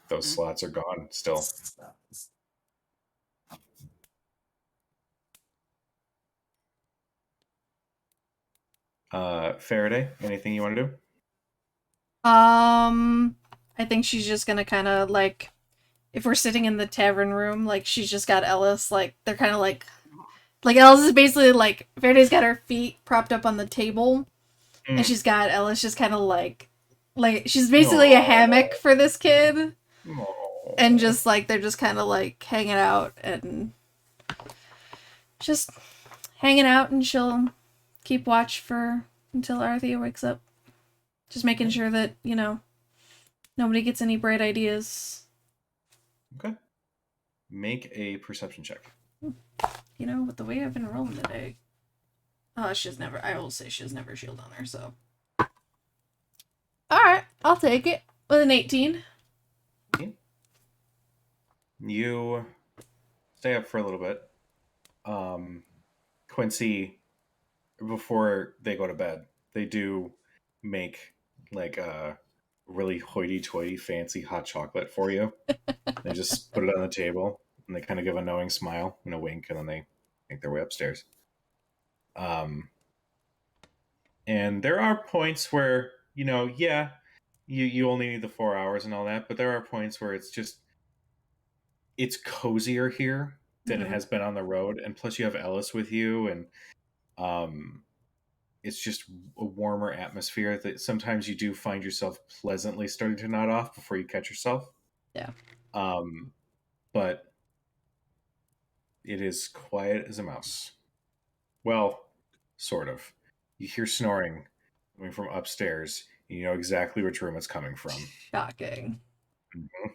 Those slots are gone still. Faraday, anything you want to do? I think she's just gonna kind of like, if we're sitting in the tavern room, like she's just got Ellis, like they're kind of like Ellis is basically like Faraday's got her feet propped up on the table, And she's got Ellis just kind of like she's basically a hammock for this kid. And just like they're just kind of like hanging out and just hanging out, and she'll keep watch for until Arthea wakes up. Just making sure that, nobody gets any bright ideas. Okay. Make a perception check. With the way I've been rolling today. I will say she has never shield on her, so. Alright, I'll take it. With an 18. You stay up for a little bit. Quincy, before they go to bed, they do make like a really hoity-toity fancy hot chocolate for you. They just put it on the table, and they kind of give a knowing smile and a wink, and then they make their way upstairs. And there are points where, you only need the 4 hours and all that, but there are points where it's cozier here than it has been on the road, and plus you have Ellis with you, and it's just a warmer atmosphere that sometimes you do find yourself pleasantly starting to nod off before you catch yourself. Yeah. But it is quiet as a mouse. Well, sort of. You hear snoring coming from upstairs, and you know exactly which room it's coming from. Shocking. Mm-hmm.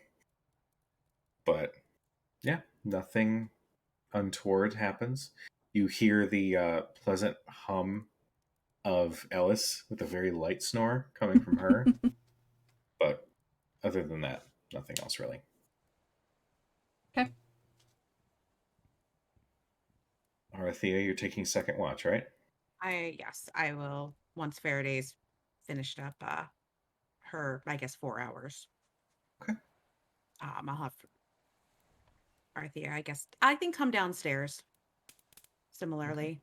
But yeah, nothing untoward happens. You hear the pleasant hum of Ellis with a very light snore coming from her. But other than that, nothing else really. Okay. Arthea, you're taking second watch, right? Yes, I will once Faraday's finished up her, I guess, 4 hours. Okay. I'll have Arthea, I think come downstairs similarly.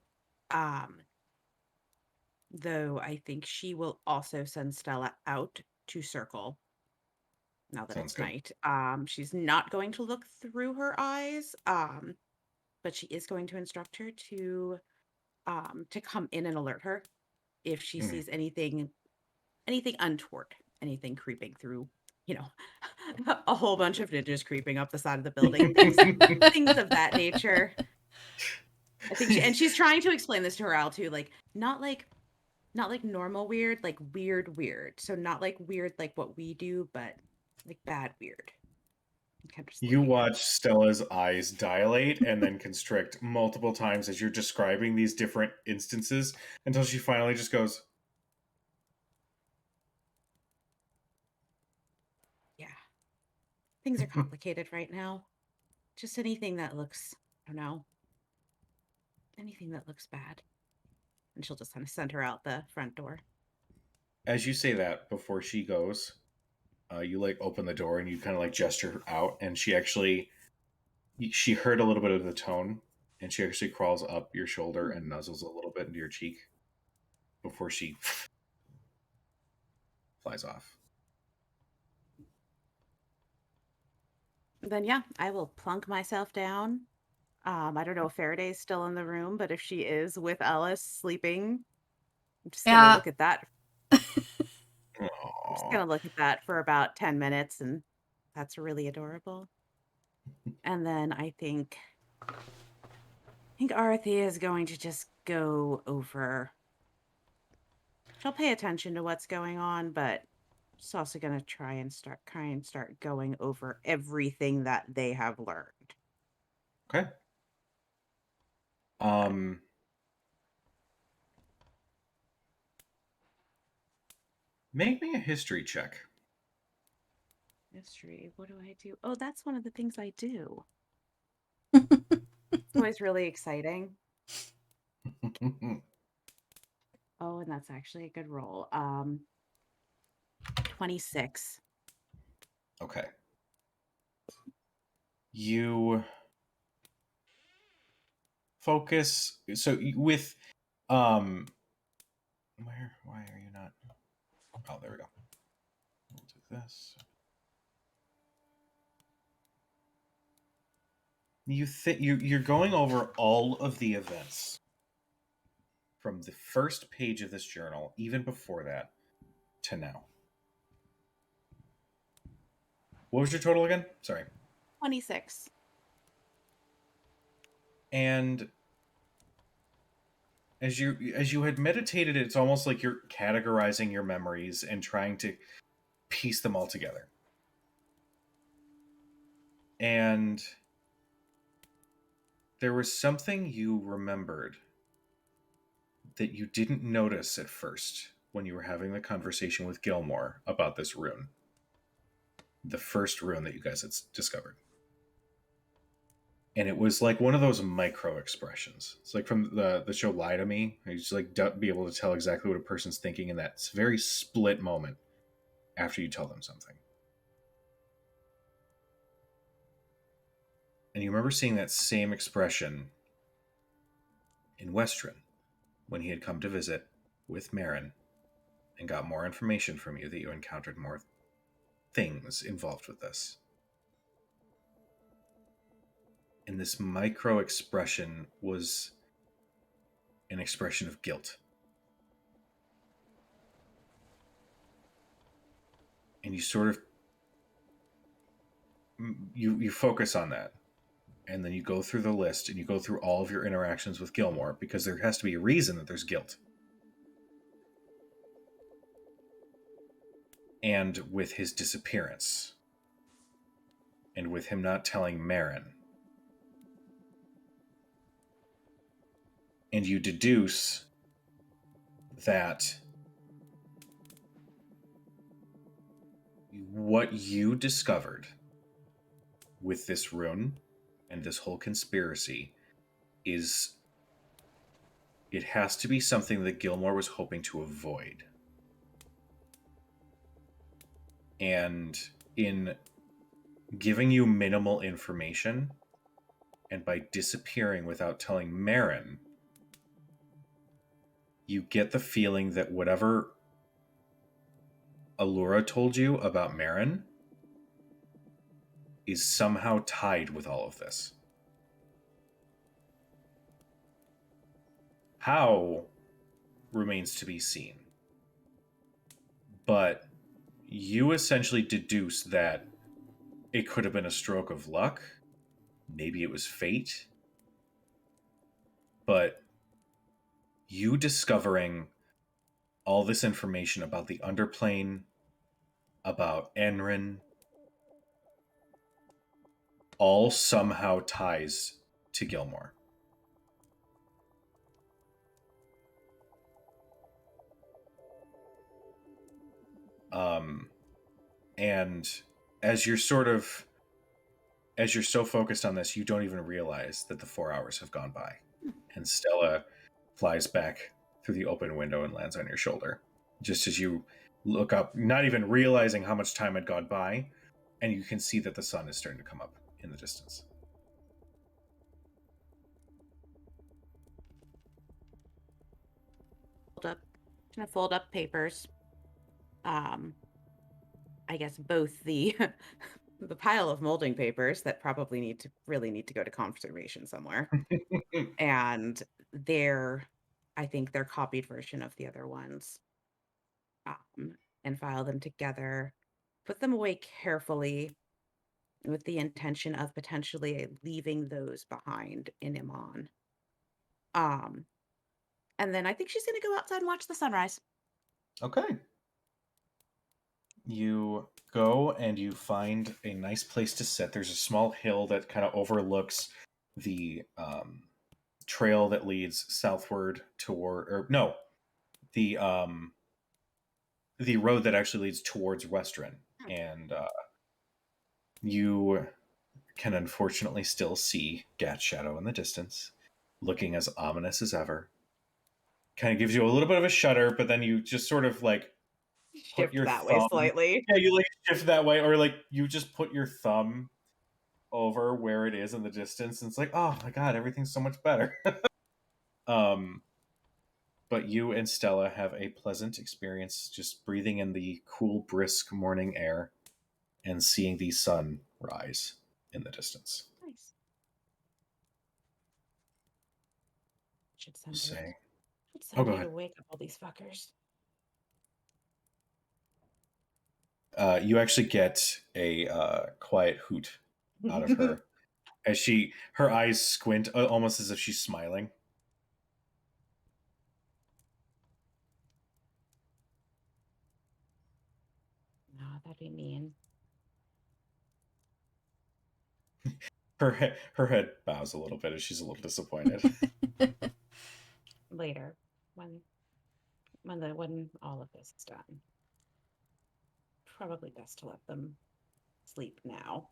Though I think she will also send Stella out to circle now that Sounds it's good. night. She's not going to look through her eyes, but she is going to instruct her to come in and alert her if she sees anything untoward, anything creeping through, a whole bunch of ninjas creeping up the side of the building, things of that nature. I think she's trying to explain this to her Al too, like not like normal weird, like weird. So not like weird like what we do, but like bad weird. Kind of You watch Stella's eyes dilate and then constrict multiple times as you're describing these different instances until she finally just goes, yeah. Things are complicated right now. Just anything that looks, I don't know, anything that looks bad. And she'll just kind of send her out the front door. As you say that, before she goes, you like open the door and you kind of like gesture out, and she heard a little bit of the tone, and she actually crawls up your shoulder and nuzzles a little bit into your cheek before she flies off. Then yeah, I will plunk myself down. I don't know if Faraday's still in the room, but if she is with Ellis sleeping, I'm just gonna look at that. I'm just gonna look at that for about 10 minutes, and that's really adorable. And then I think Arthea is going to just go over. She'll pay attention to what's going on, but she's also gonna try and start going over everything that they have learned. Okay. Make me a history check. History. What do I do? Oh, that's one of the things I do. It's always really exciting. Oh, and that's actually a good roll. 26. Okay. You focus. So with why are you not? Oh, there we go. We'll do this. You're going over all of the events from the first page of this journal, even before that, to now. What was your total again? Sorry. 26. And as you had meditated, it's almost like you're categorizing your memories and trying to piece them all together. And there was something you remembered that you didn't notice at first when you were having the conversation with Gilmore about this rune. The first rune that you guys had discovered. And it was like one of those micro expressions. It's like from the show Lie to Me. You just like be able to tell exactly what a person's thinking in that very split moment after you tell them something. And you remember seeing that same expression in Westrin when he had come to visit with Marin and got more information from you, that you encountered more things involved with this. And this micro expression was an expression of guilt. And you sort of you focus on that. And then you go through the list and you go through all of your interactions with Gilmore, because there has to be a reason that there's guilt. And with his disappearance, and with him not telling Marin, and you deduce that what you discovered with this rune and this whole conspiracy is, it has to be something that Gilmore was hoping to avoid. And in giving you minimal information, and by disappearing without telling Marin, you get the feeling that whatever Allura told you about Marin is somehow tied with all of this. How remains to be seen. But you essentially deduce that it could have been a stroke of luck. Maybe it was fate. But you discovering all this information about the underplane, about Enrin, all somehow ties to Gilmore. And as you're so focused on this, you don't even realize that the 4 hours have gone by. And Stella flies back through the open window and lands on your shoulder. Just as you look up, not even realizing how much time had gone by, and you can see that the sun is starting to come up in the distance. Gonna fold up papers. I guess both the the pile of molding papers that probably need to go to conservation somewhere, and I think their copied version of the other ones, and file them together, put them away carefully, with the intention of potentially leaving those behind in Iman. And then I think she's gonna go outside and watch the sunrise. Okay. You go and you find a nice place to sit. There's a small hill that kind of overlooks the trail that leads southward the road that actually leads towards Westrin. And you can unfortunately still see Gat Shadow in the distance, looking as ominous as ever. Kind of gives you a little bit of a shudder, but then you just sort of like Shift that way slightly. Yeah, you like shift that way, or like you just put your thumb over where it is in the distance, and it's like, oh my god, everything's so much better. But you and Stella have a pleasant experience just breathing in the cool, brisk morning air and seeing the sun rise in the distance. Nice. Should Need Oh, go somebody to ahead. wake up all these fuckers. You actually get a quiet hoot out of her as her eyes squint, almost as if she's smiling. No, that'd be mean. Her head bows a little bit as she's a little disappointed. Later, when all of this is done, probably best to let them sleep now.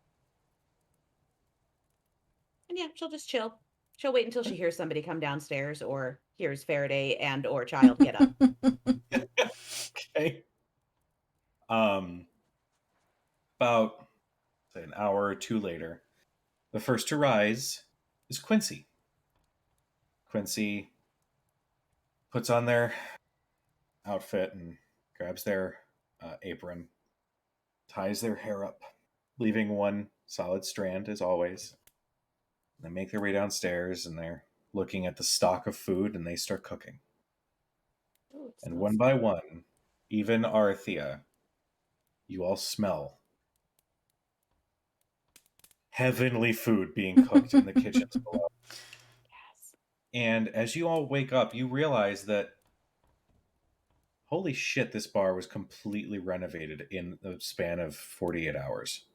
And yeah, she'll just chill. She'll wait until she hears somebody come downstairs or hears Faraday and or child get up. Okay. About say an hour or two later, the first to rise is Quincy. Quincy puts on their outfit and grabs their apron, ties their hair up, leaving one solid strand as always. They make their way downstairs and they're looking at the stock of food and they start cooking. Ooh, it And smells one by one, even Arthea, you all smell heavenly food being cooked in the kitchens below. Yes. And as you all wake up, you realize that holy shit, this bar was completely renovated in the span of 48 hours.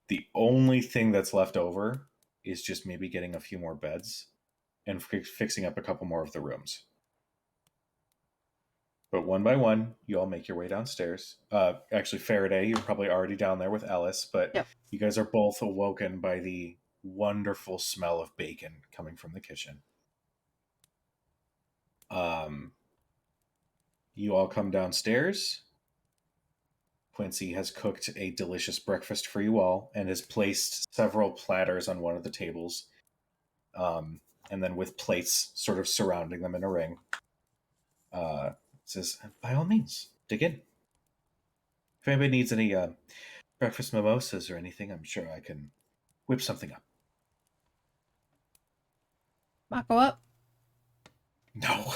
The only thing that's left over is just maybe getting a few more beds and fixing up a couple more of the rooms. But one by one, you all make your way downstairs. Actually, Faraday, you're probably already down there with Ellis, but Yep. you guys are both awoken by the wonderful smell of bacon coming from the kitchen. You all come downstairs. Quincy has cooked a delicious breakfast for you all and has placed several platters on one of the tables. And then with plates sort of surrounding them in a ring. Says, by all means, dig in. If anybody needs any breakfast mimosas or anything, I'm sure I can whip something up. Mako up. No.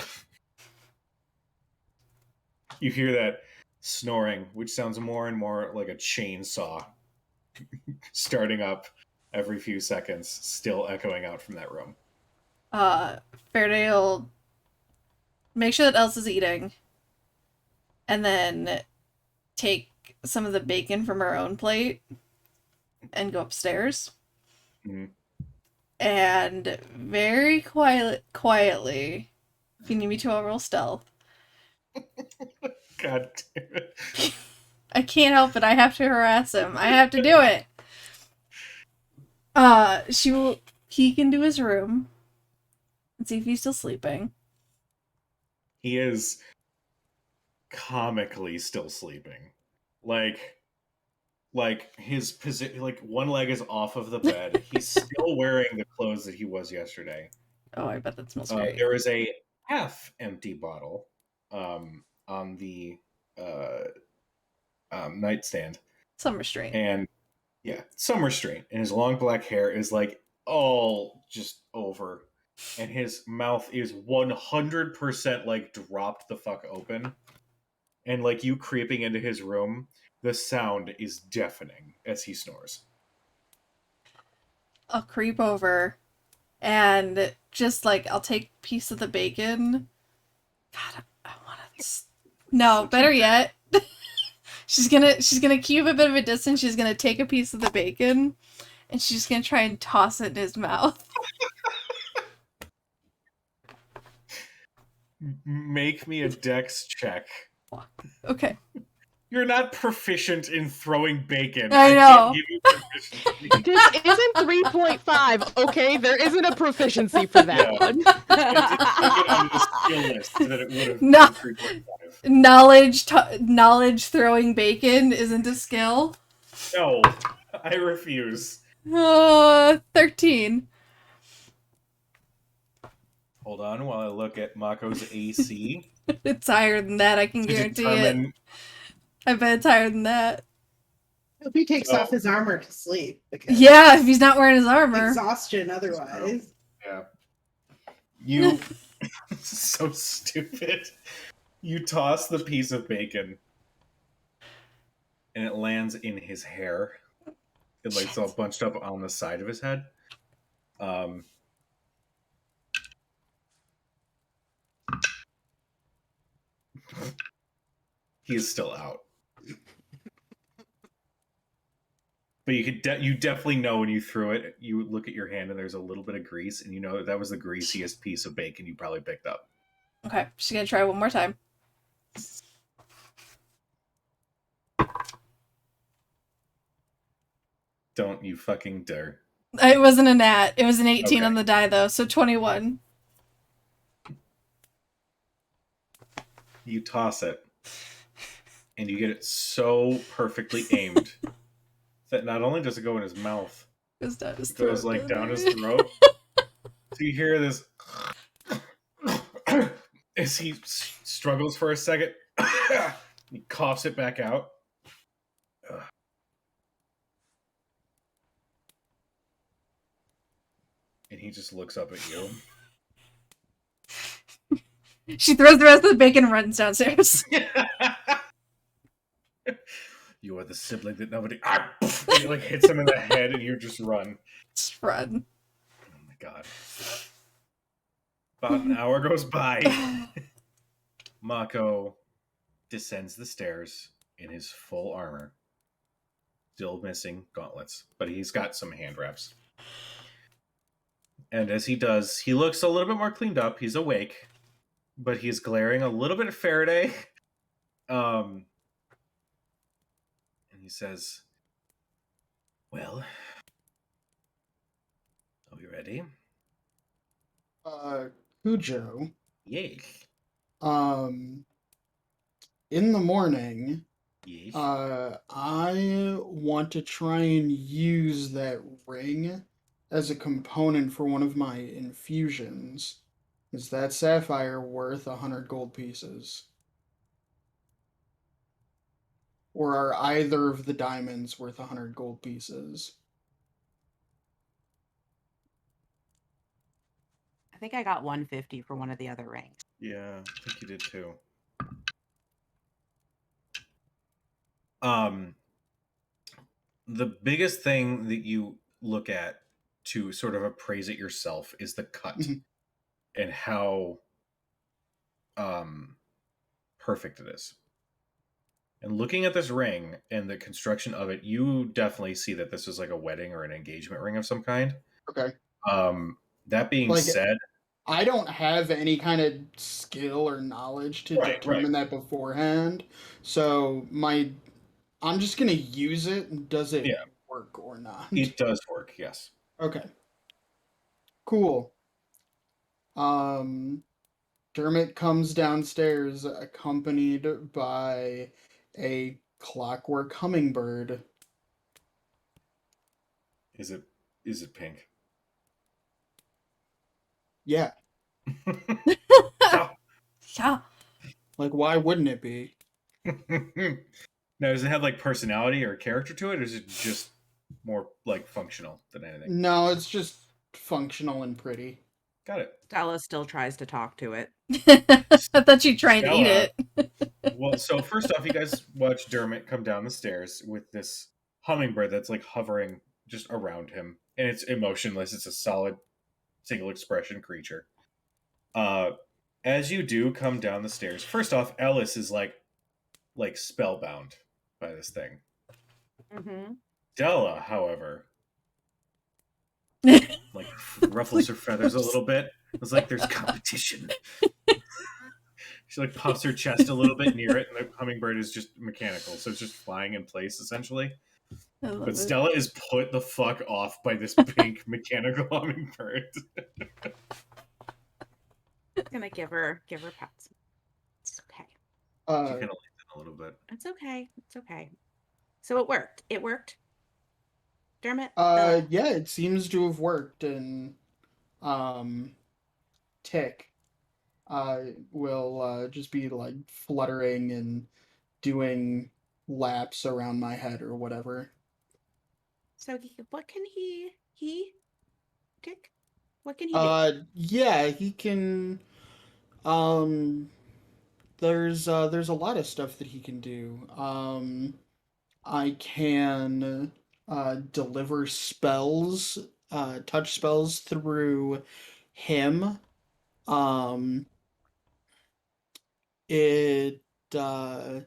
You hear that snoring, which sounds more and more like a chainsaw starting up every few seconds, still echoing out from that room. Faraday will make sure that Elsa's eating, and then take some of the bacon from her own plate and go upstairs. Mhm. And very quietly, if you need me to, I'll roll stealth. God damn it. I can't help it. I have to harass him. I have to do it. He can do his room and see if he's still sleeping. He is comically still sleeping. Like his position, like one leg is off of the bed. He's still wearing the clothes that he was yesterday. Oh, I bet that smells great. There is a half-empty bottle on the nightstand. Some restraint. And yeah, some restraint. And his long black hair is like all just over. And his mouth is 100% like dropped the fuck open. And like you creeping into his room, the sound is deafening as he snores. I'll creep over and just like I'll take a piece of the bacon. God, I want to. No, better yet, she's gonna keep a bit of a distance. She's gonna take a piece of the bacon, and she's gonna try and toss it in his mouth. Make me a dex check. Okay. You're not proficient in throwing bacon. I know. Can't give you proficiency. This isn't 3.5, okay? There isn't a proficiency for that Yeah. one. Get on the skill list so that it would have No. been 3.5. Knowledge throwing bacon isn't a skill. No, I refuse. 13. Hold on while I look at Mako's AC. It's higher than that, I can to guarantee it. determine. I bet it's higher than that. Hope he takes Oh. off his armor to sleep. Because Yeah, if he's not wearing his armor. exhaustion otherwise. Yeah. You So stupid. You toss the piece of bacon, and it lands in his hair. It's all bunched up on the side of his head. He is still out. But you definitely know when you threw it, you look at your hand and there's a little bit of grease, and you know that was the greasiest piece of bacon you probably picked up. Okay, just gonna try one more time. Don't you fucking dare. It wasn't a nat. It was an 18 Okay. on the die, though, so 21. You toss it, and you get it so perfectly aimed that not only does it go in his mouth, Goes down his it goes throat, like down his doesn't it? throat. So you hear this as he struggles for a second. He coughs it back out. And he just looks up at you. She throws the rest of the bacon and runs downstairs. You are the sibling that nobody. And he like hits him in the head, and you just run. Just run. Oh my god! About an hour goes by. Mako descends the stairs in his full armor, still missing gauntlets, but he's got some hand wraps. And as he does, he looks a little bit more cleaned up. He's awake, but he's glaring a little bit at Faraday. And he says, "Well, are we ready?" Cujo, Yes. in the morning, Yes. I want to try and use that ring as a component for one of my infusions. Is that sapphire worth 100 gold pieces? Or are either of the diamonds worth 100 gold pieces? I think I got 150 for one of the other rings. Yeah, I think you did too. The biggest thing that you look at to sort of appraise it yourself is the cut and how perfect it is. And looking at this ring and the construction of it, you definitely see that this is like a wedding or an engagement ring of some kind. Okay. That being Like, said, I don't have any kind of skill or knowledge to determine that beforehand. So I'm just gonna use it. Does it work or not? It does work, yes. Okay. Cool. Dermot comes downstairs accompanied by a clockwork hummingbird. Is it pink? Yeah. Yeah. Like, why wouldn't it be? Now, does it have like personality or character to it, or is it just more like functional than anything? No, it's just functional and pretty. Got it. Stella still tries to talk to it. I thought you'd try and eat it. Well, so first off, you guys watch Dermot come down the stairs with this hummingbird that's like hovering just around him, and it's emotionless. It's a solid single expression creature. As you do come down the stairs, first off, Ellis is like spellbound by this thing. Mm-hmm. Della, however, like ruffles her feathers a little bit. It's like there's competition. She like puffs her chest a little bit near it, and the hummingbird is just mechanical, so it's just flying in place essentially. But Stella is put the fuck off by this pink mechanical hummingbird. Gonna give her pets. It's okay. She kind of leans in a little bit. It's okay. It's okay. So it worked. It worked. Dermot? Yeah, it seems to have worked, and Tick will just be like fluttering and doing laps around my head or whatever. So what can he Tick? What can he do? Yeah, he can There's a lot of stuff that he can do. I can deliver spells, touch spells through him. Um, it uh,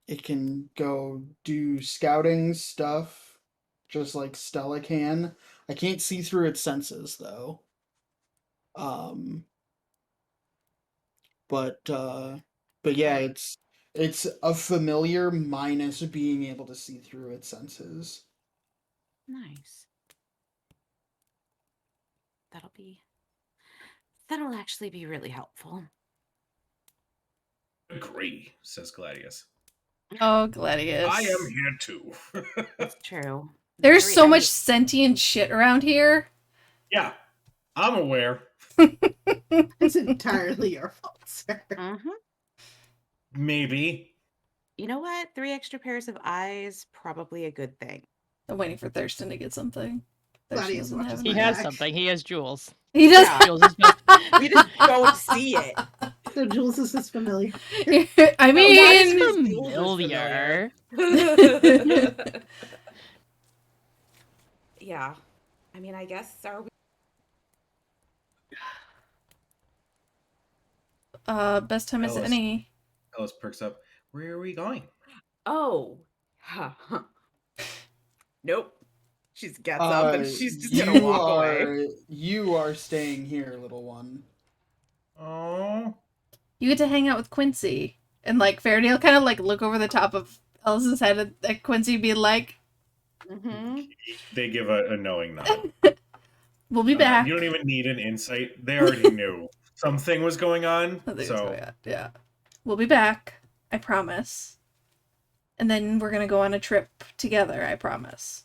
it can go do scouting stuff, just like Stella can. I can't see through its senses though. Um, but yeah, it's a familiar minus being able to see through its senses. Nice. That'll actually be really helpful. Agree, says Gladius. Oh, Gladius. I am here too. It's true. There's Very- so I much mean- sentient shit around here. Yeah, I'm aware. It's entirely your fault, sir. Mhm. Maybe. You know what? 3 extra pairs of eyes, probably a good thing. I'm waiting for Thurston to get something. Thurston Gladius doesn't watches have He my anything. has back. something. He has jewels. He does. Yeah. Jewels is best. We just don't see it. So Jules is familiar. I No, why is mean, Jules is Familiar. Yeah. I mean, I guess are we best time is Ellis. any. Ellis perks up. Where are we going? Oh. Nope. She gets up and she's just gonna you walk away. You are staying here, little one. Oh. You get to hang out with Quincy. And like Fairdale kind of like look over the top of Ellis's head at Quincy be like, Mm-hmm. They give a knowing nod. we'll be back. You don't even need an insight. They already knew something was going on. I think it's So going on. Yeah. We'll be back. I promise. And then we're going to go on a trip together. I promise.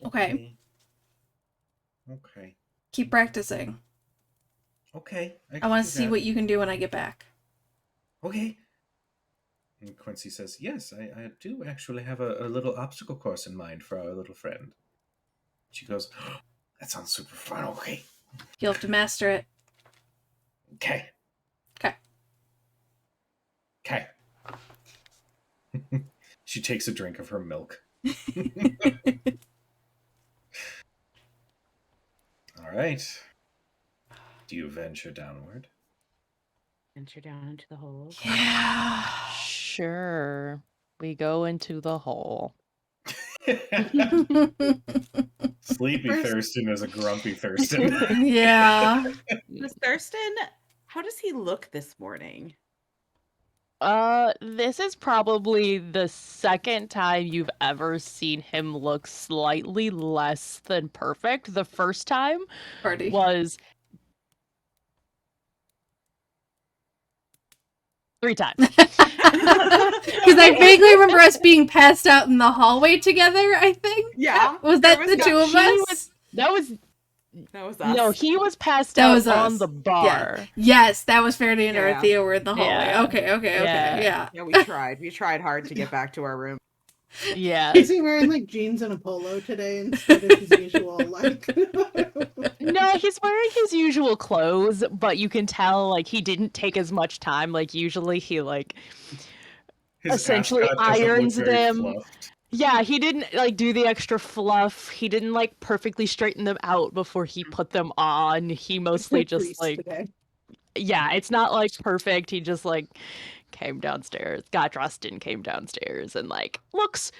Okay. Okay. Keep practicing. Okay. I want to see what you can do when I get back. Okay. And Quincy says, yes, I do actually have a little obstacle course in mind for our little friend. She goes, oh, that sounds super fun. Okay. You'll have to master it. Okay. Okay. Okay. She takes a drink of her milk. All right. Do you venture downward? Venture down into the hole. Yeah. Sure. We go into the hole. Sleepy First- Thurston is a grumpy Thurston. Yeah. Does Thurston, how does he look this morning? This is probably the second time you've ever seen him look slightly less than perfect. The first time Party. was 3 times. Because I vaguely remember us being passed out in the hallway together, I think. Yeah. Was there that was the two of he us? That was That was us. no, he was passed That out was on us. the bar. Yes, that was Faraday and Yeah. Dorothea were in the hallway. Yeah. Okay. Yeah. Yeah. Yeah, we tried. We tried hard to get back to our room. Yeah. Is he wearing like jeans and a polo today instead of his usual like? No, he's wearing his usual clothes, but you can tell like he didn't take as much time. Like usually he like His essentially ascot doesn't look irons very them. fluffed. Yeah, he didn't like do the extra fluff. He didn't like perfectly straighten them out before he put them on. He mostly just Priest like today. yeah, it's not like perfect. He just like came downstairs, got dressed and came downstairs and like looks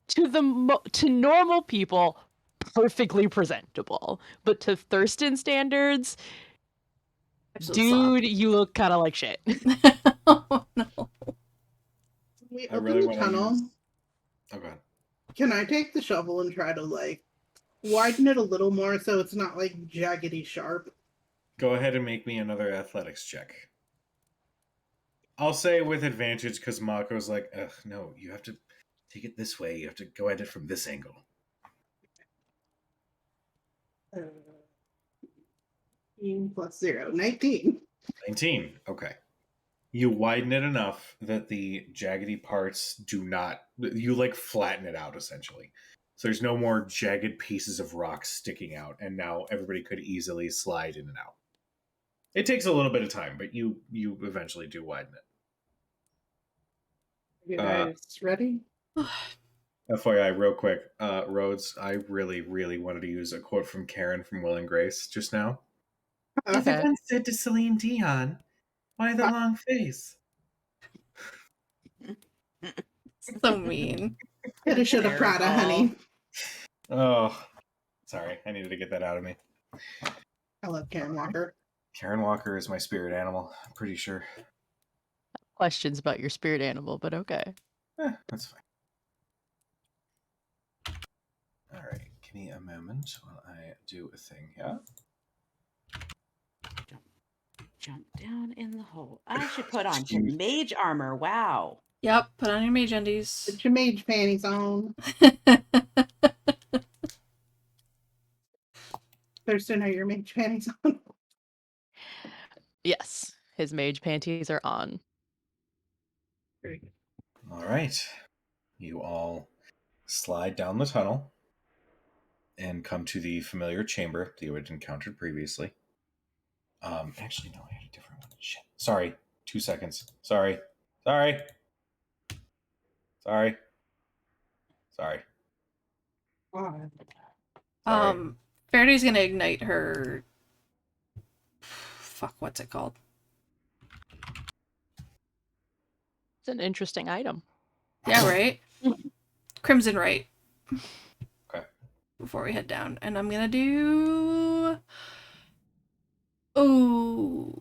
to to normal people perfectly presentable, but to Thurston standards, Absolute dude, you look kind of like shit. slop. Oh no. We I open really the want tunnel. to use... Oh, God. Can I take the shovel and try to like widen it a little more so it's not like jaggedy sharp? Go ahead and make me another athletics check. I'll say with advantage because Mako's like, ugh, no, you have to take it this way. You have to go at it from this angle. 18 plus 0, 19. 19. Okay. You widen it enough that the jaggedy parts do not... You, like, flatten it out, essentially. So there's no more jagged pieces of rock sticking out, and now everybody could easily slide in and out. It takes a little bit of time, but you eventually do widen it. You guys ready? FYI, real quick, Rhodes, I really, really wanted to use a quote from Karen from Will and Grace just now. If Okay. it once said to Celine Dion, why the long face? So mean. Coulda, shoulda, Prada, honey. Oh, sorry. I needed to get that out of me. I love Karen Walker. Karen Walker is my spirit animal, I'm pretty sure. Questions about your spirit animal, but okay. That's fine. All right, give me a moment while I do a thing here. Jump down in the hole. I should put on some mage armor. Wow. Yep, put on your mage undies. Put your mage panties on. Thurston, are your mage panties on? Yes, his mage panties are on. Very good. All right. You all slide down the tunnel and come to the familiar chamber that you had encountered previously. Actually, no, I had a different one. Shit. Sorry. 2 seconds. Sorry. God. Faraday gonna ignite her. Fuck, what's it called? It's an interesting item. Yeah, right. Crimson Right. Okay. Before we head down, and I'm gonna do. Oh.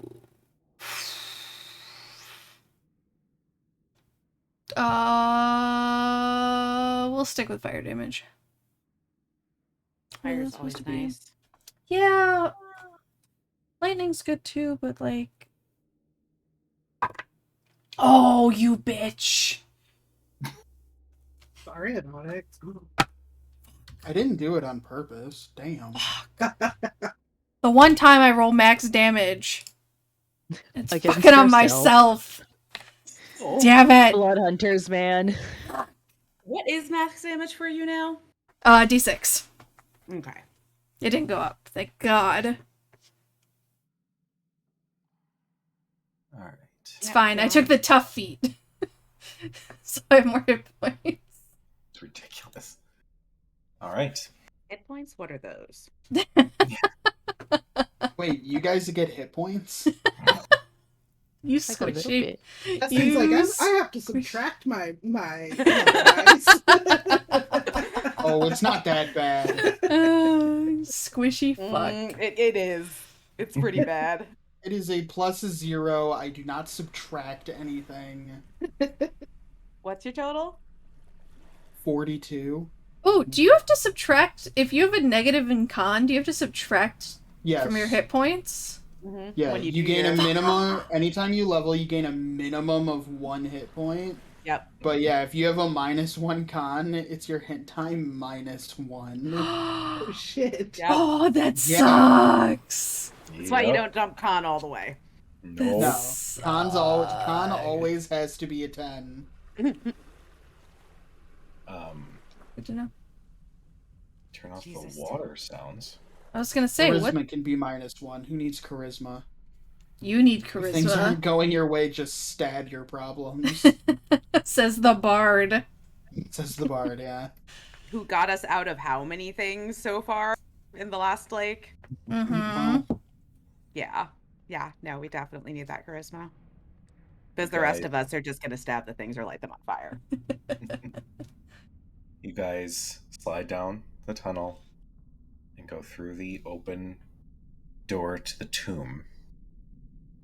We'll stick with fire damage. Fire's that's always supposed to be- nice. Yeah. Lightning's good too, but like. Oh, you bitch. Sorry about it. I didn't do it on purpose. Damn. The one time I roll max damage. It's Against fucking on yourself. myself. Damn it. Blood hunters, man. What is max damage for you now? D6. Okay. It didn't go up. Thank God. All right. It's fine. I took the tough feat. So I have more hit points. It's ridiculous. All right. Hit points? What are those? Wait, you guys get hit points? You Like a little squishy. bit. That seems like You I have to subtract my dice. Oh, it's not that bad. Squishy fuck. It is. It's pretty bad. It is a +0. I do not subtract anything. What's your total? 42. Oh, do you have to subtract if you have a negative in con? Do you have to subtract Yes. from your hit points? Mm-hmm. Yeah, When you do gain a your- minimum. Anytime you level, you gain a minimum of 1 hit point. Yep. But yeah, if you have a -1 con, it's your hit time -1. Oh shit. Yep. Oh, that Yeah. sucks. That's why you don't jump con all the way. No. No, Sucks. con always has to be a 10. Good to know. Turn off Jesus. the water sounds. I was gonna say, Charisma what? can be -1. Who needs charisma? You need If things charisma, aren't going your way, just stab your problems. says the bard. Says the bard, yeah. Who got us out of how many things so far in the last lake? Mm-hmm. Yeah. Yeah. No, we definitely need that charisma. Because the rest Right. of us are just going to stab the things or light them on fire. You guys slide down the tunnel and go through the open door to the tomb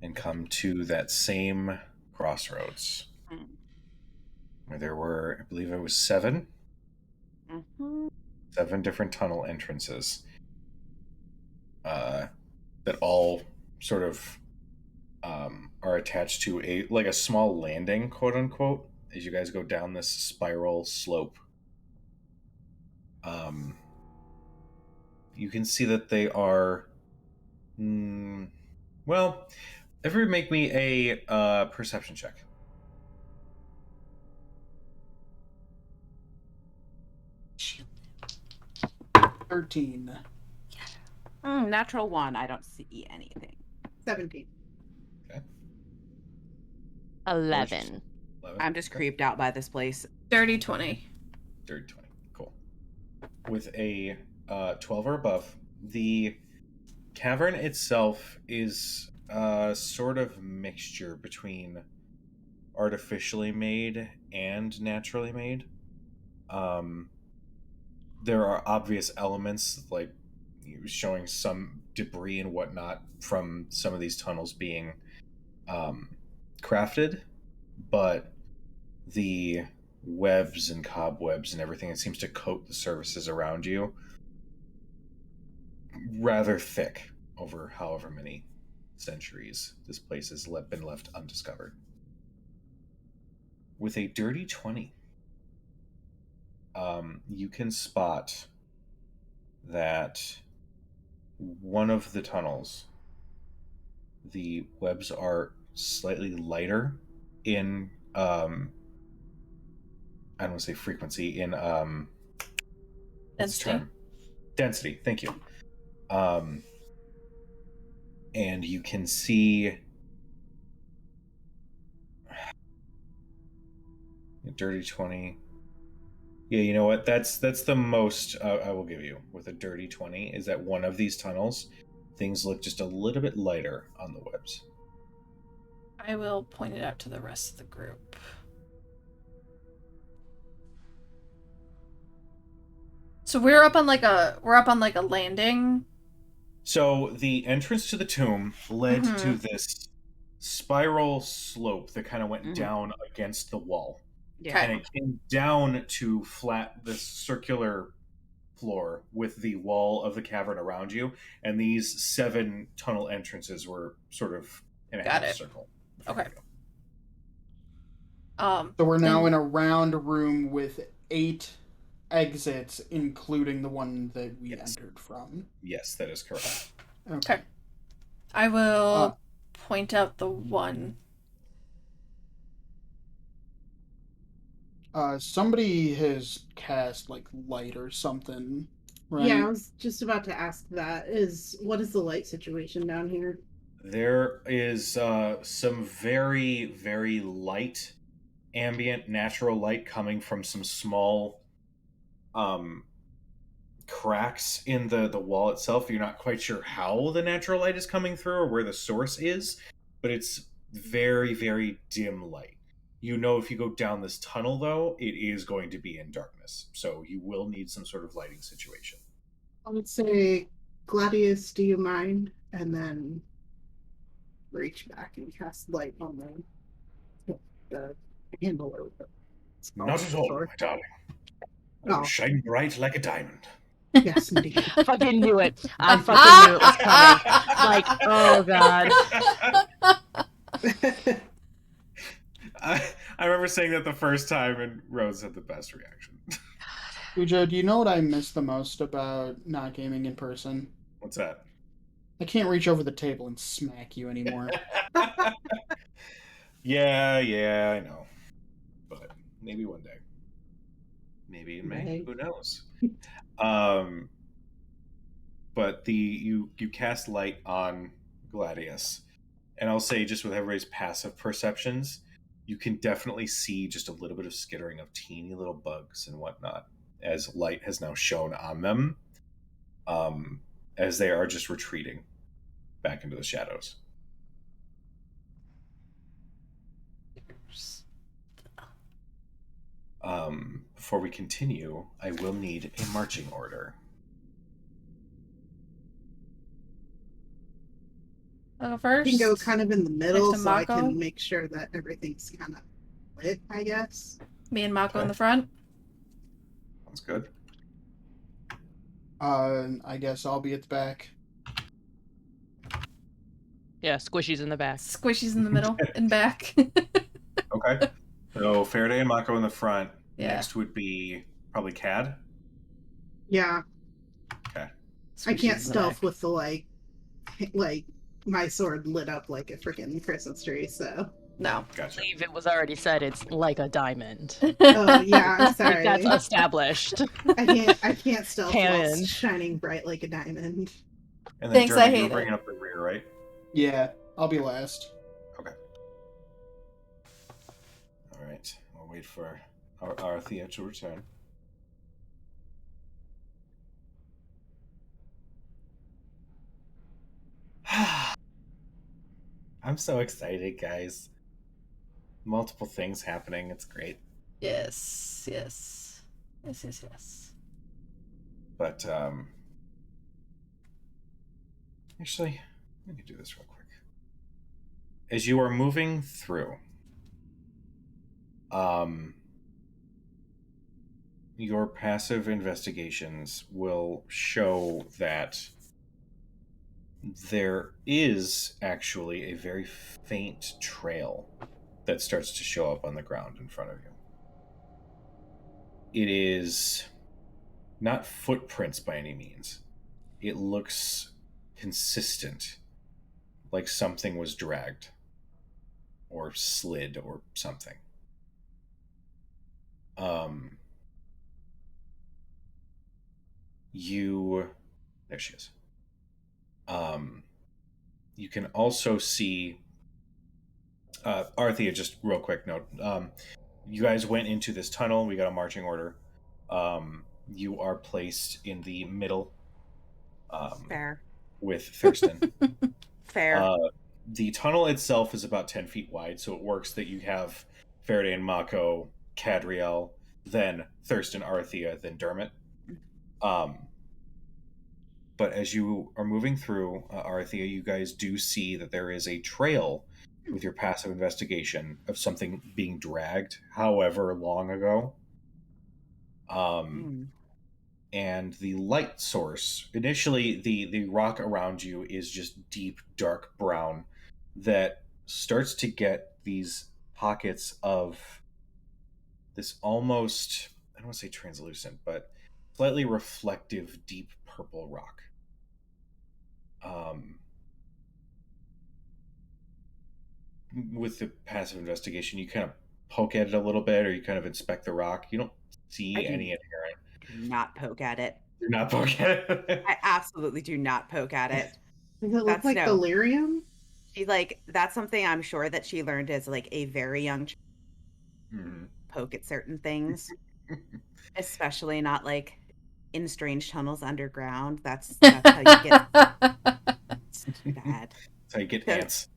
and come to that same crossroads Mm. where there were, I believe it was 7 Mm-hmm. different tunnel entrances that all sort of are attached to a small landing, quote unquote, as you guys go down this spiral slope. You can see that they are well, everybody make me a perception check. 13. Natural 1. I don't see anything. 17. 11. 11. I'm just Okay. creeped out by this place. Dirty 20. Dirty 20. Cool. With a 12 or above, the cavern itself is a sort of mixture between artificially made and naturally made. There are obvious elements like showing some debris and whatnot from some of these tunnels being crafted, but the webs and cobwebs and everything that seems to coat the surfaces around you rather thick over however many centuries this place has been left undiscovered. With a dirty 20, you can spot that one of the tunnels, the webs are slightly lighter in I don't want to say frequency, in what's the Density. term? Density, thank you. And you can see dirty 20. Yeah, you know what? That's the most I will give you with a dirty 20 is that one of these tunnels, things look just a little bit lighter on the webs. I will point it out to the rest of the group. So we're up on like a landing. So the entrance to the tomb led to this spiral slope that kind of went down against the wall. Yeah. And it came down to this circular floor with the wall of the cavern around you, and these 7 tunnel entrances were sort of in a Got half it. circle. Okay. So we're now then- in a round room with 8 exits, including the one that we Yes. entered from. Yes, that is correct. Okay. I will point out the one. Somebody has cast like light or something, right? Yeah, I was just about to ask that. What is the light situation down here? There is some very, very light, ambient, natural light coming from some small cracks in the wall itself. You're not quite sure how the natural light is coming through or where the source is, but it's very, very dim light. You know, if you go down this tunnel, though, it is going to be in darkness, so you will need some sort of lighting situation. I would say, Gladius, do you mind? And then reach back and cast light on the handle or the Not at all, sword. my darling. I Oh. will shine bright like a diamond. Yes, indeed. Fucking knew it. I fucking knew it was coming. Like, oh god. I remember saying that the first time, and Rose had the best reaction. Ujo, do you know what I miss the most about not gaming in person? What's that? I can't reach over the table and smack you anymore. Yeah, I know. But maybe one day. Maybe in May. May. Who knows? But you cast light on Gladius, and I'll say just with everybody's passive perceptions, you can definitely see just a little bit of skittering of teeny little bugs and whatnot as light has now shone on them, as they are just retreating back into the shadows. Before we continue, I will need a marching order. I'll go I first. can go kind of in the middle Next to so I Mako? can make sure that everything's kind of lit, I guess. Me and Mako in Okay. the front. Sounds good. I guess I'll be at the back. Yeah, Squishy's in the back. Squishy's in the middle and back. Okay. So Faraday and Mako in the front. Yeah. Next would be probably Cad. Yeah, Okay. I Squishy's can't in the stealth back. with the like my sword lit up like a freaking Christmas tree. So, No. I Gotcha. believe it was already said it's like a diamond. oh yeah, I'm Like sorry. that's established. I can't stealth while Canon. shining bright like a diamend. And then Thanks, Dermot, I you hate were it. bringing up the rear, right? Yeah, I'll be last. Okay. All right. We'll wait for our Arthea to return. I'm so excited, guys. Multiple things happening. It's great. Yes, yes. Yes, yes, yes. But, actually, let me do this real quick. As you are moving through, your passive investigations will show that there is actually a very faint trail that starts to show up on the ground in front of you. It is not footprints by any means. It looks consistent, like something was dragged or slid or something. There she is. You can also see Arthea, just real quick note. You guys went into this tunnel. We got a marching order. You are placed in the middle. Fair. With Thurston. Fair. The tunnel itself is about 10 feet wide, so it works that you have Faraday and Mako, Cadriel, then Thurston, Arthea, then Dermot. But as you are moving through, Arthea, you guys do see that there is a trail with your passive investigation of something being dragged, however long ago. And the light source, initially the rock around you is just deep, dark brown that starts to get these pockets of this almost, I don't want to say translucent, but slightly reflective, deep purple rock. With the passive investigation, you kind of poke at it a little bit, or you kind of inspect the rock. You don't see any inherent. Do not poke at it. Do not poke at it. I absolutely do not poke at it. Does it look like delirium? She that's something I'm sure that she learned as like a very young child. Poke at certain things, especially not like in strange tunnels underground. That's how you get. It's bad. That's how you get ants.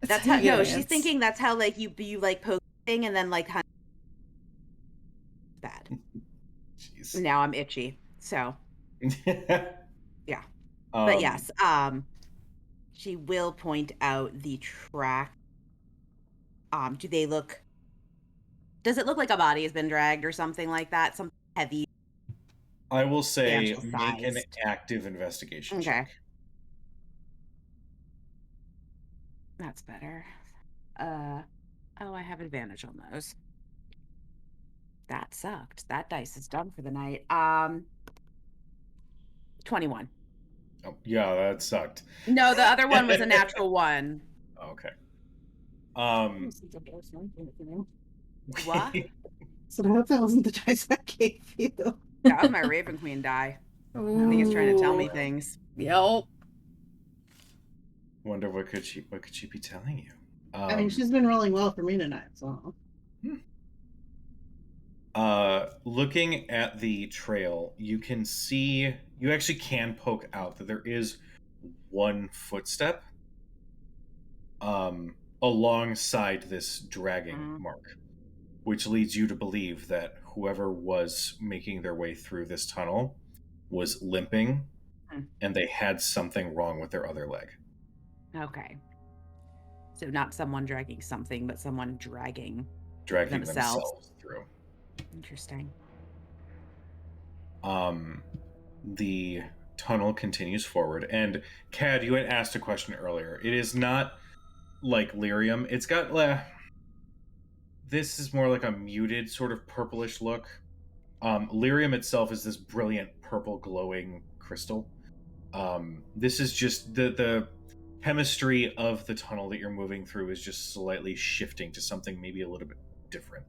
That's how. No, she's thinking that's how like you like poke thing and then like bad. Jeez. Now I'm itchy. So yeah. But yes, she will point out the track. Does it look like a body has been dragged or something like that? Something heavy? I will say make an active investigation check. That's better. I have advantage on those. That sucked. That dice is done for the night. 21. Oh, yeah, that sucked. No, the other one was a natural one. Okay. What? So I hope that wasn't the dice I gave you. That was my Raven Queen die. I think it's trying to tell me things. Yep. Wonder what could she be telling you? I mean, she's been rolling well for me tonight, so. Looking at the trail, you actually can poke out that there is one footstep alongside this dragging mark, which leads you to believe that whoever was making their way through this tunnel was limping and they had something wrong with their other leg. Okay. So not someone dragging something, but someone dragging themselves through. Interesting. The tunnel continues forward, and Cad, you had asked a question earlier. It is not like lyrium. It's got this is more like a muted sort of purplish look. Lyrium itself is this brilliant purple glowing crystal. This is just the chemistry of the tunnel that you're moving through is just slightly shifting to something maybe a little bit different.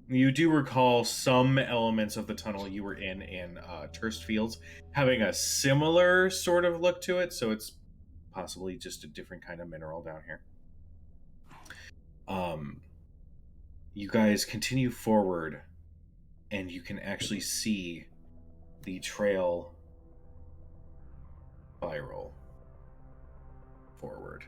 You do recall some elements of the tunnel you were in Turst Fields having a similar sort of look to it, so it's possibly just a different kind of mineral down here. You guys continue forward, and you can actually see the trail spiral forward.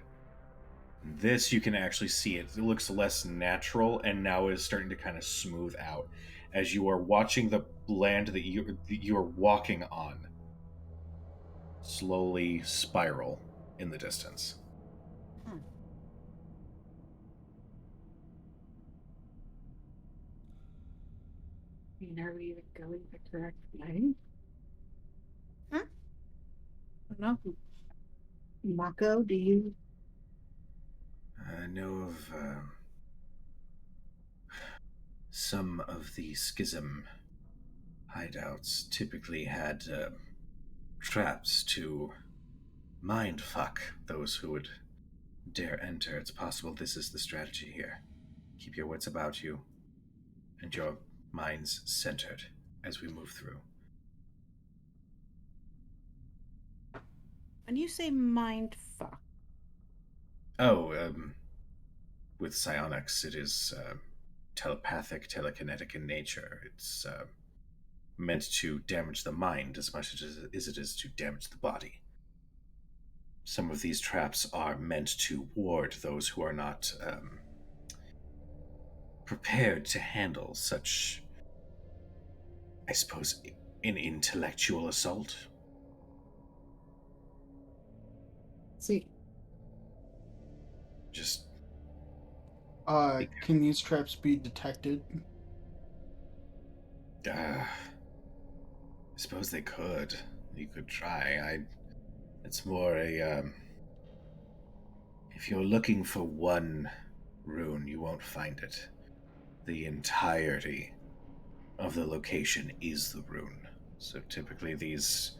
This you can actually see it looks less natural, and now is starting to kind of smooth out as you are watching the land that you're walking on slowly spiral in the distance. Are we going the correct way? I don't know. Mako, do you? I know of some of the schism hideouts typically had traps to mind fuck those who would dare enter. It's possible this is the strategy here. Keep your wits about you and your minds centered as we move through. When you say mind fuck, Oh, with psionics, it is telepathic, telekinetic in nature. It's meant to damage the mind as much as it is to damage the body. Some of these traps are meant to ward those who are not prepared to handle such, I suppose, an intellectual assault. See, Just Can these traps be detected? I suppose they could. You could try. It's more a if you're looking for one rune, you won't find it. The entirety of the location is the rune. So typically these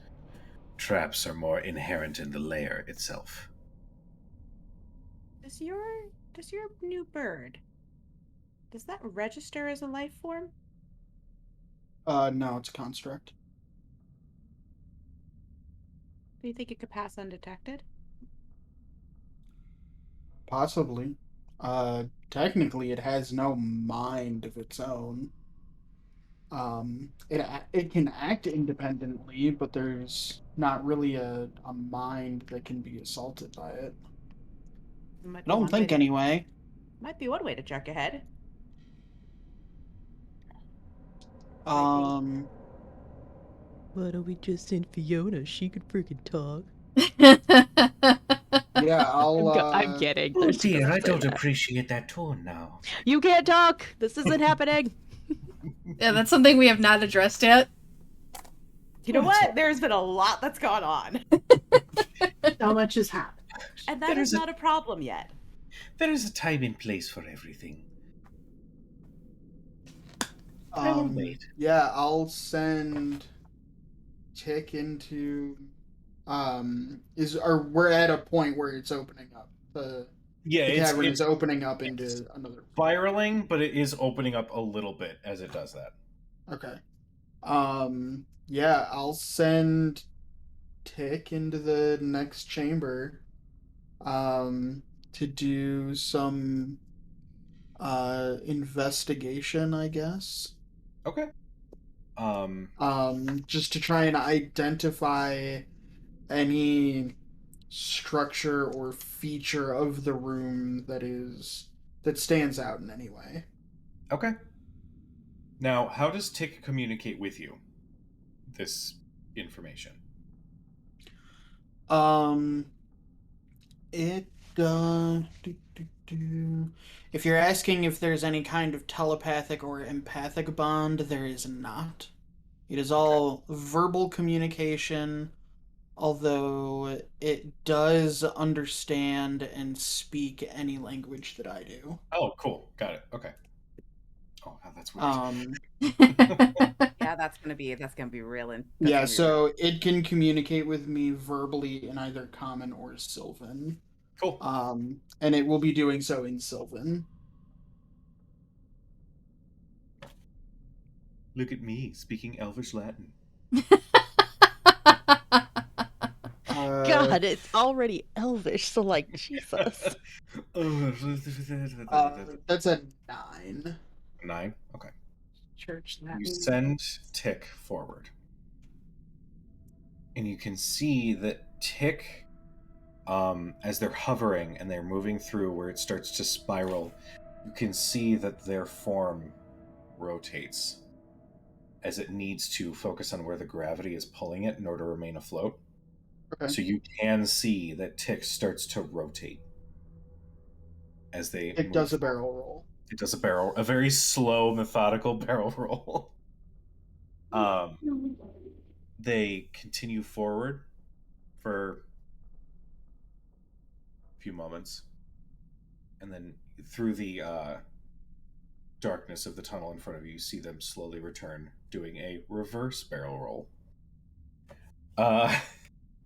traps are more inherent in the layer itself. does your new bird, does that register as a life form? No, it's a construct. Do you think it could pass undetected? Possibly. Technically, it has no mind of its own. It can act independently, but there's not really a mind that can be assaulted by it. I don't think, anyway. Might be one way to check ahead. Why don't we just send Fiona? She could freaking talk. Yeah, I'm kidding. Oh There's dear, no I way don't that- appreciate that tone now. You can't talk. This isn't happening. Yeah, that's something we have not addressed yet. You know what? There's been a lot that's gone on. so much has happened. And that is not a problem yet. There is a time and place for everything. I will wait. Yeah, I'll send Tick into we're at a point where it's opening up. The cavern is opening up into another spiraling, but it is opening up a little bit as it does that. Okay. Yeah, I'll send Tick into the next chamber to do some investigation, I guess. Okay. Just to try and identify any structure or feature of the room that stands out in any way. Okay. Now, how does Tick communicate with you this information? If you're asking if there's any kind of telepathic or empathic bond, there is not. It is all verbal communication, although it does understand and speak any language that I do. Oh, cool. Got it. Okay. Oh, that's weird. Yeah, that's gonna be real. Yeah, so it can communicate with me verbally in either Common or Sylvan. Cool. And it will be doing so in Sylvan. Look at me speaking Elvish Latin. God. God, it's already elvish, so like Jesus. That's a 9. 9. Okay. Church that You means. send Tick forward. And you can see that Tick, as they're hovering and they're moving through where it starts to spiral, you can see that their form rotates as it needs to focus on where the gravity is pulling it in order to remain afloat. Okay. So you can see that Tick starts to rotate as they It move does a forward. barrel roll. It does a very slow, methodical barrel roll. They continue forward for a few moments, and then through the darkness of the tunnel in front of you, you see them slowly return, doing a reverse barrel roll.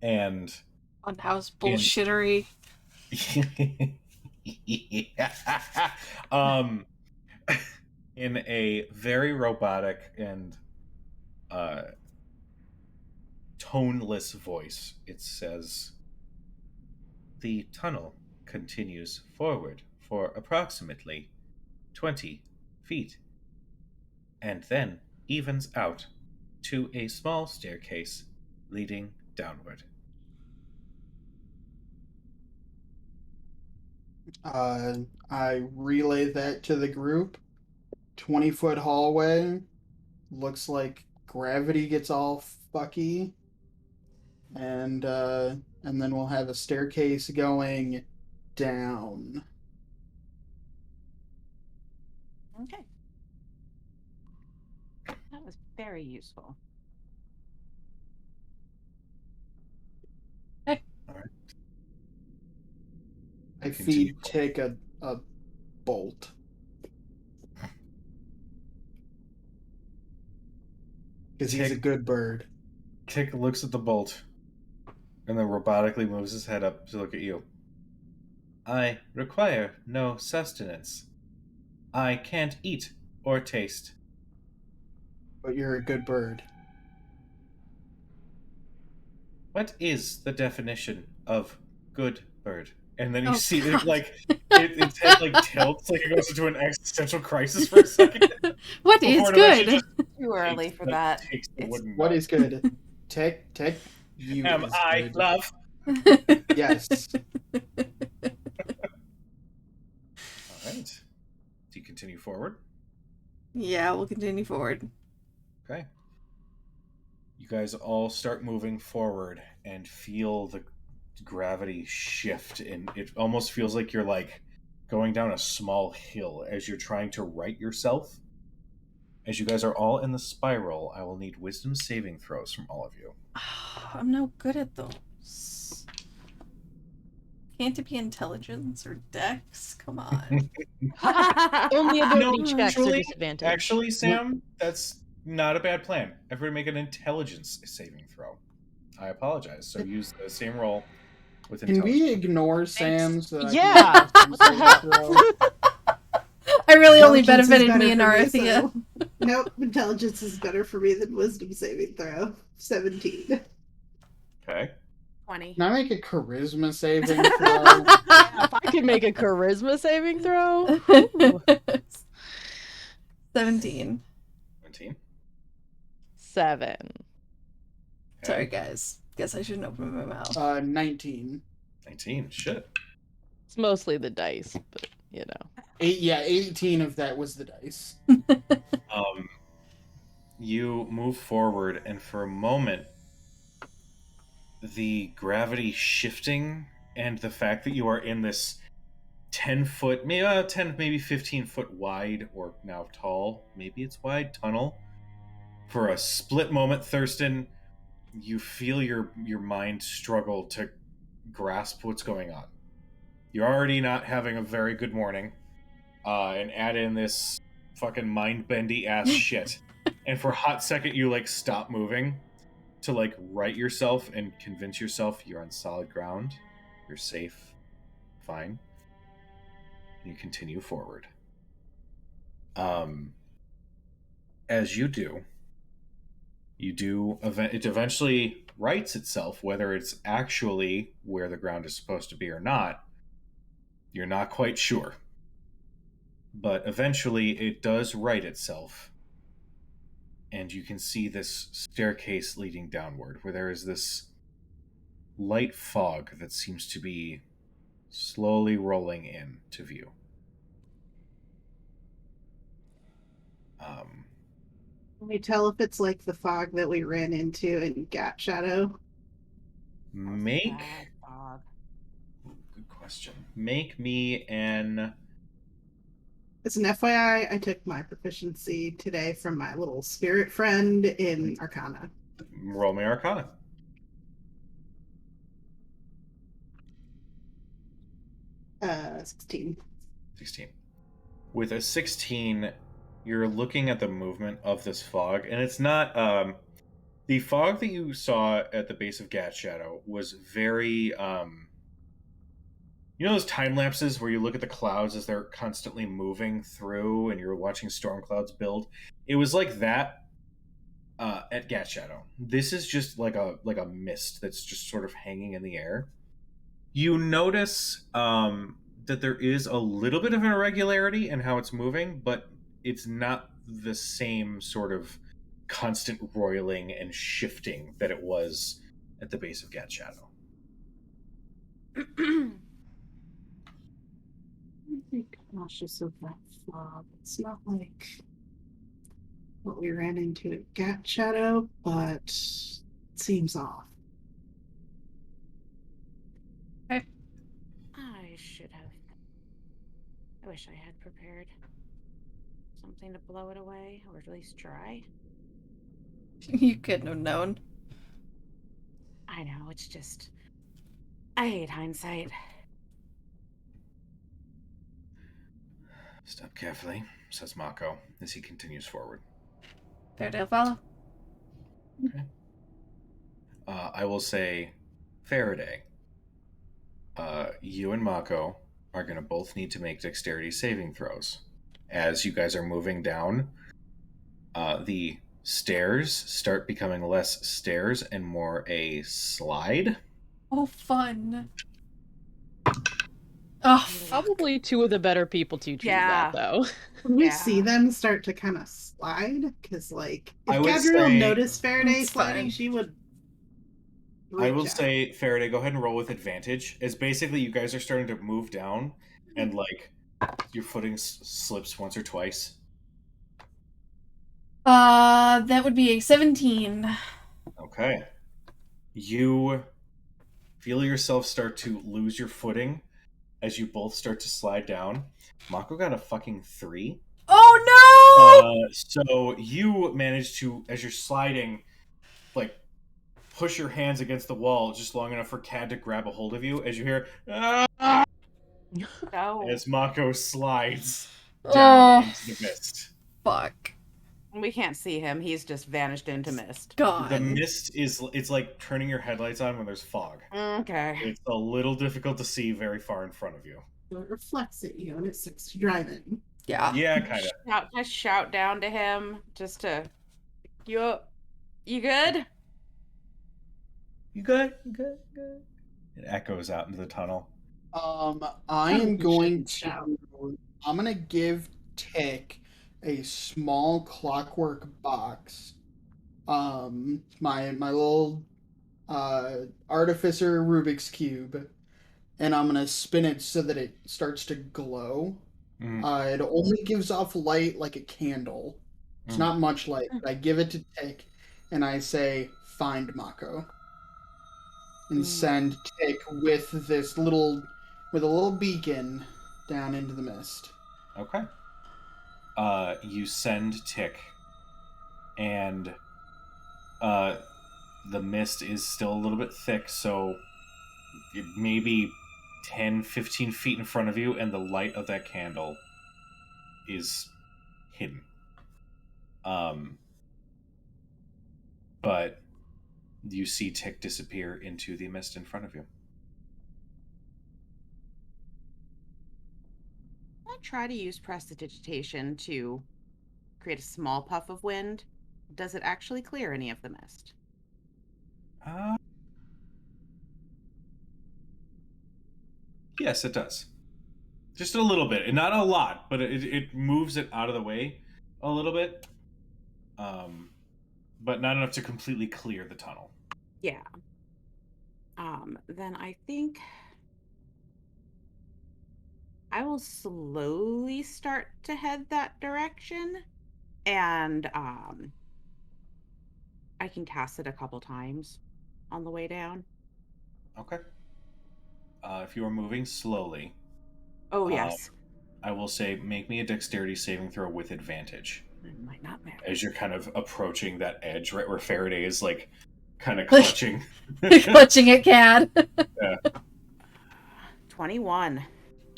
And Funhouse bullshittery. In a very robotic and toneless voice, it says, "The tunnel continues forward for approximately 20 feet, and then evens out to a small staircase leading downward." I relay that to the group. 20-foot hallway. Looks like gravity gets all fucky. And then we'll have a staircase going down. Okay. That was very useful. I Continue. feed Tick a bolt. Because he's a Tick- good bird. Tick looks at the bolt and then robotically moves his head up to look at you. "I require no sustenance. I can't eat or taste." But you're a good bird. "What is the definition of good bird?" And then you Oh, see it God. like its head like tilts, like it goes into an existential crisis for a second. What is Before it eventually good? just Too early takes for the- that. takes the It's- wooden What nut. is good? Tick, you Am is I good. love? Yes. All right. Do you continue forward? Yeah, we'll continue forward. Okay. You guys all start moving forward and feel the gravity shift, and it almost feels like you're like going down a small hill as you're trying to right yourself. As you guys are all in the spiral, I will need wisdom saving throws from all of you. I'm no good at those. Can't it be intelligence or dex? Come on. Only ability No, checks are actually- disadvantage. Actually, Sam, that's not a bad plan. Everybody make an intelligence saving throw. I apologize. So use the same roll with Can intelligence. we ignore Sam so that I Yeah, can what the hell? throw? I really only Intelligence is benefited better me and for Arathea. so- Nope, intelligence is better for me than wisdom saving throw. 17. Okay. 20. Can I make a charisma saving throw? Yeah, if I could make a charisma saving throw. Ooh. 17. 17. 7. Okay. Sorry, guys. Guess I shouldn't open my mouth. 19. 19. Shit. It's mostly the dice, but you know. 18 of that was the dice. You move forward, and for a moment, the gravity shifting and the fact that you are in this 10-foot, maybe 15-foot wide, or now tall, maybe it's wide, tunnel. For a split moment, Thurston, you feel your mind struggle to grasp what's going on. You're already not having a very good morning, and add in this fucking mind-bendy ass shit. And for a hot second, you like stop moving to like right yourself and convince yourself you're on solid ground, you're safe, fine. You continue forward. As you do, it eventually rights itself, whether it's actually where the ground is supposed to be or not, you're not quite sure. But eventually it does right itself. And you can see this staircase leading downward, where there is this light fog that seems to be slowly rolling in to view. Can we tell if it's like the fog that we ran into in Gat Shadow? Make... Bad fog. Good question. Make me an... As an FYI, I took my proficiency today from my little spirit friend in Arcana. Roll me Arcana. Uh, 16. 16. With a 16, you're looking at the movement of this fog, and it's not... the fog that you saw at the base of Gat Shadow was very... you know those time lapses where you look at the clouds as they're constantly moving through and you're watching storm clouds build? It was like that at Gat Shadow. This is just like a mist that's just sort of hanging in the air. You notice that there is a little bit of an irregularity in how it's moving, but it's not the same sort of constant roiling and shifting that it was at the base of Gat Shadow. Be cautious of that fog. It's not like what we ran into at Gat Shadow, but it seems off. I should have. I wish I had prepared something to blow it away, or at least try. You couldn't have known. I know, it's just... I hate hindsight. Step carefully, says Mako, as he continues forward. Fair to follow. Okay. I will say, Faraday, you and Mako are going to both need to make dexterity saving throws. As you guys are moving down, the stairs start becoming less stairs and more a slide. Oh, fun. Oh, Probably two of the better people to choose Yeah. that, though. When we Yeah. see them start to kind of slide, because like I if would Gabrielle say- noticed Faraday It's sliding, fine. she would. I will reach out. say, Faraday, go ahead and roll with advantage. As basically you guys are starting to move down, and like your footing slips once or twice. that would be a 17. Okay. You feel yourself start to lose your footing as you both start to slide down. Mako got a fucking 3. Oh no! So you manage to, as you're sliding, like push your hands against the wall just long enough for Cad to grab a hold of you as you hear "Ah!" No. as Mako slides down into the mist. Fuck. We can't see him. He's just vanished into mist. God. The mist it's like turning your headlights on when there's fog. Okay. It's a little difficult to see very far in front of you. So it reflects at you, and it starts to drive in. Yeah. Yeah, kind of. Just shout down to him, just to... You good? You good? You good? Good. It echoes out into the tunnel. I am going Shout. to. I'm gonna give Tick a small clockwork box. My little artificer Rubik's cube, and I'm gonna spin it so that it starts to glow. Mhm. It only gives off light like a candle. It's Mm. not much light. But I give it to Tick, and I say, "Find Mako," and send Tick with a little beacon down into the mist. Okay. You send Tick, and the mist is still a little bit thick, so it may be 10, 15 feet in front of you, and the light of that candle is hidden. But you see Tick disappear into the mist in front of you. I try to use prestidigitation to create a small puff of wind. Does it actually clear any of the mist? Yes, it does. Just a little bit, and not a lot, but it moves it out of the way a little bit. But not enough to completely clear the tunnel. Yeah. Then I think I will slowly start to head that direction, and I can cast it a couple times on the way down. Okay. If you are moving slowly, Oh, yes. I will say make me a dexterity saving throw with advantage It might not matter. as you're kind of approaching that edge, right where Faraday is like kind of clutching. Clutching at Cad. 21.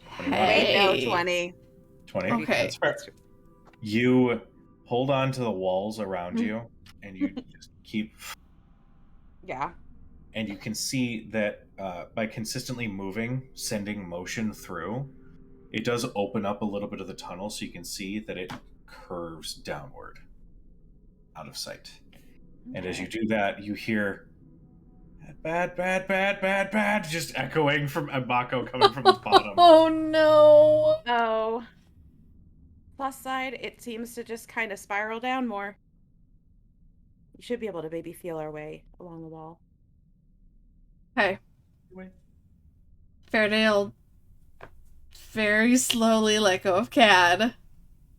Hey. Wait, no, 20. 20. Okay. That's fair. You hold on to the walls around you, and you just keep. Yeah. And you can see that by consistently moving, sending motion through, it does open up a little bit of the tunnel, so you can see that it curves downward out of sight. And as you do that, you hear bad, bad, bad, bad, bad, just echoing from Mako coming from the bottom. Oh no. Oh. Plus side, it seems to just kind of spiral down more. You should be able to maybe feel our way along the wall. Okay. Faraday will very slowly let go of Cad.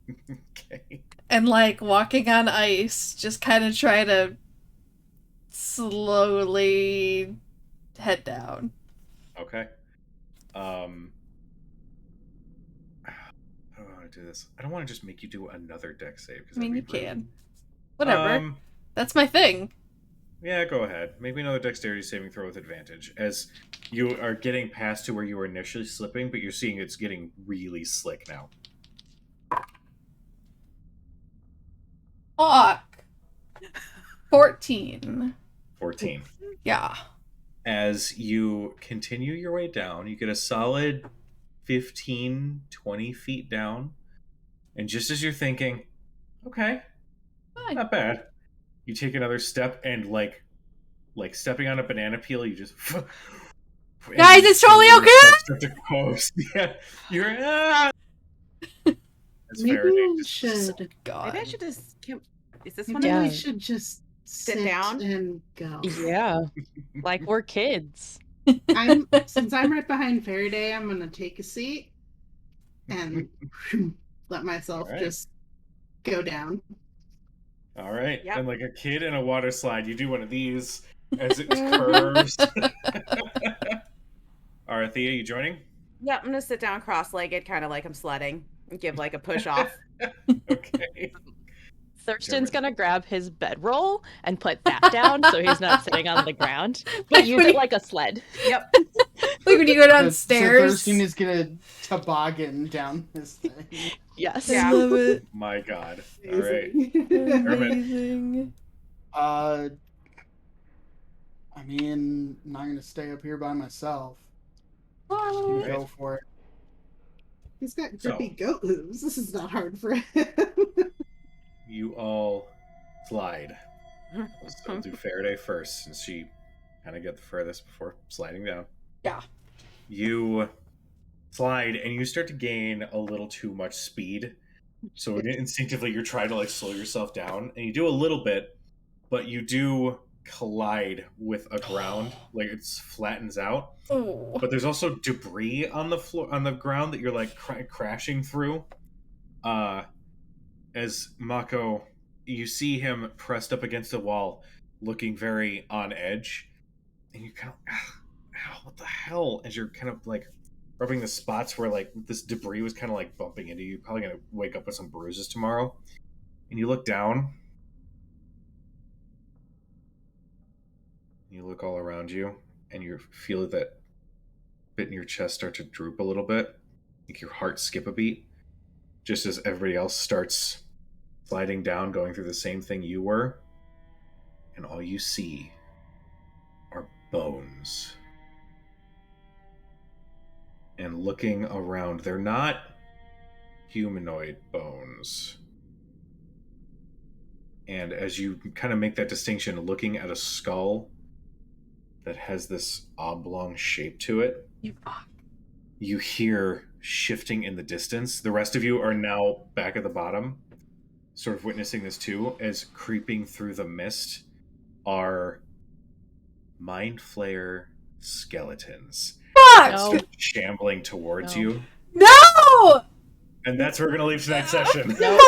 Okay. And like walking on ice, just kind of try to slowly head down. Okay. How do I want to do this? I don't want to just make you do another dex save. I mean, you that'd be rude. can. Whatever. That's my thing. Yeah, go ahead. Make me another dexterity saving throw with advantage. As you are getting past to where you were initially slipping, but you're seeing it's getting really slick now. Fuck. 14. 14. Yeah. As you continue your way down, you get a solid 15, 20 feet down. And just as you're thinking, okay, Fine. not bad, you take another step and like stepping on a banana peel, you just Guys, it's totally okay. Start to coast. Yeah, you're That's Maybe Faraday. we should. God. Maybe I should just. Is this one? Maybe Yeah. we should just sit down? and go. Yeah. Like we're kids. Since I'm right behind Faraday, I'm gonna take a seat and let myself All right. just go down. All right, Yep. and like a kid in a water slide, you do one of these as it curves. Arathea, you joining? Yeah, I'm gonna sit down cross-legged, kind of like I'm sledding, and give like a push off. Okay. Thurston's gonna grab his bedroll and put that down so he's not sitting on the ground, but use it like a sled. Yep. Like when you go So downstairs. Thurston is gonna toboggan down this thing. Yes. Yeah. I love it. My God. All right. Amazing. I mean, I'm not gonna stay up here by myself. You Alright. go for it. He's got grippy goat hooves. This is not hard for him. You all slide. We'll do Faraday first, since she kind of got the furthest before sliding down. Yeah. You slide, and you start to gain a little too much speed. So instinctively, you're trying to like slow yourself down, and you do a little bit, but you do collide with a ground, like it flattens out. Oh. But there's also debris on the floor, on the ground that you're like crashing through. As Mako, you see him pressed up against the wall, looking very on edge, and you kind of, ow, what the hell? As you're kind of like rubbing the spots where like this debris was kind of like bumping into you. You're probably gonna wake up with some bruises tomorrow. And you look down. You look all around you, and you feel that bit in your chest start to droop a little bit. Make your heart skip a beat, just as everybody else starts sliding down, going through the same thing you were. And all you see are bones. And looking around, they're not humanoid bones. And as you kind of make that distinction, looking at a skull that has this oblong shape to it. You fuck. You hear shifting in the distance. The rest of you are now back at the bottom, sort of witnessing this too, as creeping through the mist are Mind Flayer skeletons. Fuck! No. Shambling towards No. you. No! And that's where we're going to leave tonight's session. Nope.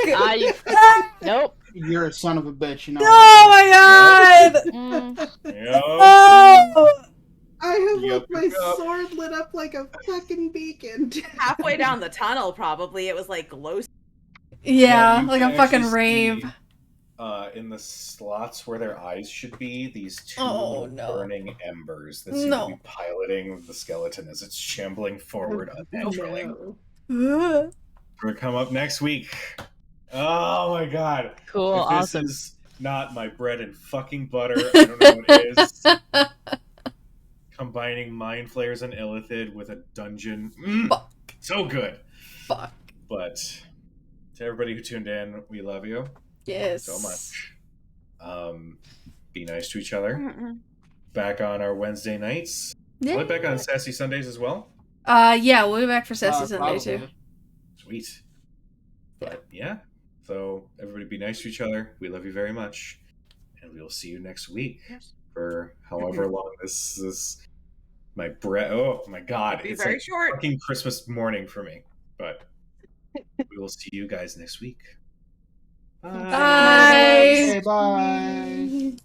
Fuck! Nope. You're a son of a bitch, you know. Oh my god! Mm. Yep. Oh! I have Yup, like my yup. sword lit up like a fucking beacon. Halfway down the tunnel, probably it was like glow. Yeah, you like can a fucking actually rave. see, in the slots where their eyes should be, these two Oh, no. burning embers that seem No. to be piloting the skeleton as it's shambling forward unnaturally. No. We're gonna come up next week. Oh my god. Cool. If this Awesome. is not my bread and fucking butter, I don't know what is. Combining Mind Flayers and Illithid with a dungeon. Fuck. So good. Fuck. But to everybody who tuned in, we love you Yes. so much. Be nice to each other. Mm-mm. Back on our Wednesday nights. Yeah. Will it back on Sassy Sundays as well? Yeah, we'll be back for Sassy Sunday Probably. too. Sweet. But yeah. So everybody be nice to each other. We love you very much. And we will see you next week for however long this is. My breath. Oh my god. Be It's very like short. fucking Christmas morning for me. But we will see you guys next week. Bye. Okay, bye.